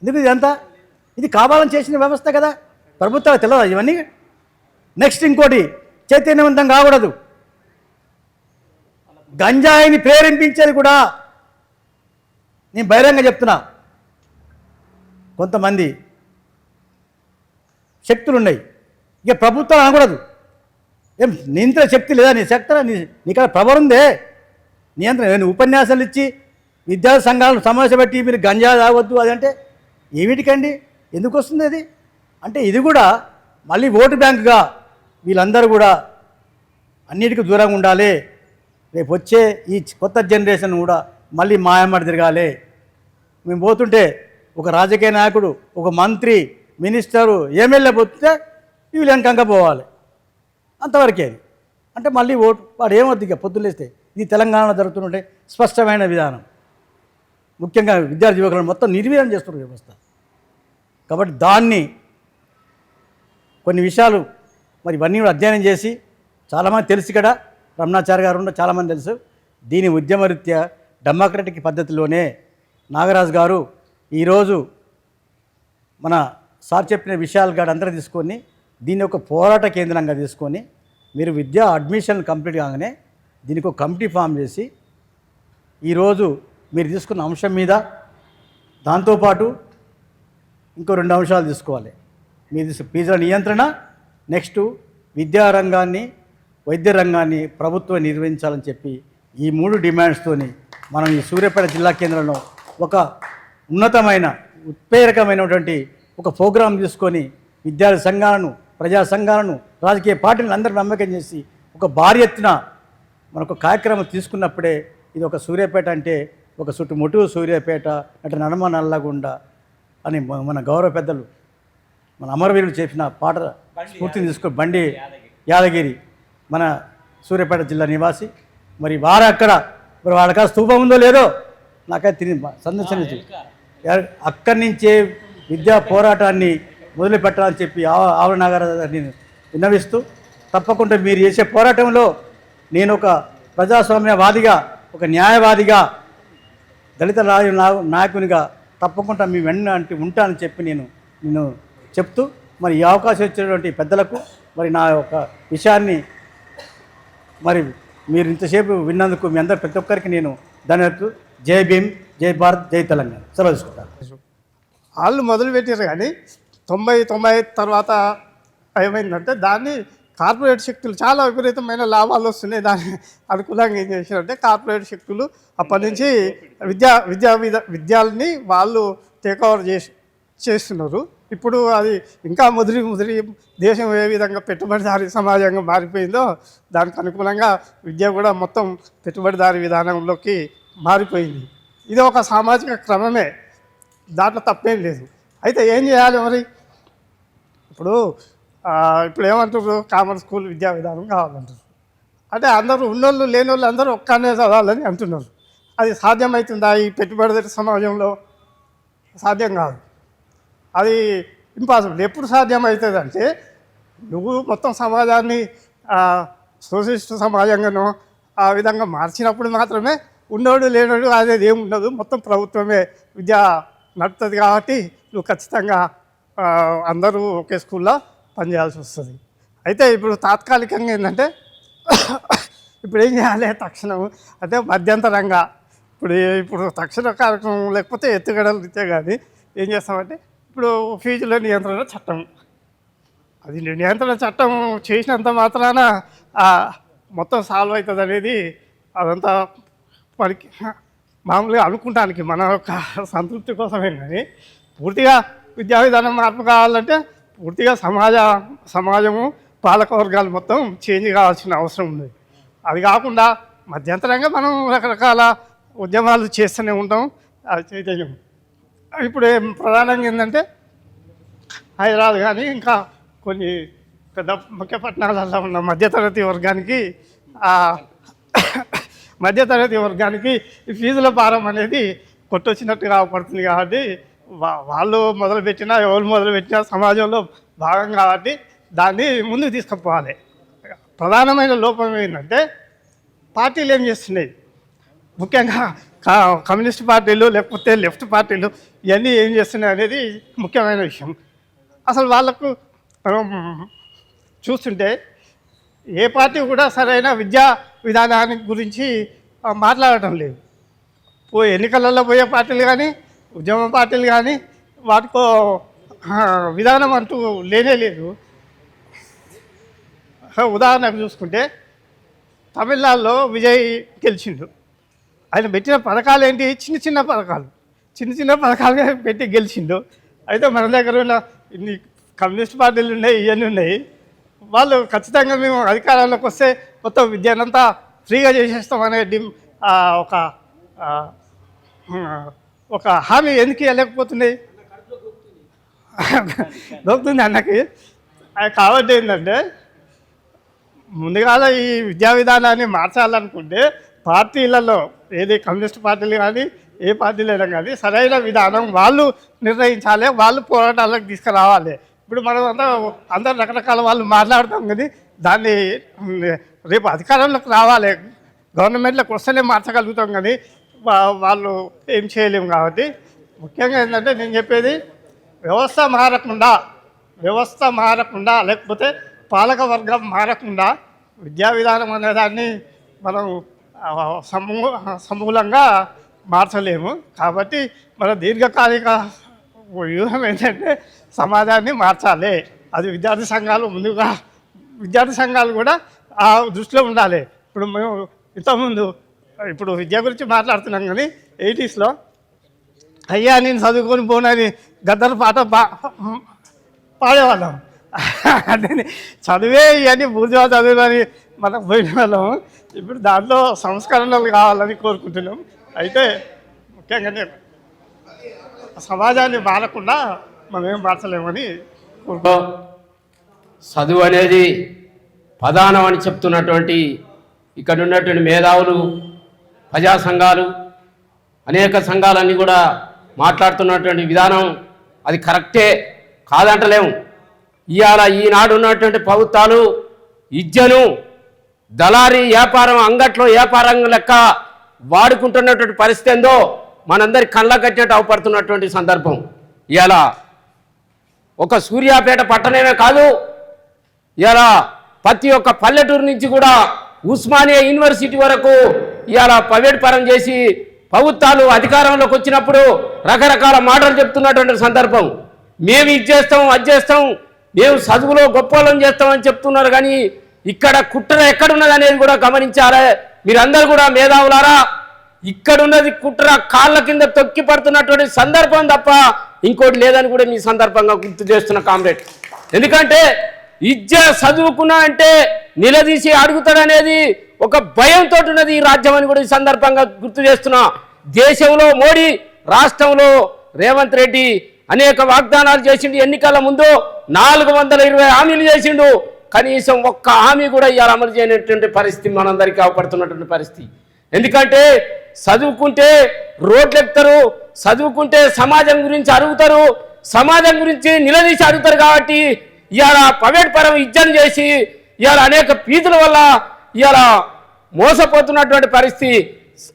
ఎందుకు ఇదంతా? ఇది కావాలని చేసిన వ్యవస్థ కదా, ప్రభుత్వాలు తెలియదా ఇవన్నీ? నెక్స్ట్ ఇంకోటి, చైతన్యవంతం కాకూడదు. గంజాయిని ప్రేరేపించేది కూడా నేను బహిరంగ చెప్తున్నా. కొంతమంది శక్తులు ఉన్నాయి, ఇక ప్రభుత్వం అనకూడదు. ఏం నియంత్రణ శక్తి లేదా? నీ శక్తి నీకు ప్రభావం ఉందే, నియంత్రణ. నేను ఉపన్యాసాలు ఇచ్చి విద్యార్థి సంఘాలను సమావేశపెట్టి మీరు గంజా తాగొద్దు అది అంటే ఏమిటికండి? ఎందుకు వస్తుంది అది? అంటే ఇది కూడా మళ్ళీ ఓటు బ్యాంకుగా వీళ్ళందరూ కూడా అన్నిటికీ దూరంగా ఉండాలి. రేపు వచ్చే ఈ కొత్త జనరేషన్ కూడా మళ్ళీ మాయమ్మడి తిరగాలి. మేము పోతుంటే ఒక రాజకీయ నాయకుడు, ఒక మంత్రి, మినిస్టరు, ఎమ్మెల్యే పోతుంటే వీళ్ళు వెనకంగా పోవాలి, అంతవరకే. అది అంటే మళ్ళీ ఓటు వాడు ఏమవుద్ది? ఇక పొద్దులేస్తే ఇది తెలంగాణలో జరుగుతుంటే స్పష్టమైన విధానం. ముఖ్యంగా విద్యార్థి యువకులను మొత్తం నిర్వీర్యం చేస్తున్నారు వ్యవస్థ. కాబట్టి దాన్ని కొన్ని విషయాలు మరి ఇవన్నీ కూడా అధ్యయనం చేసి చాలామంది తెలుసు, ఇక్కడ రమణాచార్య గారు ఉన్న చాలామంది తెలుసు. దీని ఉద్యమరీత్యా డెమోక్రటిక్ పద్ధతిలోనే నాగరాజు గారు ఈరోజు మన సార్ చెప్పిన విషయాలు కాడ అందరూ తీసుకొని దీన్ని ఒక పోరాట కేంద్రంగా తీసుకొని మీరు విద్యా అడ్మిషన్ కంప్లీట్ కాగానే దీనికి ఒక కమిటీ ఫామ్ చేసి ఈరోజు మీరు తీసుకున్న అంశం మీద దాంతోపాటు ఇంకో 2 అంశాలు తీసుకోవాలి. మీరు ఫీజుల నియంత్రణ, నెక్స్ట్ విద్యారంగాన్ని, వైద్య రంగాన్ని ప్రభుత్వం నిర్వహించాలని చెప్పి ఈ 3 డిమాండ్స్తోని మనం ఈ సూర్యాపేట జిల్లా కేంద్రంలో ఒక ఉన్నతమైన ఉత్ప్రేరకమైనటువంటి ఒక ప్రోగ్రాం తీసుకొని విద్యార్థి సంఘాలను, ప్రజా సంఘాలను, రాజకీయ పార్టీలను అందరూ నమ్మకం చేసి ఒక భారీ ఎత్తున మనకు కార్యక్రమం తీసుకున్నప్పుడే ఇది ఒక సూర్యాపేట అంటే ఒక చుట్టుముట్టు సూర్యాపేట అంటే నడమ నల్లగుండ అని మన గౌరవ పెద్దలు మన అమరవీరులు చెప్పిన పాట స్ఫూర్తిని తీసుకొని బండి యాదగిరి మన సూర్యాపేట జిల్లా నివాసి. మరి వారు అక్కడ మరి వాళ్ళకి స్తూపం ఉందో లేదో నాకైతే తిరిగి సందర్శించు అక్కడి నుంచే విద్యా పోరాటాన్ని మొదలుపెట్టాలని చెప్పి ఆవరణాగారిని విన్నవిస్తూ, తప్పకుండా మీరు చేసే పోరాటంలో నేను ఒక ప్రజాస్వామ్యవాదిగా, ఒక న్యాయవాదిగా, దళిత నాయకునిగా తప్పకుండా మీ వెన్న అంటే ఉంటానని చెప్పి నేను చెప్తూ, మరి ఈ అవకాశం ఇచ్చినటువంటి పెద్దలకు మరి నా యొక్క విషయాన్ని మరి మీరు ఇంతసేపు విన్నందుకు మీ అందరు ప్రతి ఒక్కరికి నేను ధన్యవాదాలు. జై భీమ్, జై భారత్, జై తెలంగాణ. సెలవు తీసుకుంటాను. వాళ్ళు మొదలుపెట్టారు కానీ 90 తర్వాత ఏమైందంటే దాన్ని కార్పొరేట్ శక్తులు చాలా విపరీతమైన లాభాలు వస్తున్నాయి. దాన్ని అనుకూలంగా ఏం చేశారంటే కార్పొరేట్ శక్తులు అప్పటి నుంచి విద్యాలని వాళ్ళు టేక్ ఓవర్ చేస్తున్నారు. ఇప్పుడు అది ఇంకా ముదిరి దేశం ఏ విధంగా పెట్టుబడిదారీ సమాజంగా మారిపోయిందో దానికి అనుకూలంగా విద్య కూడా మొత్తం పెట్టుబడిదారీ విధానంలోకి మారిపోయింది. ఇది ఒక సామాజిక క్రమమే, దాంట్లో తప్పేం లేదు. అయితే ఏం చేయాలి మరి? ఇప్పుడు ఏమంటారు, కామన్ స్కూల్ విద్యా విధానం కావాలంటారు. అంటే అందరూ ఉన్నోళ్ళు లేనోళ్ళు అందరూ ఒక్కనే చదవాలని అంటున్నారు. అది సాధ్యమవుతుందా ఈ పెట్టుబడిదారీ సమాజంలో? సాధ్యం కాదు, అది ఇంపాసిబుల్. ఎప్పుడు సాధ్యమవుతుంది అంటే నువ్వు మొత్తం సమాజాన్ని సోషలిస్ట్ సమాజంగానో ఆ విధంగా మార్చినప్పుడు మాత్రమే ఉన్నోడు లేనోడు అనేది ఏమి ఉండదు, మొత్తం ప్రభుత్వమే విద్య నడుపుతుంది. కాబట్టి నువ్వు ఖచ్చితంగా అందరూ ఒకే స్కూల్లో పనిచేయాల్సి వస్తుంది. అయితే ఇప్పుడు తాత్కాలికంగా ఏంటంటే ఇప్పుడు ఏం చేయాలి తక్షణం అంటే మధ్యంతరంగా ఇప్పుడు తక్షణ కార్యక్రమం లేకపోతే ఎత్తుగడలు ఇచ్చే కానీ ఏం చేస్తామంటే ఇప్పుడు ఫీజుల నియంత్రణ చట్టం, అది నియంత్రణ చట్టం చేసినంత మాత్రాన మొత్తం సాల్వ్ అవుతుంది అనేది అదంతా పనికి మామూలుగా అనుకుంటానికి మన యొక్క సంతృప్తి కోసమే. కానీ పూర్తిగా విద్యా విధానం మార్పు కావాలంటే పూర్తిగా సమాజము పాలక వర్గాలు మొత్తం చేంజ్ కావాల్సిన అవసరం ఉంది. అది కాకుండా మధ్యంతరంగా మనం రకరకాల ఉద్యమాలు చేస్తూనే ఉంటాం. అది చైతన్యం ఇప్పుడు ప్రధానంగా ఏంటంటే హైదరాబాద్ కానీ ఇంకా కొన్ని పెద్ద ముఖ్య పట్టణాలలో ఉన్న మధ్యతరగతి వర్గానికి ఈ ఫీజుల భారం అనేది కొట్టొచ్చినట్టుగా పడుతుంది. కాబట్టి వాళ్ళు మొదలుపెట్టినా ఎవరు మొదలుపెట్టినా సమాజంలో భాగం కాబట్టి దాన్ని ముందుకు తీసుకుపోవాలి. ప్రధానమైన లోపం ఏంటంటే పార్టీలు ఏం చేస్తున్నాయి, ముఖ్యంగా కమ్యూనిస్ట్ పార్టీలు లేకపోతే లెఫ్ట్ పార్టీలు ఇవన్నీ ఏం చేస్తున్నాయి అనేది ముఖ్యమైన విషయం. అసలు వాళ్ళకు మనం చూస్తుంటే ఏ పార్టీ కూడా సరైన విద్యా విధానానికి గురించి మాట్లాడటం లేదు. ఎన్నికలలో పోయే పార్టీలు కానీ ఉద్యమ పార్టీలు కానీ వాటికో విధానం అంటూ లేనే లేదు. ఉదాహరణకు చూసుకుంటే తమిళనాడులో విజయ్ గెలిచిండు. ఆయన పెట్టిన పథకాలు ఏంటి, చిన్న చిన్న పథకాలుగా పెట్టి గెలిచిండు. అయితే మన దగ్గర ఉన్న ఇన్ని కమ్యూనిస్ట్ పార్టీలు ఉన్నాయి, ఇవన్నీ ఉన్నాయి. వాళ్ళు ఖచ్చితంగా మేము అధికారంలోకి వస్తే మొత్తం విద్యనంతా ఫ్రీగా చేసేస్తామనే ఒక హామీ ఎందుకు ఇవ్వలేకపోతున్నాయి దొరుకుతుంది అన్నకి. కాబట్టి ఏంటంటే ముందుగా ఈ విద్యా విధానాన్ని మార్చాలనుకుంటే పార్టీలలో ఏది కమ్యూనిస్ట్ పార్టీలు కానీ ఏ పార్టీలైనా కానీ సరైన విధానం వాళ్ళు నిర్ణయించాలి, వాళ్ళు పోరాటాలకు తీసుకురావాలి. ఇప్పుడు మనం అందరూ రకరకాల వాళ్ళు మాట్లాడతాం కానీ దాన్ని రేపు అధికారంలోకి రావాలి, గవర్నమెంట్లోకి వస్తేనే మార్చగలుగుతాం కానీ వాళ్ళు ఏం చేయలేము. కాబట్టి ముఖ్యంగా ఏంటంటే నేను చెప్పేది వ్యవస్థ మారకుండా లేకపోతే పాలక వర్గం మారకుండా విద్యా విధానం అనేదాన్ని మనం సమూలంగా మార్చలేము. కాబట్టి మన దీర్ఘకాలిక వ్యూహం ఏంటంటే సమాజాన్ని మార్చాలి. అది విద్యార్థి సంఘాలు కూడా ఆ దృష్టిలో ఉండాలి. ఇప్పుడు మేము ఇంతకుముందు ఇప్పుడు విద్య గురించి మాట్లాడుతున్నాం కానీ 80s అయ్యా నేను చదువుకొని పోనని గద్దర్ పాట పాడేవాళ్ళం. అంటే చదివే ఇవన్నీ బూర్జువా చదువులని మనం పోయిన వాళ్ళం. ఇప్పుడు దాంట్లో సంస్కరణలు కావాలని కోరుకుంటున్నాం. అయితే ముఖ్యంగా సమాజాన్ని మారకుండా మనం ఏం మార్చలేమని కోరుకుంటున్నాం. చదువు అనేది ప్రధానం అని చెప్తున్నటువంటి ఇక్కడ ఉన్నటువంటి మేధావులు, ప్రజా సంఘాలు, అనేక సంఘాలన్నీ కూడా మాట్లాడుతున్నటువంటి విధానం అది కరెక్టే, కాదంటలేము. ఈనాడు ఉన్నటువంటి ప్రభుత్వాలు విద్యను దళారీ వ్యాపారం, అంగట్లో వ్యాపారం లెక్క వాడుకుంటున్నటువంటి పరిస్థితి ఏందో మనందరి కళ్ళ కట్టేట్టు అవపడుతున్నటువంటి సందర్భం. ఇవాళ ఒక సూర్యాపేట పట్టణమే కాదు, ఇవాళ ప్రతి ఒక్క పల్లెటూరు నుంచి కూడా ఉస్మానియా యూనివర్సిటీ వరకు ఇవాళ ప్రైవేట్ పరం చేసి ప్రభుత్వాలు అధికారంలోకి వచ్చినప్పుడు రకరకాల మాటలు చెప్తున్నటువంటి సందర్భం. మేము ఇది చేస్తాం, అది చేస్తాం, మేము చదువులో గొప్పలను చేస్తామని చెప్తున్నారు. కానీ ఇక్కడ కుట్ర ఎక్కడున్నది అనేది కూడా గమనించాలి. మీరందరూ కూడా మేధావులారా, ఇక్కడున్నది కుట్ర కాళ్ళ కింద తొక్కి పడుతున్నటువంటి సందర్భం తప్ప ఇంకోటి లేదని కూడా మీ సందర్భంగా గుర్తు చేస్తున్న కామ్రేడ్. ఎందుకంటే విద్య చదువుకున్నా అంటే నిలదీసి అడుగుతాడనేది ఒక భయంతో ఉన్నది ఈ రాజ్యం అని కూడా ఈ సందర్భంగా గుర్తు చేస్తున్నా. దేశంలో మోడీ, రాష్ట్రంలో రేవంత్ రెడ్డి అనేక వాగ్దానాలు చేసిండు. ఎన్నికల ముందు 420 హామీలు చేసిండు. కనీసం ఒక్క హామీ కూడా ఇవాళ అమలు చేయనటువంటి పరిస్థితి మనందరికీ అవపడుతున్నటువంటి పరిస్థితి. ఎందుకంటే చదువుకుంటే రోడ్లు ఎక్కుతారు, చదువుకుంటే సమాజం గురించి అడుగుతారు, సమాజం గురించి నిలదీసి అడుగుతారు. కాబట్టి ఇవాళ ప్రైవేట్ పరం ఇజ్జను చేసి ఇవాళ అనేక ఫీజుల వల్ల ఇవాళ మోసపోతున్నటువంటి పరిస్థితి.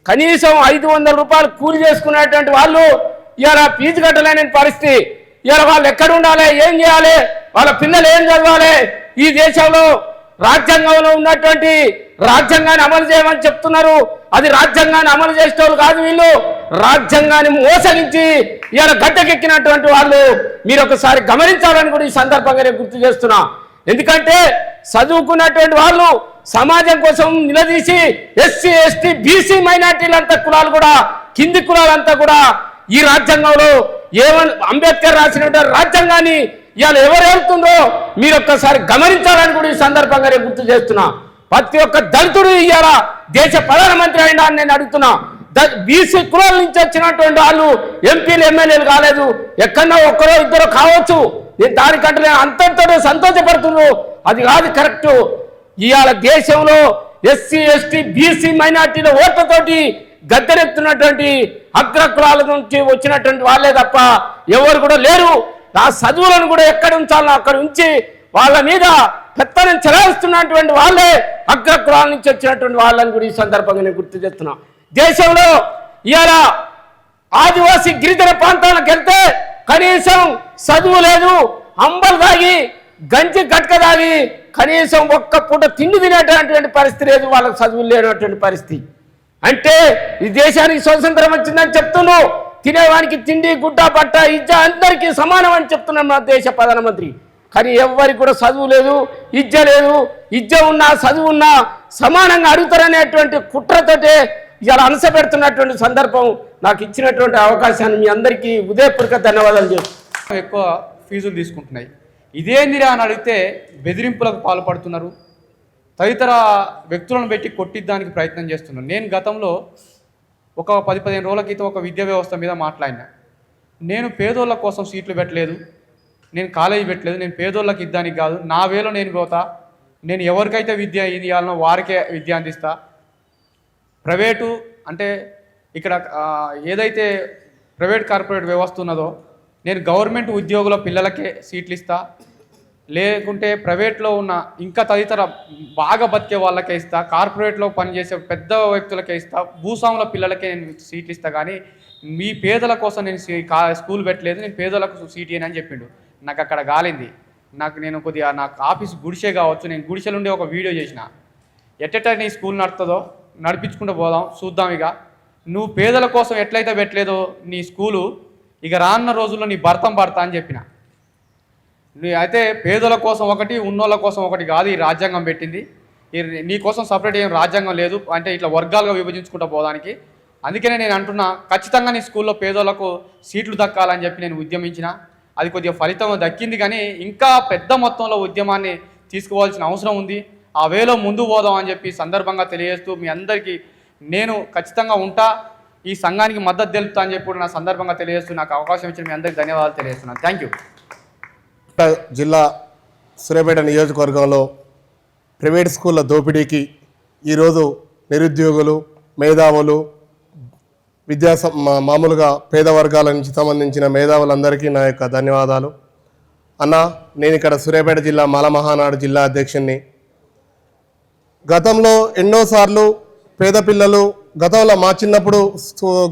కనీసం 500 రూపాయలు కూలి చేసుకునేటువంటి వాళ్ళు ఇవాళ ఫీజు కట్టలేని పరిస్థితి. ఇవాళ వాళ్ళు ఎక్కడ ఉండాలి, ఏం చేయాలి, వాళ్ళ పిల్లలు ఏం చదవాలి? ఈ దేశంలో రాజ్యాంగంలో ఉన్నటువంటి రాజ్యాంగాన్ని అమలు చేయమని చెప్తున్నారు. అది రాజ్యాంగాన్ని అమలు చేసేటోళ్ళు కాదు వీళ్ళు. రాజ్యాంగాన్ని మోసగించి ఇవాళ గట్టెక్కినటువంటి వాళ్ళు మీరు ఒకసారి గమనించాలని కూడా ఈ సందర్భంగా నేను గుర్తు చేస్తున్నా. ఎందుకంటే చదువుకున్నటువంటి వాళ్ళు సమాజం కోసం నిలదీసి ఎస్సీ ఎస్టీ బీసీ మైనార్టీలంతా కులాలు కూడా కింది కులాలంతా కూడా ఈ రాజ్యాంగంలో ఏమని అంబేద్కర్ రాసినటువంటి రాజ్యాంగాన్ని ఇవాళ ఎవరు వెళ్తుందో మీరు ఒక్కసారి గమనించాలని కూడా ఈ సందర్భంగా నేను గుర్తు చేస్తున్నా. ప్రతి ఒక్క దళితుడు ఇవాళ దేశ ప్రధానమంత్రి అయినా అని నేను అడుగుతున్నా. బీసీ కులాల నుంచి వచ్చినటువంటి వాళ్ళు ఎంపీలు ఎమ్మెల్యేలు కాలేదు, ఎక్కడన్నా ఒక్కరో ఇద్దరు కావచ్చు. నేను దానికంటే నేను అంతటితో సంతోషపడుతున్నాను. అది కాదు కరెక్ట్. ఇవాళ దేశంలో ఎస్సీ ఎస్టీ బీసీ మైనార్టీల ఓట్లతోటి గద్దెనెత్తున్నటువంటి అగ్ర కులాల నుంచి వచ్చినటువంటి వాళ్ళే తప్ప ఎవరు కూడా లేరు. ఆ చదువులను కూడా ఎక్కడ ఉంచాలో అక్కడ ఉంచి వాళ్ళ మీద పెత్తనం చెలాయిస్తున్నటువంటి వాళ్ళే అగ్ర కులాల నుంచి వచ్చినటువంటి వాళ్ళని కూడా ఈ సందర్భంగా నేను గుర్తు చేస్తున్నా. దేశంలో ఇవాళ ఆదివాసీ గిరిజన ప్రాంతాలకు వెళ్తే కనీసం చదువు లేదు, అంబలు తాగి గంజి గట్క తాగి కనీసం ఒక్క పూట తిండి తినేటటువంటి పరిస్థితి లేదు, వాళ్ళకి చదువులు లేనటువంటి పరిస్థితి. అంటే ఈ దేశానికి స్వతంత్రం వచ్చిందని చెప్తున్నావు, తినేవానికి తిండి గుడ్డ బట్ట ఇజ్జ అందరికీ సమానం అని చెప్తున్నాం మన దేశ ప్రధానమంత్రి. కానీ ఎవరికి కూడా చదువు లేదు, ఇజ్జ లేదు. ఇజ్జ ఉన్నా చదువు ఉన్నా సమానంగా అడుగుతారనేటువంటి కుట్రతోటే ఇలా అనసపెడుతున్నటువంటి సందర్భం. నాకు ఇచ్చినటువంటి అవకాశాన్ని మీ అందరికీ ఉదయపూర్వక ధన్యవాదాలు చెప్తాను. ఎక్కువ ఫీజులు తీసుకుంటున్నాయి. ఇదేందిరా అని అడిగితే బెదిరింపులకు పాల్పడుతున్నారు, తదితర వ్యక్తులను పెట్టి కొట్టిద్దానికి ప్రయత్నం చేస్తున్నారు. నేను గతంలో ఒక 10-15 రోజుల క్రితం ఒక విద్యా వ్యవస్థ మీద మాట్లాడినా. నేను పేదోళ్ళ కోసం సీట్లు పెట్టలేదు, నేను కాలేజీ పెట్టలేదు, నేను పేదోళ్ళకి ఇద్దానికి కాదు, నా వేలో నేను పోతా, నేను ఎవరికైతే విద్య ఇవ్వాలనో వారికే విద్య అందిస్తా. ప్రైవేటు అంటే ఇక్కడ ఏదైతే ప్రైవేట్ కార్పొరేట్ వ్యవస్థ ఉన్నదో నేను గవర్నమెంట్ ఉద్యోగుల పిల్లలకే సీట్లు ఇస్తా, లేకుంటే ప్రైవేట్లో ఉన్న ఇంకా తదితర బాగా బతికే వాళ్ళకే ఇస్తా, కార్పొరేట్లో పనిచేసే పెద్ద వ్యక్తులకే ఇస్తా, భూస్వాముల పిల్లలకే నేను సీట్లు ఇస్తా. కానీ మీ పేదల కోసం నేను స్కూల్ పెట్టలేదు, నేను పేదలకు సీట్ అని చెప్పిండు. నాకు అక్కడ గాలింది. నేను కొద్దిగా నాకు ఆఫీస్ గుడిసే కావచ్చు, నేను గుడిసెలుండి ఒక వీడియో చేసిన. ఎట్టెట్ట నీ స్కూల్ నడుతుందో నడిపించుకుంటూ పోదాం, చూద్దాం. ఇక నువ్వు పేదల కోసం ఎట్లయితే పెట్టలేదో నీ స్కూలు, ఇక రానున్న రోజుల్లో నీ భర్తం పడతా అని చెప్పిన. అయితే పేదల కోసం ఒకటి, ఉన్నోళ్ళ కోసం ఒకటి కాదు ఈ రాజ్యాంగం పెట్టింది. నీ కోసం సపరేట్ ఏం రాజ్యాంగం లేదు, అంటే ఇట్లా వర్గాలుగా విభజించుకుంటూ పోవడానికి. అందుకనే నేను అంటున్నా, ఖచ్చితంగా నీ స్కూల్లో పేదోళ్లకు సీట్లు దక్కాలని చెప్పి నేను ఉద్యమించిన. అది కొద్దిగా ఫలితం దక్కింది, కానీ ఇంకా పెద్ద మొత్తంలో ఉద్యమాన్ని తీసుకోవాల్సిన అవసరం ఉంది. ఆ వేలో ముందు పోదాం అని చెప్పి సందర్భంగా తెలియజేస్తూ మీ అందరికీ నేను ఖచ్చితంగా ఉంటా, ఈ సంఘానికి మద్దతు తెలుపుతా అని చెప్పి నా సందర్భంగా తెలియజేస్తూ నాకు అవకాశం ఇచ్చిన మీ అందరికీ ధన్యవాదాలు తెలియజేస్తున్నాను. Thank you. జిల్లా సూర్యాపేట నియోజకవర్గంలో ప్రైవేట్ స్కూళ్ళ దోపిడీకి ఈరోజు నిరుద్యోగులు, మేధావులు, మామూలుగా పేద వర్గాల నుంచి సంబంధించిన మేధావులందరికీ నా యొక్క ధన్యవాదాలు. అన్న, నేను ఇక్కడ సూర్యాపేట జిల్లా మాల మహానాడు జిల్లా అధ్యక్షుడిని. గతంలో ఎన్నోసార్లు పేద పిల్లలు, గతంలో మా చిన్నప్పుడు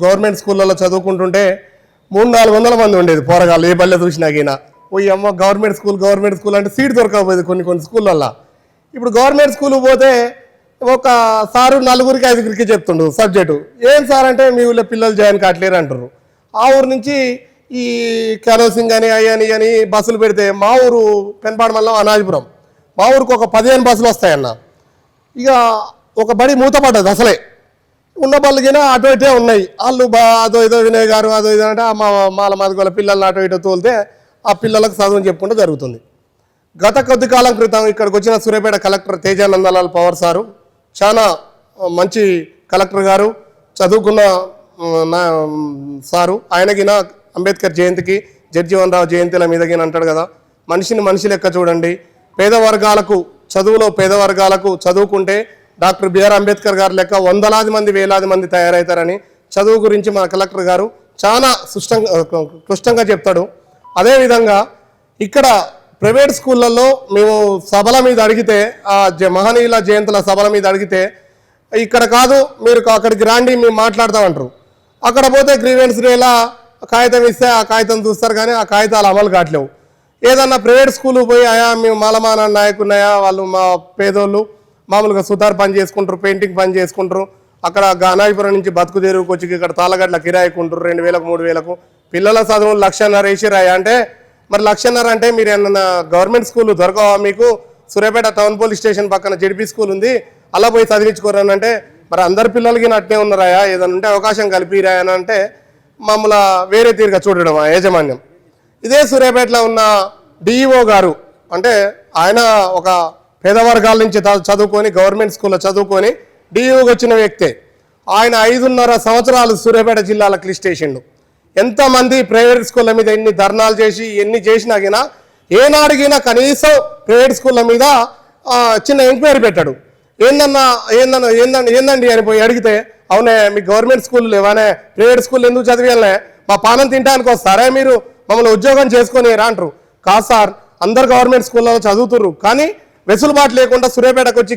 గవర్నమెంట్ స్కూళ్ళలో చదువుకుంటుంటే 300-400 మంది ఉండేది పోరగాళ్ళు. ఏ బల్లె చూసినాకైనా పోయి అమ్మ గవర్నమెంట్ స్కూల్ అంటే సీట్ దొరకకపోయేది కొన్ని స్కూళ్ళల్లో. ఇప్పుడు గవర్నమెంట్ స్కూల్ పోతే ఒక సారు 4-5 చెప్తుండు సబ్జెక్టు. ఏం సార్ అంటే మీ ఊళ్ళో పిల్లలు జాయిన్ కావట్లేరు అంటారు. ఆ ఊరు నుంచి ఈ కెరోసింగ్ అని అయ్యని అని బస్సులు పెడితే మా ఊరు పెనపాడు మండలం అనాజిపురం, మా ఊరికి ఒక 15 బస్సులు వస్తాయన్న. ఇక ఒక బడి మూతపడ్డది, అసలే ఉన్న బళ్ళకినా అటు ఇటే ఉన్నాయి. వాళ్ళు అదో ఇదో వినయ్ గారు అదో ఇదో అంటే మాల మాదిగోళ్ళ పిల్లల్ని అటు ఇటో తోలితే ఆ పిల్లలకు చదువుని చెప్పుకుంటూ జరుగుతుంది. గత కొద్ది కాలం క్రితం ఇక్కడికి వచ్చిన సూర్యాపేట కలెక్టర్ తేజానందలాల్ పవర్ సారు, చాలా మంచి కలెక్టర్ గారు, చదువుకున్న సారు. ఆయనకిన అంబేద్కర్ జయంతికి, జగ్జీవన్ రావు జయంతిల మీదకి అంటాడు కదా, మనిషిని మనిషి లెక్క చూడండి, పేద వర్గాలకు చదువులో పేద వర్గాలకు చదువుకుంటే డాక్టర్ బిఆర్ అంబేద్కర్ గారు లెక్క 100,000 మంది 1,000 మంది తయారవుతారని చదువు గురించి మన కలెక్టర్ గారు చాలా క్లుష్టంగా చెప్తాడు. అదేవిధంగా ఇక్కడ ప్రైవేట్ స్కూళ్ళల్లో మేము సభల మీద అడిగితే, ఆ మహనీయుల జయంతుల సభల మీద అడిగితే, ఇక్కడ కాదు మీరు అక్కడికి రాండి మేము మాట్లాడతామంటారు. అక్కడ పోతే గ్రీవెన్స్ డేలా కాగితం ఇస్తే ఆ కాగితం చూస్తారు, కానీ ఆ కాగితాలు అమలు కావట్లేవు. ఏదన్నా ప్రైవేట్ స్కూల్ పోయి అయా మేము మాలమాన నాయకున్నాయా వాళ్ళు మా పేదోళ్ళు మామూలుగా సుతార్ పని చేసుకుంటారు, పెయింటింగ్ పని చేసుకుంటారు, అక్కడ గానాయిపురం నుంచి బతుకు తెరువుకి వచ్చి ఇక్కడ తాళగడ్ల కిరాయికుంటారు 2000 3000కు పిల్లల చదువులు 1,50,000 వేసిరాయా అంటే మరి 1,50,000 అంటే మీరు ఏమన్నా గవర్నమెంట్ స్కూల్ దొరకవా మీకు? సూర్యాపేట టౌన్ పోలీస్ స్టేషన్ పక్కన జెడ్పీ స్కూల్ ఉంది, అలా పోయి చదివించుకోరని అంటే మరి అందరి పిల్లలకి అట్నే ఉన్నారాయా, ఏదైనా ఉంటే అవకాశం కలిపిరాయా అని అంటే మమ్మల్ని వేరే తీరుగా చూడడం ఆ యాజమాన్యం. ఇదే సూర్యాపేటలో ఉన్న డిఈఓ గారు అంటే ఆయన ఒక పేద వర్గాల నుంచి చదువుకొని గవర్నమెంట్ స్కూల్లో చదువుకొని డిఈఓకి వచ్చిన వ్యక్తే. ఆయన 5.5 సంవత్సరాలు సూర్యాపేట జిల్లాలో క్లిస్ట్ చేసిండు. ఎంతమంది ప్రైవేట్ స్కూళ్ళ మీద ఎన్ని ధర్నాలు చేసి ఎన్ని చేసినాగినా ఏనాడిగినా కనీసం ప్రైవేట్ స్కూళ్ళ మీద చిన్న ఎంక్వైరీ పెట్టాడు. ఏందండి అని పోయి అడిగితే అవునే మీ గవర్నమెంట్ స్కూల్ లేవానే, ప్రైవేట్ స్కూల్ ఎందుకు చదివేయాలనే, మా పానం తినడానికి వస్తారే మీరు, మమ్మల్ని ఉద్యోగం చేసుకొని రా అంటారు. కాదు సార్, అందరు గవర్నమెంట్ స్కూల్లో చదువుతుర్రు కానీ వెసులుబాటు లేకుండా సూర్యాపేటకు వచ్చి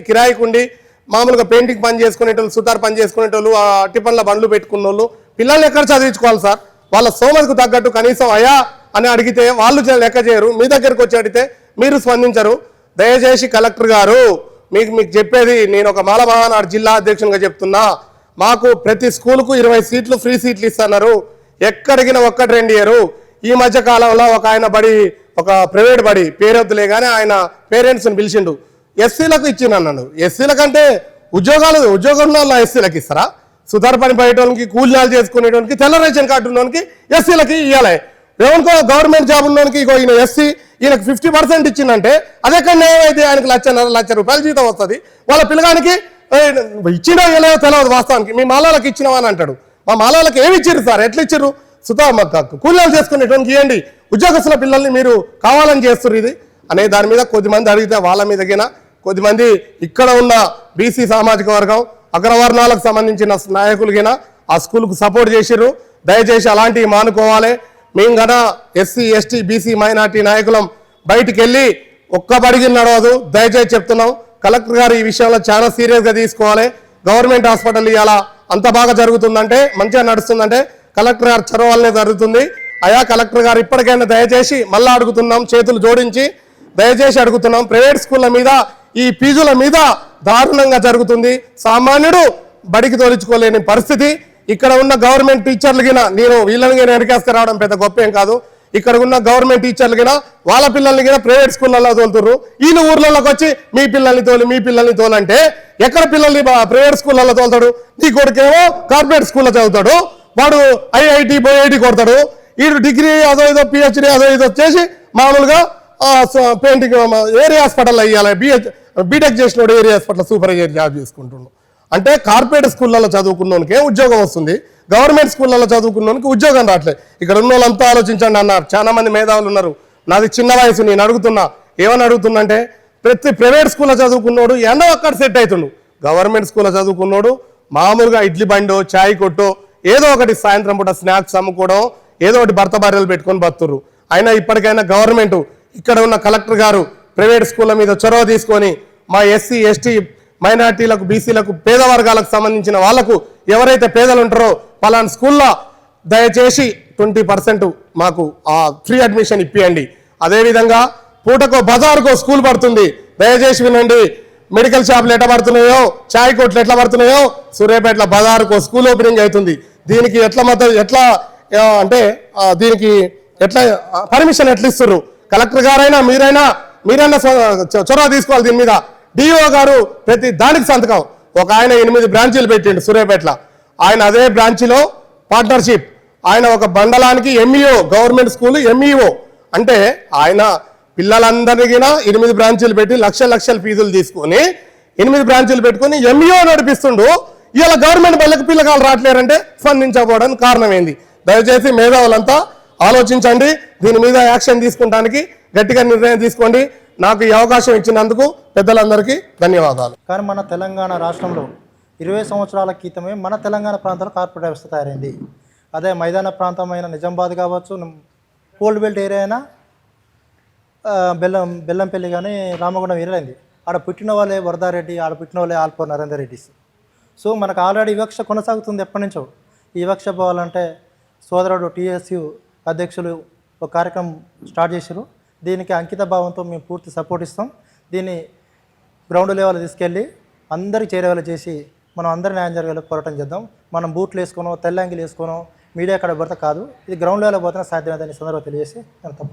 కిరాయికి ఉండి మామూలుగా పెయింటింగ్ పని చేసుకునేటోళ్ళు, సుతార్ పని చేసుకునేటోళ్ళు, టిఫన్ల బండ్లు పెట్టుకున్న వాళ్ళు పిల్లల్ని ఎక్కడ చదివించుకోవాలి సార్? వాళ్ళ సోమతికి తగ్గట్టు కనీసం అయా అని అడిగితే వాళ్ళు లెక్క చేయరు, మీ దగ్గరకు వచ్చి అడిగితే మీరు స్పందించరు. దయచేసి కలెక్టర్ గారు మీకు చెప్పేది, నేను ఒక మాల మహానాడు జిల్లా అధ్యక్షునిగా చెప్తున్నా, మాకు ప్రతి స్కూల్కు 20 సీట్లు ఫ్రీ సీట్లు ఇస్తున్నారు, ఎక్కడికినా 1-2 ఇయరు. ఈ మధ్య కాలంలో ఒక ఆయన ఒక ప్రైవేట్ బడి పేరొద్దులే కానీ ఆయన పేరెంట్స్ని పిలిచిండు, ఎస్సీలకు ఇచ్చినన్నాడు. ఎస్సీల కంటే ఉద్యోగం ఉన్న ఎస్సీలకు ఇస్తారా? సుధార్ పని పోయేటోనికి, కూలినాలు చేసుకునేటోనికి, తెల్ల రేషన్ కార్డు ఉన్నోనికి ఎస్సీలకి ఇవ్వాలి. ఏమనుకో గవర్నమెంట్ జాబ్ ఉన్నోనికి ఈయన ఎస్సీ ఈయనకు 50% ఇచ్చిందంటే అదెక్కడ ఏమైతే ఆయనకు 1,00,000 రూపాయలు జీతం వస్తుంది. వాళ్ళ పిల్లగానికి ఇచ్చినా ఇవ్వలేదో తెలియదు వాస్తవానికి. మీ మాలలకు ఇచ్చినావా అని అంటాడు. మా మాలలకు ఏమి ఇచ్చారు సార్? ఎట్లా ఇచ్చారు? కూలీలు చేసుకునేటువంటి ఇవ్వండి, ఉద్యోగస్తుల పిల్లల్ని మీరు కావాలని చేస్తారు ఇది అనే దాని మీద కొద్దిమంది అడిగితే వాళ్ళ మీదగిన కొద్దిమంది ఇక్కడ ఉన్న బీసీ సామాజిక వర్గం అగ్రవర్ణాలకు సంబంధించిన నాయకులు గిన ఆ స్కూల్కు సపోర్ట్ చేసిర్రు. దయచేసి అలాంటివి మానుకోవాలి. మేము గన ఎస్సీ ఎస్టీ బీసీ మైనార్టీ నాయకులం బయటికి వెళ్ళి ఒక్క బడికి నడవదు. దయచేసి చెప్తున్నాం, కలెక్టర్ గారు ఈ విషయంలో చాలా సీరియస్గా తీసుకోవాలి. గవర్నమెంట్ హాస్పిటల్ ఇవాళ అంత బాగా జరుగుతుందంటే, మంచిగా నడుస్తుందంటే కలెక్టర్ గారు చొరవ వల్లనే జరుగుతుంది. అయా కలెక్టర్ గారు ఇప్పటికైనా దయచేసి మళ్ళీ అడుగుతున్నాం, చేతులు జోడించి దయచేసి అడుగుతున్నాం, ప్రైవేట్ స్కూళ్ళ మీద ఈ ఫీజుల మీద దారుణంగా జరుగుతుంది. సామాన్యుడు బడికి తోలించుకోలేని పరిస్థితి. ఇక్కడ ఉన్న గవర్నమెంట్ టీచర్లు గిన నేను వీళ్ళని వెనకేస్తే రావడం పెద్ద గొప్ప ఏం కాదు. ఇక్కడ ఉన్న గవర్నమెంట్ టీచర్లు గిన వాళ్ళ పిల్లల్ని గిన ప్రైవేట్ స్కూళ్ళల్లో తోలుతుర్రు. వీళ్ళ ఊర్లలోకి వచ్చి మీ పిల్లల్ని తోలంటే ఎక్కడ పిల్లల్ని ప్రైవేట్ స్కూళ్ళల్లో తోలుతాడు? నీ కొడుకేమో కార్పొరేట్ స్కూల్లో చదువుతాడు, వాడు ఐఐటి ఐఐటి కొడతాడు, వీడు డిగ్రీ అదో ఇదో పిహెచ్డి అదో ఇదో చేసి మామూలుగా పెయింటింగ్ ఏరియా హాస్పిటల్లో ఇవ్వాలి. బీటెక్ చేసినోడు ఏరియా హాస్పిటల్ సూపర్వైజర్ జాబ్ చేసుకుంటున్నాడు. అంటే కార్పొరేట్ స్కూళ్ళలో చదువుకున్నోనికే ఉద్యోగం వస్తుంది, గవర్నమెంట్ స్కూళ్ళలో చదువుకున్నోనికి ఉద్యోగం రావట్లేదు. ఇక్కడ ఉన్న వాళ్ళంతా ఆలోచించండి అన్నారు. చాలా మంది మేధావులు ఉన్నారు. నాది చిన్న వయసు, నేను అడుగుతున్నా, ఏమని అడుగుతున్నా అంటే ప్రతి ప్రైవేట్ స్కూల్లో చదువుకున్నోడు ఎండ ఒక్కడ సెట్ అవుతుండు, గవర్నమెంట్ స్కూల్లో చదువుకున్నోడు మామూలుగా ఇడ్లీ బండో చాయ్ కొట్టో ఏదో ఒకటి సాయంత్రం పూట స్నాక్స్ అమ్ముకోవడం, ఏదో ఒకటి భర్త భార్యలు పెట్టుకొని బతురు. అయినా ఇప్పటికైనా గవర్నమెంట్ ఇక్కడ ఉన్న కలెక్టర్ గారు ప్రైవేట్ స్కూళ్ళ మీద చొరవ తీసుకొని మా ఎస్సీ ఎస్టీ మైనార్టీలకు బీసీలకు పేద వర్గాలకు సంబంధించిన వాళ్లకు ఎవరైతే పేదలు ఉంటారో పలానా స్కూల్లో దయచేసి 20% మాకు ఫ్రీ అడ్మిషన్ ఇప్పియండి. అదేవిధంగా పూటకో బజారుకో స్కూల్ పడుతుంది, దయచేసి వినండి. మెడికల్ షాపులు ఎట్లా పడుతున్నాయో, చాయ్ కోట్లు ఎట్లా పడుతున్నాయో సూర్యాపేటలో బజారుకో స్కూల్ ఓపెనింగ్ అవుతుంది. దీనికి ఎట్లా దీనికి ఎట్లా పర్మిషన్ ఎట్లా ఇస్తారు? కలెక్టర్ గారైనా మీరైనా చొరవ తీసుకోవాలి దీని మీద. డిఓ గారు ప్రతి దానికి సంతకం. ఒక ఆయన 8 బ్రాంచీలు పెట్టిండు సూర్యాపేటలో. ఆయన అదే బ్రాంచ్లో పార్ట్నర్షిప్, ఆయన ఒక మండలానికి ఎంఈఓ, గవర్నమెంట్ స్కూల్ ఎంఈఓ. అంటే ఆయన పిల్లలందరికీ 8 బ్రాంచీలు పెట్టి లక్షల ఫీజులు తీసుకొని 8 బ్రాంచీలు పెట్టుకొని ఎంఈఓ నడిపిస్తుండు. ఇలా గవర్నమెంట్ బళ్ళకి పిల్లకాయలు రావట్లేరంటే స్పందించకపోవడానికి కారణం ఏంది? దయచేసి మేధావులంతా ఆలోచించండి. దీని మీద యాక్షన్ తీసుకుంటానికి గట్టిగా నిర్ణయం తీసుకోండి. నాకు ఈ అవకాశం ఇచ్చినందుకు పెద్దలందరికీ ధన్యవాదాలు. కానీ మన తెలంగాణ రాష్ట్రంలో 20 సంవత్సరాల క్రితమే మన తెలంగాణ ప్రాంతంలో కార్పొరేట్ వ్యవస్థ తయారైంది. అదే మైదాన ప్రాంతమైన నిజామాబాద్ కావచ్చు, కోల్డ్ బెల్ట్ ఏరియా అయినా బెల్లంపల్లి కానీ రామగుండం ఏరియా. ఆడ పుట్టిన వాళ్ళే వరదారెడ్డి, ఆడ పుట్టిన వాళ్ళే ఆల్పో నరేందర్ రెడ్డిస్. సో మనకు ఆల్రెడీ వివక్ష కొనసాగుతుంది ఎప్పటి నుంచో. ఈ వివక్ష పోవాలంటే సోదరుడు టీఎస్యు అధ్యక్షులు ఒక కార్యక్రమం స్టార్ట్ చేశారు. దీనికి అంకిత భావంతో మేము పూర్తి సపోర్ట్ ఇస్తాం. దీన్ని గ్రౌండ్ లెవెల్ తీసుకెళ్ళి అందరికి చేరేవాళ్ళు చేసి మనం అందరి న్యాయం జరిగేలా పోరాటం చేద్దాం. మనం బూట్లు వేసుకోనో తెల్లంగిలు వేసుకోనో మీడియా అక్కడ పడితే కాదు, ఇది గ్రౌండ్ లెవెల్ పోతే సాధ్యమైందని సందర్భంగా తెలియజేసి నేను తప్పులు